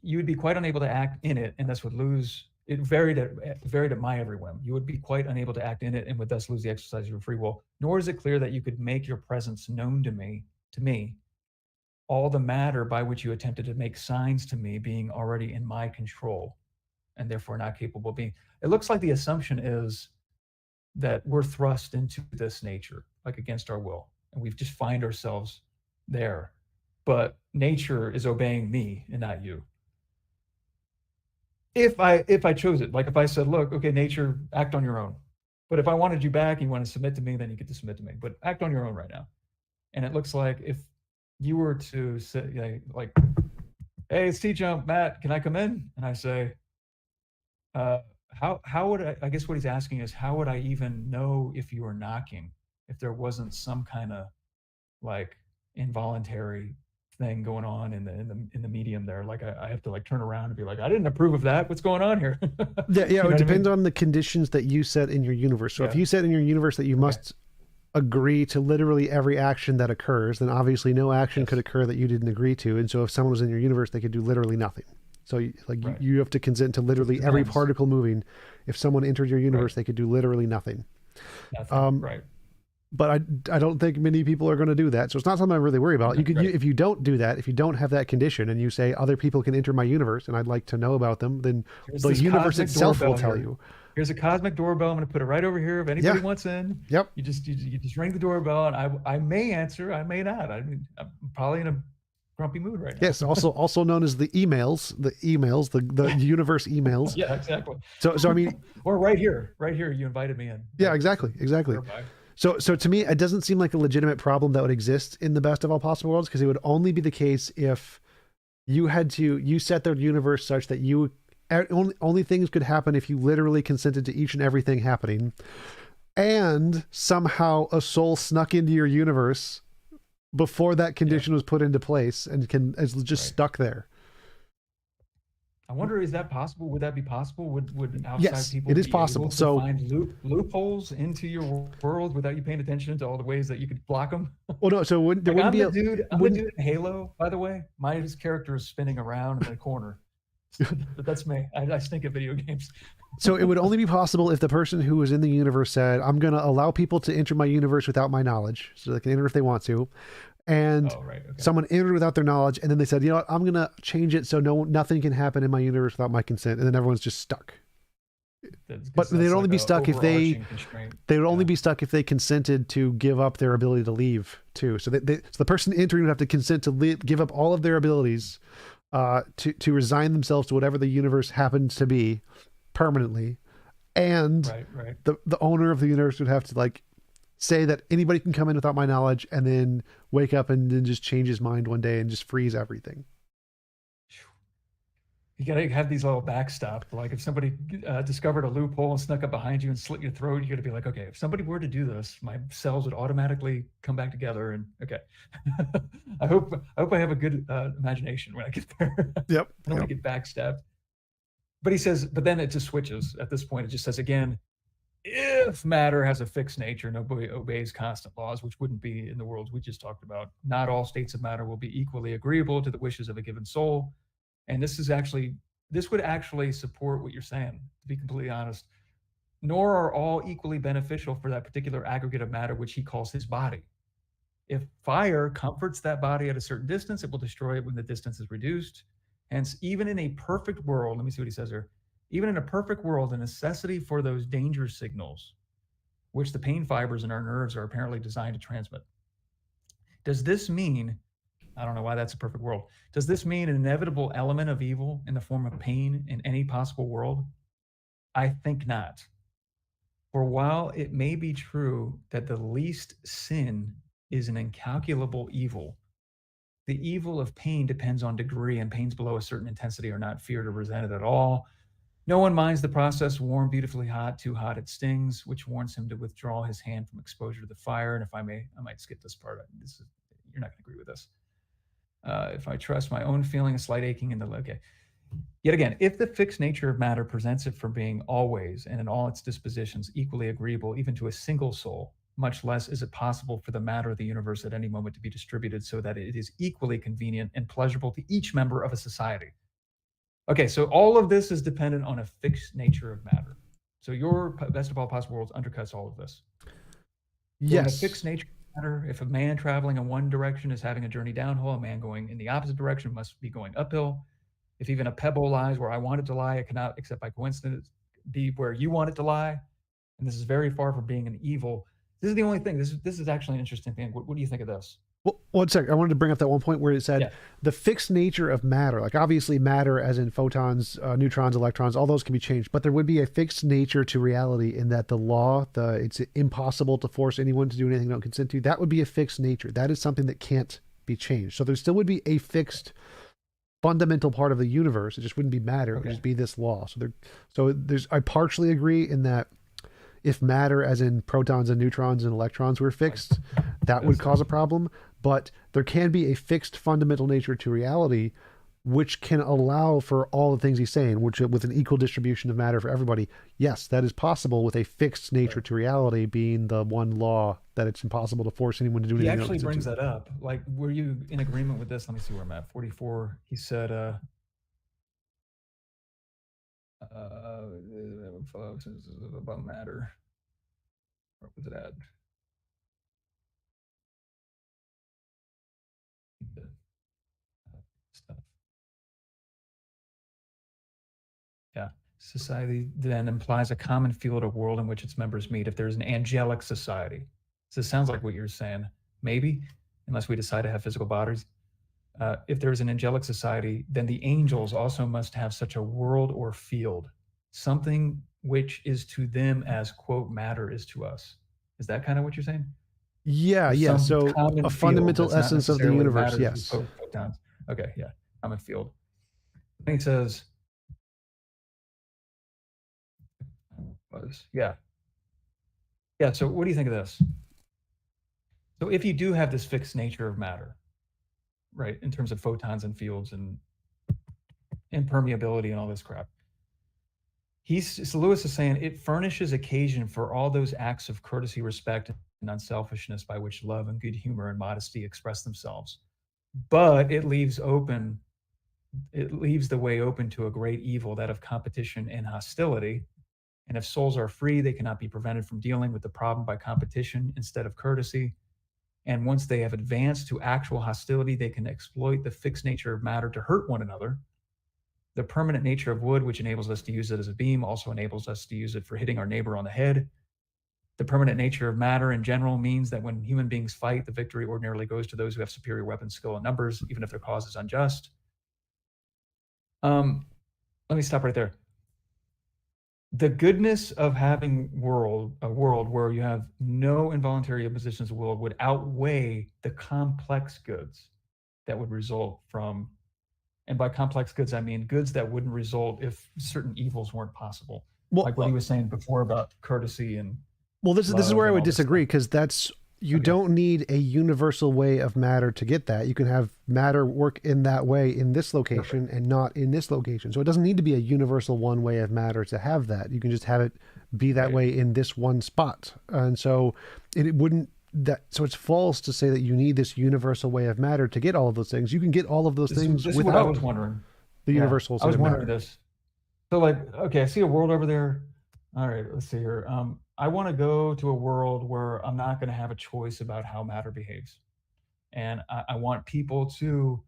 Speaker 1: You would be quite unable to act in it, and thus would lose. It varied at my every whim. You would be quite unable to act in it, and would thus lose the exercise of your free will. Nor is it clear that you could make your presence known to me. All the matter by which you attempted to make signs to me being already in my control, and therefore not capable of being. It looks like the assumption is that we're thrust into this nature, like against our will, and we just find ourselves there. But nature is obeying me and not you. If I chose it, like if I said, look, okay, nature, act on your own. But if I wanted you back and you want to submit to me, then you get to submit to me. But act on your own right now. And it looks like if you were to say, like, hey, it's TJump, Matt, can I come in? And I say, how would I guess what he's asking is, how would I even know if you were knocking, if there wasn't some kind of like involuntary thing going on in the medium there? Like I have to like turn around and be like, I didn't approve of that. What's going on here?
Speaker 2: Yeah. It depends on the conditions that you set in your universe. So if you set in your universe that you must agree to literally every action that occurs, then obviously no action could occur that you didn't agree to. And so if someone was in your universe, they could do literally nothing. So you have to consent to literally every particle moving. If someone entered your universe, they could do literally nothing.
Speaker 1: Right.
Speaker 2: But I don't think many people are going to do that. So it's not something I really worry about. If you don't do that, if you don't have that condition and you say other people can enter my universe and I'd like to know about them, then the universe itself will tell you.
Speaker 1: Here's a cosmic doorbell. I'm going to put it right over here. If anybody wants in, you just ring the doorbell, and I may answer, I may not. I mean, I'm probably in a grumpy mood right now.
Speaker 2: Yes, also known as the emails, the universe emails.
Speaker 1: Yeah, exactly.
Speaker 2: So I mean,
Speaker 1: or right here, you invited me in.
Speaker 2: Yeah, exactly. So to me, it doesn't seem like a legitimate problem that would exist in the best of all possible worlds, because it would only be the case if you set the universe such that only things could happen if you literally consented to each and everything happening, and somehow a soul snuck into your universe before that condition was put into place and is just stuck there.
Speaker 1: I wonder, is that possible? Would that be possible? Would outside
Speaker 2: Yes,
Speaker 1: people
Speaker 2: it is
Speaker 1: be able
Speaker 2: possible.
Speaker 1: to
Speaker 2: So,
Speaker 1: find loopholes into your world without you paying attention to all the ways that you could block them?
Speaker 2: well, no, so there
Speaker 1: Like
Speaker 2: wouldn't be a
Speaker 1: I'm the
Speaker 2: wouldn't.
Speaker 1: dude in Halo, by the way. My character is spinning around in the corner. But that's me. I stink at video games.
Speaker 2: So it would only be possible if the person who was in the universe said, "I'm going to allow people to enter my universe without my knowledge, so they can enter if they want to." And
Speaker 1: Oh, right. Okay.
Speaker 2: someone entered without their knowledge, and then they said, "You know what? I'm going to change it so nothing can happen in my universe without my consent," and then everyone's just stuck. But they'd only be stuck if they would only be stuck if they consented to give up their ability to leave too. So so the person entering would have to consent to give up all of their abilities, to resign themselves to whatever the universe happens to be permanently, and
Speaker 1: right.
Speaker 2: the owner of the universe would have to like say that anybody can come in without my knowledge, and then wake up and then just change his mind one day and just freeze everything.
Speaker 1: You gotta have these little backstop. Like if somebody discovered a loophole and snuck up behind you and slit your throat, you gotta be like, okay, if somebody were to do this, my cells would automatically come back together. And okay, I hope I have a good imagination when I get there.
Speaker 2: Yep.
Speaker 1: I don't want to get backstabbed. But he says, but then it just switches. At this point, it just says again, if matter has a fixed nature, nobody obeys constant laws, which wouldn't be in the worlds we just talked about. Not all states of matter will be equally agreeable to the wishes of a given soul. And this would actually support what you're saying, to be completely honest. Nor are all equally beneficial for that particular aggregate of matter, which he calls his body. If fire comforts that body at a certain distance, it will destroy it when the distance is reduced. Hence, even in a perfect world, let me see what he says here. Even in a perfect world, the necessity for those danger signals, which the pain fibers in our nerves are apparently designed to transmit. Does this mean, I don't know why that's a perfect world. Does this mean an inevitable element of evil in the form of pain in any possible world? I think not. For while it may be true that the least sin is an incalculable evil, the evil of pain depends on degree, and pains below a certain intensity are not feared or resented at all. No one minds the process warm, beautifully hot, too hot it stings, which warns him to withdraw his hand from exposure to the fire. And if I may, I might skip this part. You're not going to agree with this. If I trust my own feeling, a slight aching in the okay. Yet again, if the fixed nature of matter presents it for being always and in all its dispositions equally agreeable, even to a single soul, much less is it possible for the matter of the universe at any moment to be distributed so that it is equally convenient and pleasurable to each member of a society. Okay, so all of this is dependent on a fixed nature of matter. So your best of all possible worlds undercuts all of this.
Speaker 2: Yes.
Speaker 1: A fixed nature of matter, if a man traveling in one direction is having a journey downhill, a man going in the opposite direction must be going uphill. If even a pebble lies where I want it to lie, it cannot, except by coincidence, be where you want it to lie. And this is very far from being an evil. This is the only thing. This is actually an interesting thing. What do you think of this?
Speaker 2: Well, one second. I wanted to bring up that one point where it said the fixed nature of matter, like obviously matter as in photons, neutrons, electrons, all those can be changed, but there would be a fixed nature to reality in that the law, it's impossible to force anyone to do anything they don't consent to. That would be a fixed nature. That is something that can't be changed. So there still would be a fixed fundamental part of the universe. It just wouldn't be matter. It would just be this law. I partially agree in that if matter as in protons and neutrons and electrons were fixed, that would cause a problem. But there can be a fixed fundamental nature to reality, which can allow for all the things he's saying, which with an equal distribution of matter for everybody. Yes, that is possible with a fixed nature to reality being the one law that it's impossible to force anyone to do anything.
Speaker 1: He actually brings that up. Like, were you in agreement with this? Let me see where I'm at. 44. He said, about matter. Where was it at? Stuff. Yeah. Society then implies a common field of world in which its members meet. If there's an angelic society, so it sounds like what you're saying, maybe, unless we decide to have physical bodies. If there's an angelic society, then the angels also must have such a world or field, something which is to them as, quote, matter is to us. Is that kind of what you're saying?
Speaker 2: Yeah. So a fundamental essence of the universe, yes.
Speaker 1: Photons. Okay, yeah, common field. I think it says, yeah. So what do you think of this? So if you do have this fixed nature of matter, right, in terms of photons and fields and impermeability and all this crap. So Lewis is saying it furnishes occasion for all those acts of courtesy, respect, and unselfishness by which love and good humor and modesty express themselves. But it leaves the way open to a great evil, that of competition and hostility. And if souls are free, they cannot be prevented from dealing with the problem by competition instead of courtesy. And once they have advanced to actual hostility, they can exploit the fixed nature of matter to hurt one another. The permanent nature of wood, which enables us to use it as a beam, also enables us to use it for hitting our neighbor on the head. The permanent nature of matter in general means that when human beings fight, the victory ordinarily goes to those who have superior weapon skill and numbers, even if their cause is unjust. Let me stop right there. The goodness of having a world where you have no involuntary impositions of will would outweigh the complex goods that would result from, and by complex goods, I mean goods that wouldn't result if certain evils weren't possible.
Speaker 2: Well,
Speaker 1: like what he was saying before about courtesy and
Speaker 2: this is where I would disagree,
Speaker 1: because
Speaker 2: that's you don't need a universal way of matter to get that. You can have matter work in that way in this location and not in this location. So it doesn't need to be a universal one way of matter to have that. You can just have it be that way in this one spot. And so it wouldn't so it's false to say that you need this universal way of matter to get all of those things. You can get all of those things
Speaker 1: this
Speaker 2: without
Speaker 1: is what I was wondering.
Speaker 2: The universals.
Speaker 1: I was wondering this. So like, okay, I see a world over there. All right, let's see here. I want to go to a world where I'm not going to have a choice about how matter behaves. And I want people to,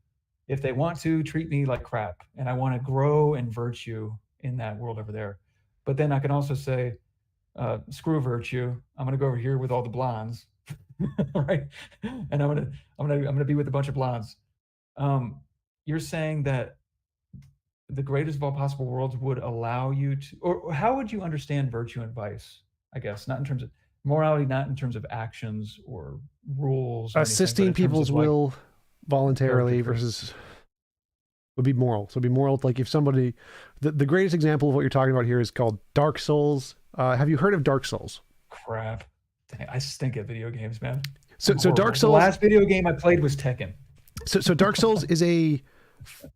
Speaker 1: if they want to, treat me like crap. And I want to grow in virtue in that world over there. But then I can also say, screw virtue. I'm going to go over here with all the blondes, right? And I'm gonna be with a bunch of blondes. You're saying that the greatest of all possible worlds would allow you to, or how would you understand virtue and vice? I guess not in terms of morality, not in terms of actions or rules. Or
Speaker 2: assisting
Speaker 1: anything,
Speaker 2: people's will voluntarily versus would be moral. So it'd be moral. Like if somebody, the greatest example of what you're talking about here is called Dark Souls. Have you heard of Dark Souls?
Speaker 1: Crap. Dang, I stink at video games, man.
Speaker 2: So Dark Souls.
Speaker 1: The last video game I played was Tekken.
Speaker 2: So Dark Souls is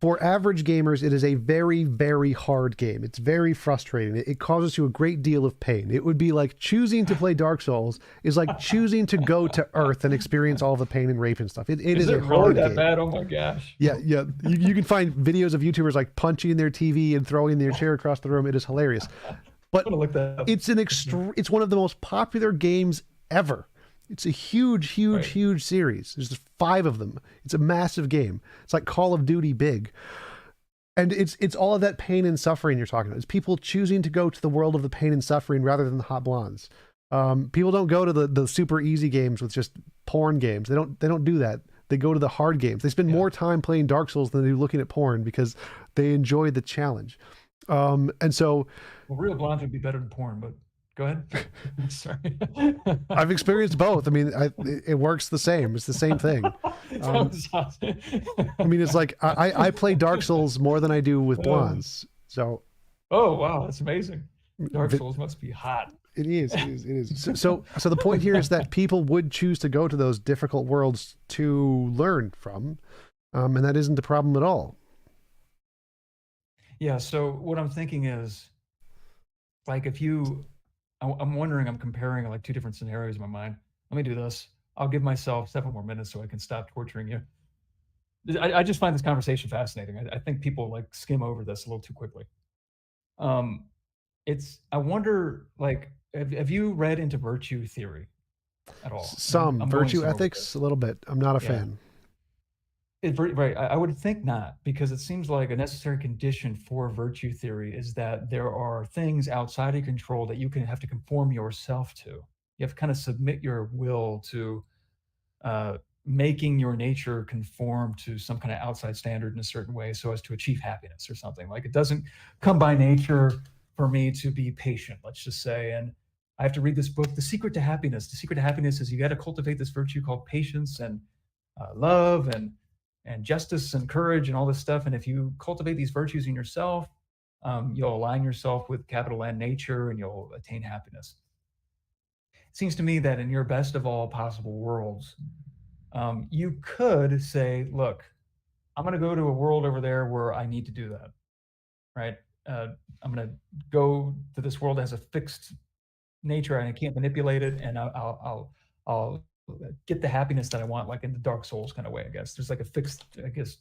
Speaker 2: for average gamers, it is a very, very hard game. It's very frustrating. It causes you a great deal of pain. It would be like choosing to play Dark Souls is like choosing to go to Earth and experience all the pain and rape and stuff. It is a hard
Speaker 1: really that
Speaker 2: game.
Speaker 1: bad? Oh my gosh.
Speaker 2: Yeah. You can find videos of YouTubers like punching their TV and throwing their chair across the room. It is hilarious. But it's it's one of the most popular games ever. It's a huge series. There's 5 of them. It's a massive game. It's like Call of Duty big. And it's all of that pain and suffering you're talking about. It's people choosing to go to the world of the pain and suffering rather than the hot blondes. People don't go to the super easy games with just porn games. They don't do that. They go to the hard games. They spend more time playing Dark Souls than they do looking at porn because they enjoy the challenge. And so,
Speaker 1: well, real blondes would be better than porn, but go ahead. Sorry.
Speaker 2: I've experienced both. I mean, it works the same. It's the same thing. I mean, it's like I play Dark Souls more than I do with blondes. So.
Speaker 1: Oh wow, that's amazing. Dark Souls must be hot.
Speaker 2: It is. So the point here is that people would choose to go to those difficult worlds to learn from, and that isn't a problem at all.
Speaker 1: Yeah. So what I'm thinking is, like, I'm wondering, I'm comparing like 2 different scenarios in my mind. Let me do this. I'll give myself 7 more minutes so I can stop torturing you. I just find this conversation fascinating. I think people like skim over this a little too quickly. I wonder, like, have you read into virtue theory at all?
Speaker 2: Some virtue ethics, a little bit. I'm not a fan.
Speaker 1: Right. I would think not, because it seems like a necessary condition for virtue theory is that there are things outside of control that you have to conform yourself to. You have to kind of submit your will to making your nature conform to some kind of outside standard in a certain way so as to achieve happiness or something. Like, it doesn't come by nature for me to be patient, let's just say. And I have to read this book, The Secret to Happiness. The secret to happiness is you got to cultivate this virtue called patience and love and justice and courage and all this stuff. And if you cultivate these virtues in yourself, you'll align yourself with capital N nature and you'll attain happiness. It seems to me that in your best of all possible worlds, you could say, look, I'm going to go to a world over there where I need to do that. right? I'm going to go to this world that has a fixed nature and I can't manipulate it, and I'll get the happiness that I want, like in the Dark Souls kind of way, I guess. There's like a fixed, I guess,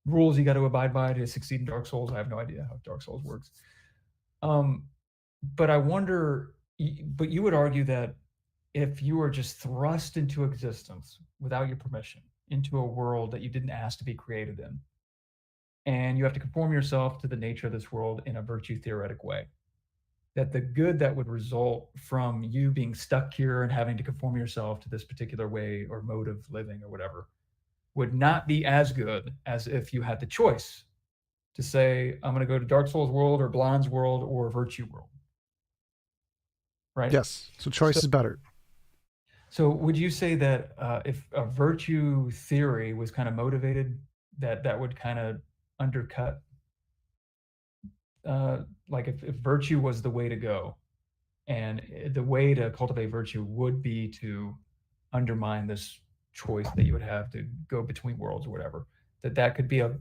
Speaker 1: rules you got to abide by to succeed in Dark Souls. I have no idea how Dark Souls works. But I wonder, but you would argue that if you were just thrust into existence without your permission, into a world that you didn't ask to be created in, and you have to conform yourself to the nature of this world in a virtue theoretic way, that the good that would result from you being stuck here and having to conform yourself to this particular way or mode of living or whatever would not be as good as if you had the choice to say, I'm going to go to Dark Souls world or Blonde's world or Virtue world. Right?
Speaker 2: Yes. So choice is better.
Speaker 1: So would you say that if a virtue theory was kind of motivated, that would kind of undercut, like if virtue was the way to go, and the way to cultivate virtue would be to undermine this choice that you would have to go between worlds or whatever, that could be a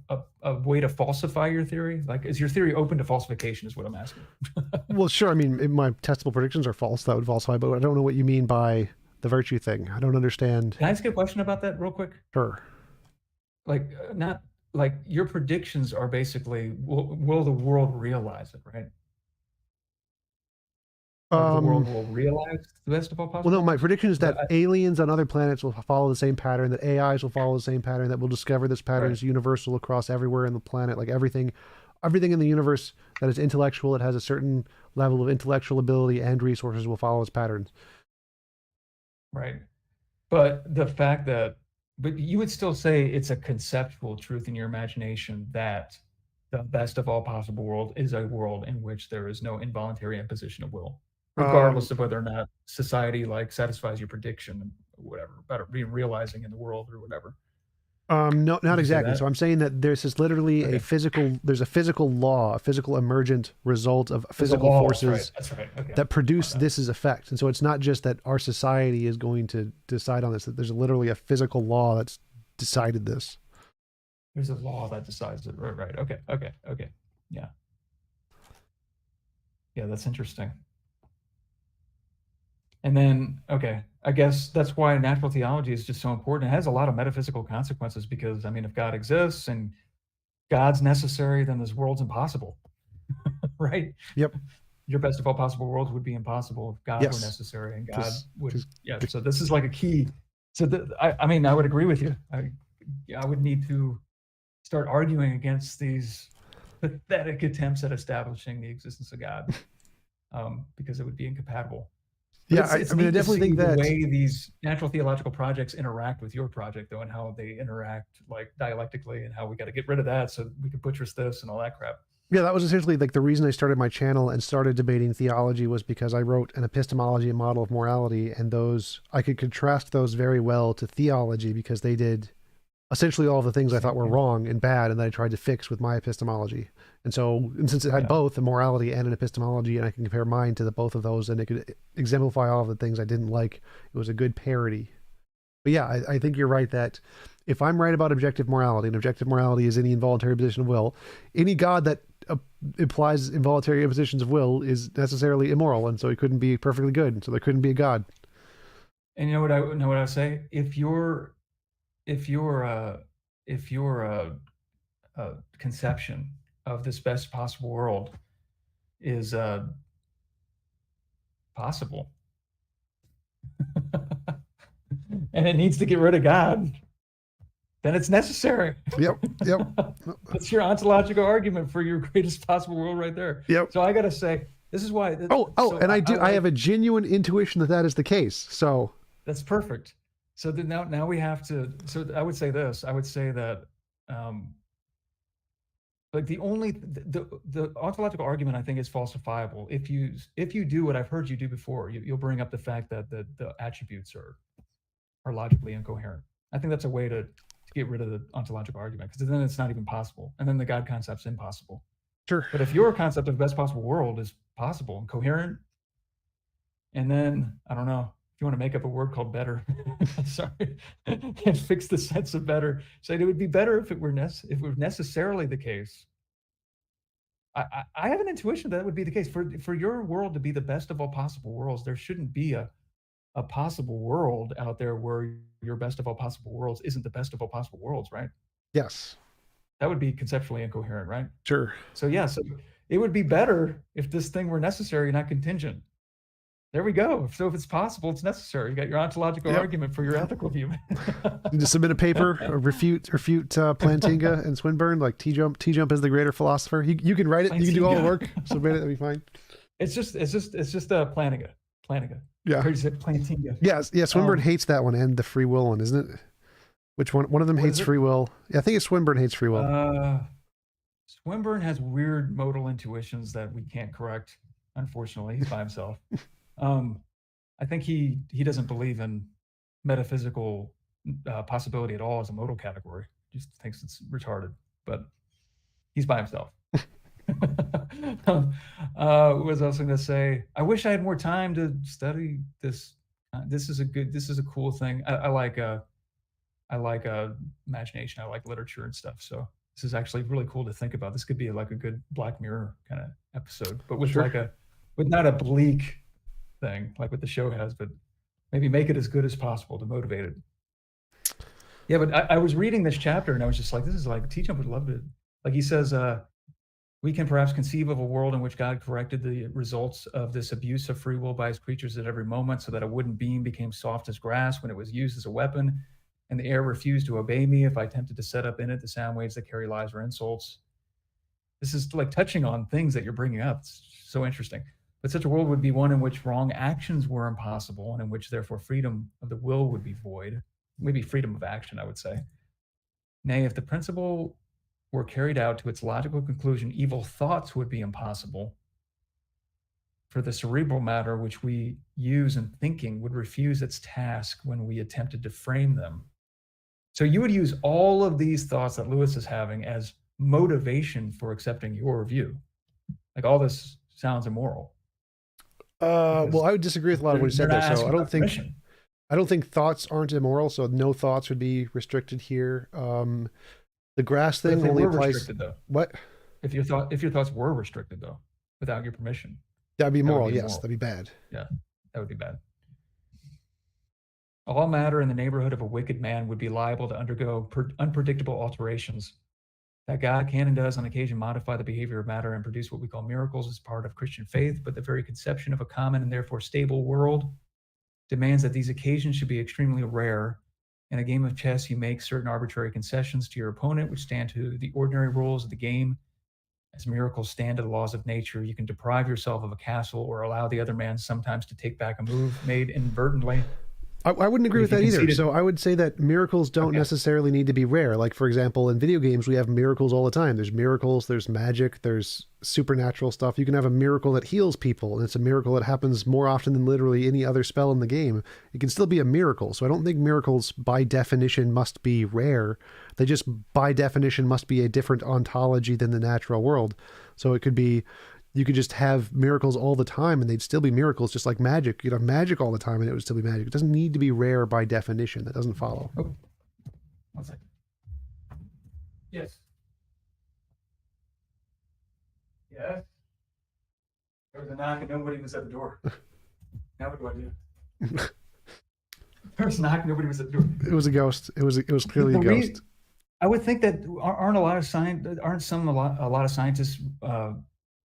Speaker 1: way to falsify your theory? Like, is your theory open to falsification is what I'm asking.
Speaker 2: Well, sure. I mean, my testable predictions are false. That would falsify, but I don't know what you mean by the virtue thing. I don't understand.
Speaker 1: Can I ask you a question about that real quick?
Speaker 2: Sure.
Speaker 1: Like, not like your predictions are basically, will the world realize it, right? Like the world will realize the best of all possible.
Speaker 2: Well, no, my prediction is that aliens on other planets will follow the same pattern, that AIs will follow the same pattern, that we'll discover this pattern is universal across everywhere in the planet. Like everything in the universe that is intellectual, that has a certain level of intellectual ability and resources will follow its patterns.
Speaker 1: Right. But the fact that, but you would still say it's a conceptual truth in your imagination that the best of all possible world is a world in which there is no involuntary imposition of will, regardless of whether or not society like satisfies your prediction or whatever about it being realizing in the world or whatever.
Speaker 2: No, not exactly. So I'm saying that there's this literally there's a physical law, a physical emergent result of physical forces that produce this as effect. And so it's not just that our society is going to decide on this, that there's literally a physical law that's decided this.
Speaker 1: There's a law that decides it. Right. Okay. Yeah. Yeah, that's interesting. And then, I guess that's why natural theology is just so important. It has a lot of metaphysical consequences because, I mean, if God exists and God's necessary, then this world's impossible, right?
Speaker 2: Yep.
Speaker 1: Your best of all possible worlds would be impossible if God were necessary and God would, so this is like a key. So, I mean, I would agree with you. I would need to start arguing against these pathetic attempts at establishing the existence of God because it would be incompatible. But
Speaker 2: I mean, I definitely think that
Speaker 1: the way these natural theological projects interact with your project, though, and how they interact like dialectically, and how we got to get rid of that so we can buttress this and all that crap.
Speaker 2: Yeah, that was essentially like the reason I started my channel and started debating theology was because I wrote an epistemology and model of morality, and those I could contrast those very well to theology because they did essentially all the things I thought were wrong and bad, and that I tried to fix with my epistemology. And so, and since it had both a morality and an epistemology, and I can compare mine to both of those, and it could exemplify all of the things I didn't like, it was a good parody. But yeah, I think you're right that if I'm right about objective morality, and objective morality is any involuntary imposition of will, any God that implies involuntary impositions of will is necessarily immoral, and so he couldn't be perfectly good, and so there couldn't be a God.
Speaker 1: And you know what I would say? If your conception of this best possible world is possible, and it needs to get rid of God, then it's necessary.
Speaker 2: Yep.
Speaker 1: That's your ontological argument for your greatest possible world right there.
Speaker 2: Yep.
Speaker 1: So I got to say, this is why.
Speaker 2: I have a genuine intuition that is the case. So
Speaker 1: that's perfect. So then now we have to. So I would say this. I would say that, like the ontological argument I think is falsifiable if you do what I've heard you do before. You'll bring up the fact that the attributes are logically incoherent. I think that's a way to get rid of the ontological argument, because then it's not even possible, and then the God concept's impossible.
Speaker 2: Sure.
Speaker 1: But if your concept of best possible world is possible and coherent, and then I don't know if you want to make up a word called better, sorry, and fix the sense of better. So it would be better if it were necessarily the case. I have an intuition that would be the case. For your world to be the best of all possible worlds, there shouldn't be a possible world out there where your best of all possible worlds isn't the best of all possible worlds, right?
Speaker 2: Yes.
Speaker 1: That would be conceptually incoherent, right?
Speaker 2: Sure.
Speaker 1: So yeah, so it would be better if this thing were necessary, not contingent. There we go. So if it's possible, it's necessary. You got your ontological argument for your ethical view.
Speaker 2: You just submit a paper, or refute Plantinga and Swinburne, like TJump is the greater philosopher. You can write it. You can do all the work. Submit it. That'd be fine.
Speaker 1: It's just Plantinga.
Speaker 2: Yeah.
Speaker 1: Plantinga.
Speaker 2: Yes. Yeah. Swinburne hates that one and the free will one, isn't it? Which one? One of them hates free will. Yeah, I think it's Swinburne hates free will.
Speaker 1: Swinburne has weird modal intuitions that we can't correct. Unfortunately, he's by himself. I think he doesn't believe in metaphysical possibility at all as a modal category. He just thinks it's retarded, but he's by himself. What was I also going to say? I wish I had more time to study this. This is a cool thing. I like imagination. I like literature and stuff. So this is actually really cool to think about. This could be like a good Black Mirror kind of episode, but with with not a bleak thing like what the show has, but maybe make it as good as possible to motivate it. Yeah, but I was reading this chapter and I was just like, this is like TJump would love it. Like he says, we can perhaps conceive of a world in which God corrected the results of this abuse of free will by his creatures at every moment, so that a wooden beam became soft as grass when it was used as a weapon, and the air refused to obey me if I attempted to set up in it the sound waves that carry lies or insults. This is like touching on things that you're bringing up. It's so interesting. But such a world would be one in which wrong actions were impossible, and in which therefore freedom of the will would be void. Maybe freedom of action, I would say. Nay, if the principle were carried out to its logical conclusion, evil thoughts would be impossible. For the cerebral matter which we use in thinking would refuse its task when we attempted to frame them. So you would use all of these thoughts that Lewis is having as motivation for accepting your view. Like all this sounds immoral.
Speaker 2: Well, I would disagree with a lot of what you said there. So I don't think thoughts aren't immoral. So no thoughts would be restricted here. The grass thing only applies.
Speaker 1: Restricted, though.
Speaker 2: What?
Speaker 1: If your thoughts were restricted though, without your permission?
Speaker 2: That'd be immoral. Yes, that'd be bad.
Speaker 1: Yeah, that would be bad. All matter in the neighborhood of a wicked man would be liable to undergo unpredictable alterations. That God can and does on occasion modify the behavior of matter and produce what we call miracles as part of Christian faith, but the very conception of a common and therefore stable world demands that these occasions should be extremely rare. In a game of chess, you make certain arbitrary concessions to your opponent, which stand to the ordinary rules of the game. As miracles stand to the laws of nature, you can deprive yourself of a castle or allow the other man sometimes to take back a move made inadvertently.
Speaker 2: I wouldn't agree with that either. So I would say that miracles don't necessarily need to be rare. Like, for example, in video games, we have miracles all the time. There's miracles, there's magic, there's supernatural stuff. You can have a miracle that heals people, and it's a miracle that happens more often than literally any other spell in the game. It can still be a miracle. So I don't think miracles, by definition, must be rare. They just, by definition, must be a different ontology than the natural world. So it could be... You could just have miracles all the time and they'd still be miracles, just like magic. You'd have magic all the time and it would still be magic. It doesn't need to be rare by definition. That doesn't follow.
Speaker 1: Oh. 1 second. Yes. Yes. There was a knock and nobody was at the door. Now what do I do? There was a knock, nobody was at the door.
Speaker 2: It was a ghost. It was clearly a ghost.
Speaker 1: I would think that aren't a lot of scientists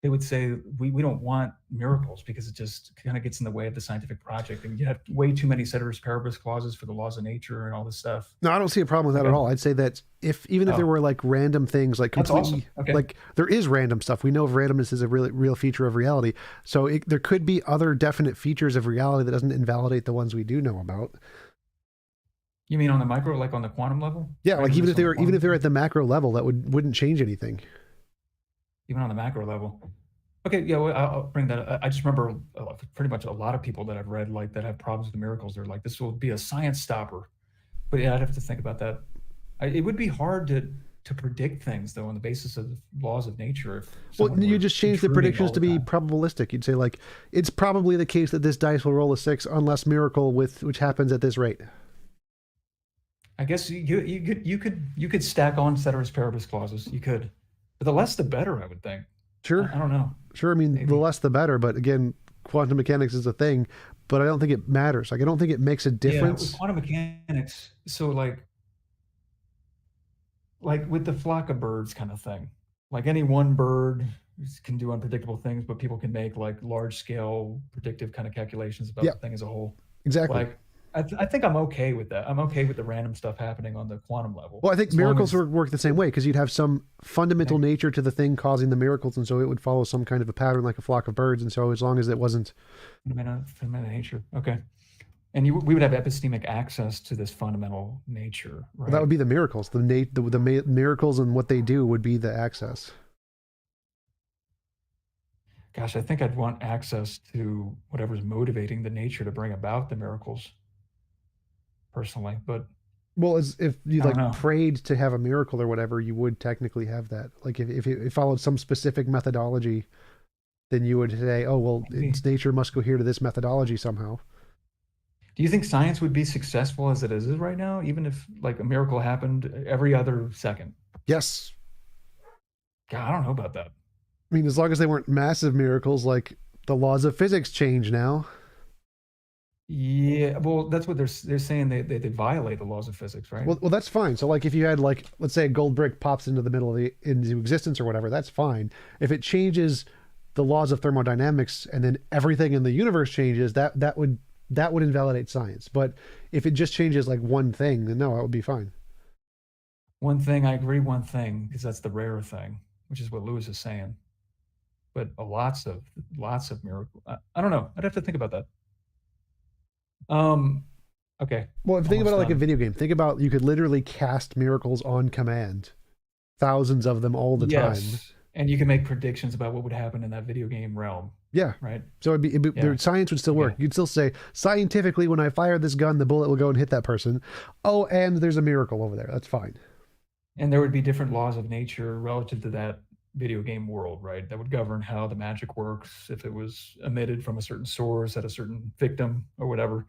Speaker 1: they would say we don't want miracles because it just kind of gets in the way of the scientific project, and you have way too many ceteris paribus clauses for the laws of nature and all this stuff.
Speaker 2: No, I don't see a problem with that at all. I'd say that even if there were like random things, like completely, like there is random stuff. We know randomness is a real feature of reality. So there could be other definite features of reality that doesn't invalidate the ones we do know about.
Speaker 1: You mean on the micro, like on the quantum level?
Speaker 2: Yeah, like even if they're at the macro level, that wouldn't change anything.
Speaker 1: Even on the macro level. Okay, yeah, well, I'll bring that up. I just remember pretty much a lot of people that I've read like that have problems with the miracles. They're like, this will be a science stopper. But yeah, I'd have to think about that. It would be hard to predict things, though, on the basis of laws of nature.
Speaker 2: Well, you just change the predictions to be probabilistic. You'd say, like, it's probably the case that this dice will roll a 6 unless miracle which happens at this rate.
Speaker 1: I guess you could stack on ceteris paribus clauses. You could. But the less the better, I would think.
Speaker 2: Sure.
Speaker 1: I don't know.
Speaker 2: Sure. I mean, the
Speaker 1: Maybe.
Speaker 2: less the better. But again, quantum mechanics is a thing, but I don't think it matters. Like, I don't think it makes a
Speaker 1: Yeah, with
Speaker 2: difference.
Speaker 1: quantum mechanics, so like with the flock of birds kind of thing. Like any one bird can do unpredictable things, but people can make like large scale predictive kind of calculations about
Speaker 2: Yeah,
Speaker 1: the thing as a whole.
Speaker 2: exactly.
Speaker 1: Like I think I'm okay with that. I'm okay with the random stuff happening on the quantum level
Speaker 2: Well, I think
Speaker 1: as long
Speaker 2: miracles
Speaker 1: as
Speaker 2: work the same way because you'd have some fundamental
Speaker 1: okay,
Speaker 2: nature to the thing causing the miracles, and so it would follow some kind of a pattern like a flock of birds. And so, as long as it wasn't,
Speaker 1: fundamental nature. Okay. And we would have epistemic access to this fundamental nature,
Speaker 2: well, that
Speaker 1: right?
Speaker 2: would be the miracles. The miracles and what they do would be the access.
Speaker 1: Gosh, I think I'd want access to whatever's motivating the nature to bring about the miracles personally, but
Speaker 2: Well, as if you
Speaker 1: I don't
Speaker 2: like
Speaker 1: know.
Speaker 2: prayed to have a miracle or whatever, you would technically have that. Like if it followed some specific methodology, then you would say, "Oh, well,
Speaker 1: Maybe.
Speaker 2: its nature must cohere to this methodology somehow."
Speaker 1: Do you think science would be successful as it is right now, even if like a miracle happened every other second?
Speaker 2: Yes,
Speaker 1: God, I don't know about that.
Speaker 2: I mean, as long as they weren't massive miracles, like the laws of physics change now.
Speaker 1: Yeah, well, that's what they're saying. They violate the laws of physics, right?
Speaker 2: Well, that's fine. So, like, if you had, like, let's say, a gold brick pops into the middle of into existence or whatever, that's fine. If it changes the laws of thermodynamics and then everything in the universe changes, that would invalidate science. But if it just changes like one thing, then no, that would be fine.
Speaker 1: One thing, I agree. One thing, because that's the rare thing, which is what Lewis is saying. But lots of miracle. I don't know. I'd have to think about that. Um, okay,
Speaker 2: Well, if you think about
Speaker 1: almost
Speaker 2: it like a
Speaker 1: done.
Speaker 2: video game, think about you could literally cast miracles on command, thousands of them all the time.
Speaker 1: Yes, and you can make predictions about what would happen in that video game realm,
Speaker 2: Yeah.
Speaker 1: right?
Speaker 2: So
Speaker 1: Yeah.
Speaker 2: science would still work.
Speaker 1: Okay.
Speaker 2: You'd still say, scientifically, when I fire this gun, the bullet will go and hit that person. Oh, and there's a miracle over there. That's fine.
Speaker 1: And there would be different laws of nature relative to that video game world, right? That would govern how the magic works, if it was emitted from a certain source at a certain victim or whatever,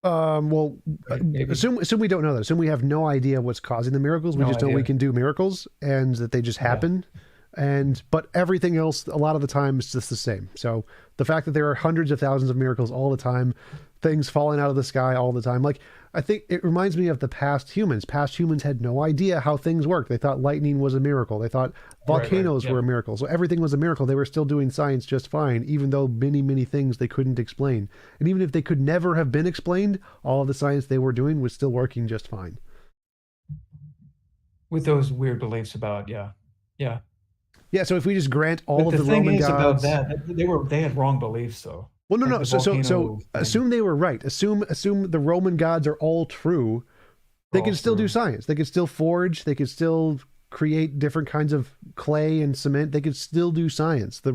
Speaker 2: Well,
Speaker 1: right? Maybe.
Speaker 2: assume we don't know that. Assume we have no idea what's causing the miracles. We
Speaker 1: No
Speaker 2: just know we
Speaker 1: idea.
Speaker 2: can do miracles and that they just
Speaker 1: Yeah.
Speaker 2: happen. But everything else, a lot of the time, is just the same. So the fact that there are hundreds of thousands of miracles all the time, things falling out of the sky all the time, like I think it reminds me of the past humans. Past humans had no idea how things worked. They thought lightning was a miracle. They thought
Speaker 1: Right, right.
Speaker 2: volcanoes were
Speaker 1: Yeah.
Speaker 2: a miracle. So everything was a miracle. They were still doing science just fine, even though many, many things they couldn't explain. And even if they could never have been explained, all of the science they were doing was still working just fine.
Speaker 1: With those weird beliefs about, yeah. Yeah.
Speaker 2: Yeah, so if we just grant all
Speaker 1: But
Speaker 2: of
Speaker 1: the
Speaker 2: the
Speaker 1: thing
Speaker 2: Roman
Speaker 1: is about
Speaker 2: gods.
Speaker 1: that, they had wrong beliefs though.
Speaker 2: Well, no,
Speaker 1: Like
Speaker 2: no.
Speaker 1: the
Speaker 2: So
Speaker 1: volcano thing.
Speaker 2: assume they were right. Assume the Roman gods are all true. They
Speaker 1: We're all
Speaker 2: can still do
Speaker 1: through.
Speaker 2: science. They could still forge. They could still create different kinds of clay and cement. They could still do science. The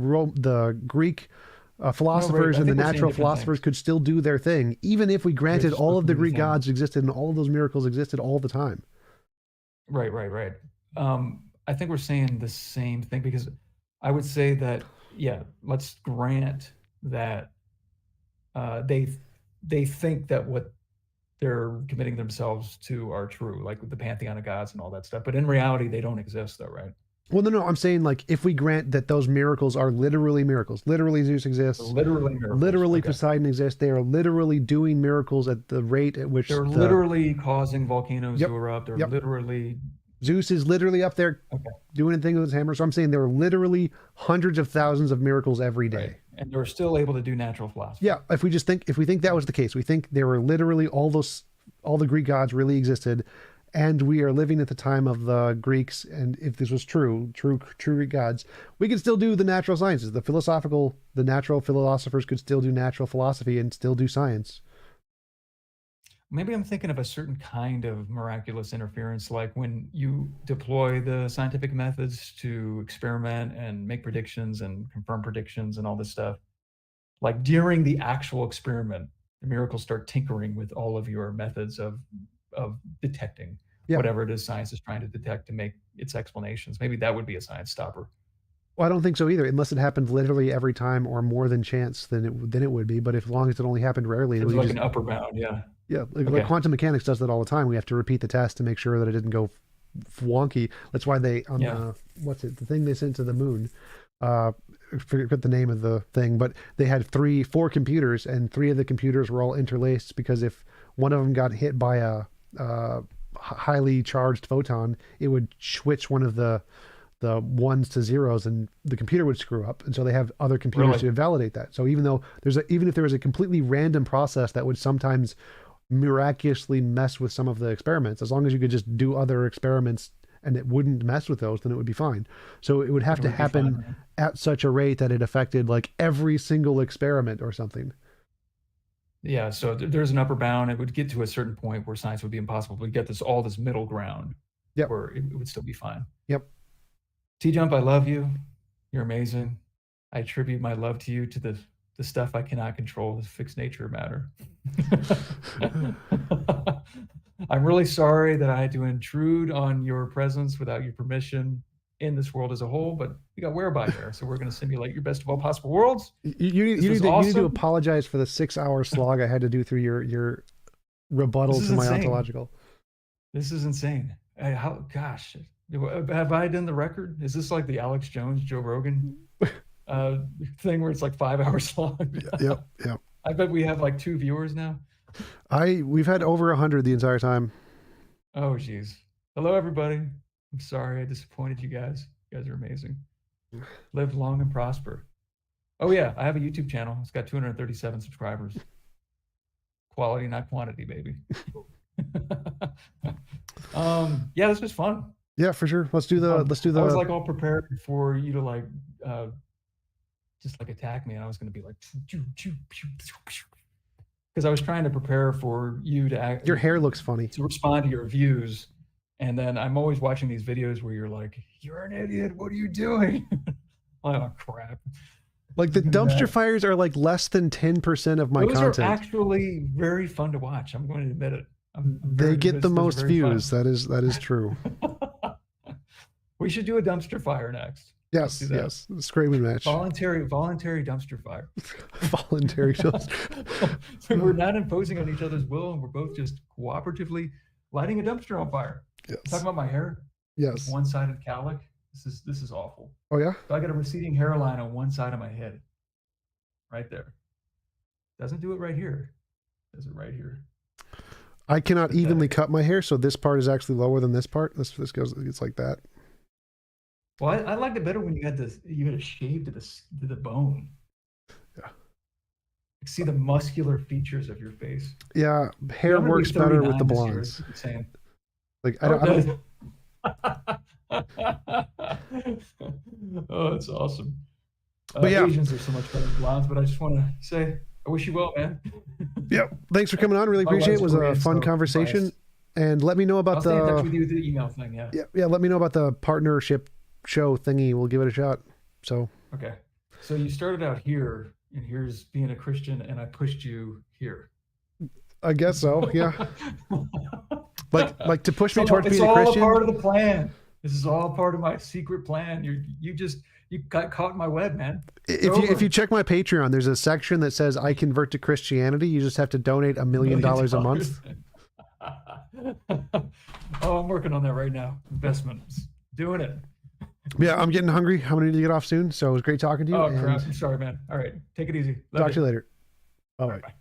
Speaker 2: Greek
Speaker 1: No, right.
Speaker 2: philosophers
Speaker 1: I
Speaker 2: and the
Speaker 1: think we're saying
Speaker 2: natural
Speaker 1: different
Speaker 2: philosophers
Speaker 1: things.
Speaker 2: could still do their thing, even if we
Speaker 1: They're
Speaker 2: granted all
Speaker 1: supposed
Speaker 2: of
Speaker 1: to
Speaker 2: the
Speaker 1: do the
Speaker 2: Greek
Speaker 1: thing.
Speaker 2: gods existed and all of those miracles existed all the time.
Speaker 1: Right, right, right. I think we're saying the same thing because I would say that, yeah, let's grant that they think that what they're committing themselves to are true, like with the pantheon of gods and all that stuff. But in reality, they don't exist, though, right?
Speaker 2: Well, no, no. I'm saying like if we grant that those miracles are literally miracles, literally Zeus
Speaker 1: They're
Speaker 2: exists,
Speaker 1: literally miracles.
Speaker 2: literally
Speaker 1: Okay,
Speaker 2: Poseidon exists. They are literally doing miracles at the rate at which
Speaker 1: they're
Speaker 2: the
Speaker 1: literally causing volcanoes
Speaker 2: yep,
Speaker 1: to erupt. They're
Speaker 2: yep.
Speaker 1: literally
Speaker 2: Zeus is literally up there
Speaker 1: okay,
Speaker 2: doing a thing with his hammer. So I'm saying there are literally hundreds of thousands of miracles every
Speaker 1: right,
Speaker 2: day.
Speaker 1: and they're still able to do natural philosophy.
Speaker 2: Yeah, if we think that was the case, we think there were literally all the Greek gods really existed, and we are living at the time of the Greeks. And if this was true Greek gods, we could still do the natural sciences. The natural philosophers could still do natural philosophy and still do science.
Speaker 1: Maybe I'm thinking of a certain kind of miraculous interference, like when you deploy the scientific methods to experiment and make predictions and confirm predictions and all this stuff. Like during the actual experiment, the miracles start tinkering with all of your methods of detecting
Speaker 2: Yeah.
Speaker 1: whatever it is science is trying to detect to make its explanations. Maybe that would be a science stopper.
Speaker 2: Well, I don't think so either, unless it happened literally every time or more than chance. Then it would be. But if as long as it only happened rarely,
Speaker 1: There's
Speaker 2: we
Speaker 1: like
Speaker 2: just
Speaker 1: an upper bound, yeah.
Speaker 2: yeah, like
Speaker 1: Okay.
Speaker 2: quantum mechanics does that all the time. We have to repeat the test to make sure that it didn't go wonky. That's why they on
Speaker 1: Yeah.
Speaker 2: the what's it the thing they sent to the moon. forget the name of the thing, but they had 4 computers, and 3 of the computers were all interlaced, because if one of them got hit by a highly charged photon, it would switch one of the ones to zeros, and the computer would screw up. And so they have other computers to validate that. So even if there was a completely random process that would sometimes miraculously mess with some of the experiments, as long as you could just do other experiments and it wouldn't mess with those, then it would be fine. So it would have to happen at such a rate that it affected like every single experiment or something.
Speaker 1: Yeah, so there's an upper bound. It would get to a certain point where science would be impossible. We get all this middle ground where it would still be fine.
Speaker 2: Yep.
Speaker 1: TJump, I love you. You're amazing. I attribute my love to you, to the stuff I cannot control, the fixed nature of matter. I'm really sorry that I had to intrude on your presence without your permission in this world as a whole, but we got whereby here, so we're going to simulate your best of all possible worlds.
Speaker 2: You need to apologize for the 6-hour slog I had to do through your rebuttal to my ontological.
Speaker 1: This is insane. Gosh, have I done the record? Is this like the Alex Jones, Joe Rogan thing where it's like 5 hours long?
Speaker 2: Yep.
Speaker 1: I bet we have like 2 viewers now.
Speaker 2: We've had over 100 the entire time.
Speaker 1: Oh, geez. Hello, everybody. I'm sorry I disappointed you guys. You guys are amazing. Live long and prosper. Oh, yeah. I have a YouTube channel. It's got 237 subscribers. Quality, not quantity, baby. Yeah, this was fun.
Speaker 2: Yeah, for sure. Let's do the.
Speaker 1: I was like all prepared for you to like just like attack me, and I was going to be like, because I was trying to prepare for you to act.
Speaker 2: Your hair looks funny.
Speaker 1: To respond to your views, and then I'm always watching these videos where you're like, "You're an idiot. What are you doing?" Oh crap!
Speaker 2: Like the dumpster fires are like less than 10% of my content.
Speaker 1: Those are actually very fun to watch. I'm going to admit it.
Speaker 2: They get the most views. That is true.
Speaker 1: We should do a dumpster fire next.
Speaker 2: Yes. Screaming match.
Speaker 1: Voluntary dumpster fire.
Speaker 2: Voluntary dumpster.
Speaker 1: So we're not imposing on each other's will, and we're both just cooperatively lighting a dumpster on fire.
Speaker 2: Yes.
Speaker 1: Talking about my hair.
Speaker 2: Yes.
Speaker 1: One-sided cowlick. This is awful.
Speaker 2: Oh yeah.
Speaker 1: So I got a receding hairline on one side of my head. Right there. Doesn't do it right here. Does it right here.
Speaker 2: I cannot evenly cut my hair, so this part is actually lower than this part. This goes. It's like that.
Speaker 1: Well, I liked it better when you had a shave to the bone.
Speaker 2: Yeah.
Speaker 1: See the muscular features of your face.
Speaker 2: Yeah, hair works better with the blondes. Like I don't.
Speaker 1: Oh, that's awesome.
Speaker 2: But yeah,
Speaker 1: Asians are so much better than blondes. But I just want to say, I wish you well, man.
Speaker 2: Yep. Thanks for coming on. Really appreciate it. It was a fun conversation. And let me know about
Speaker 1: I'll stay in touch with you with the email thing.
Speaker 2: Yeah. Let me know about the partnership show thingy. We'll give it a shot. So.
Speaker 1: Okay. So you started out here, and here's being a Christian, and I pushed you here.
Speaker 2: I guess so. Yeah. like to push me towards being a Christian.
Speaker 1: It's all a part of the plan. This is all part of my secret plan. You got caught in my web, man.
Speaker 2: If you check my Patreon, there's a section that says I convert to Christianity. You just have to donate $1 million a month.
Speaker 1: Oh, I'm working on that right now. Investments. Doing it.
Speaker 2: Yeah, I'm getting hungry. I'm gonna need to get off soon. So it was great talking to you.
Speaker 1: Oh crap! I'm sorry, man. All right, take it easy.
Speaker 2: Talk to you later. Bye.
Speaker 1: Bye.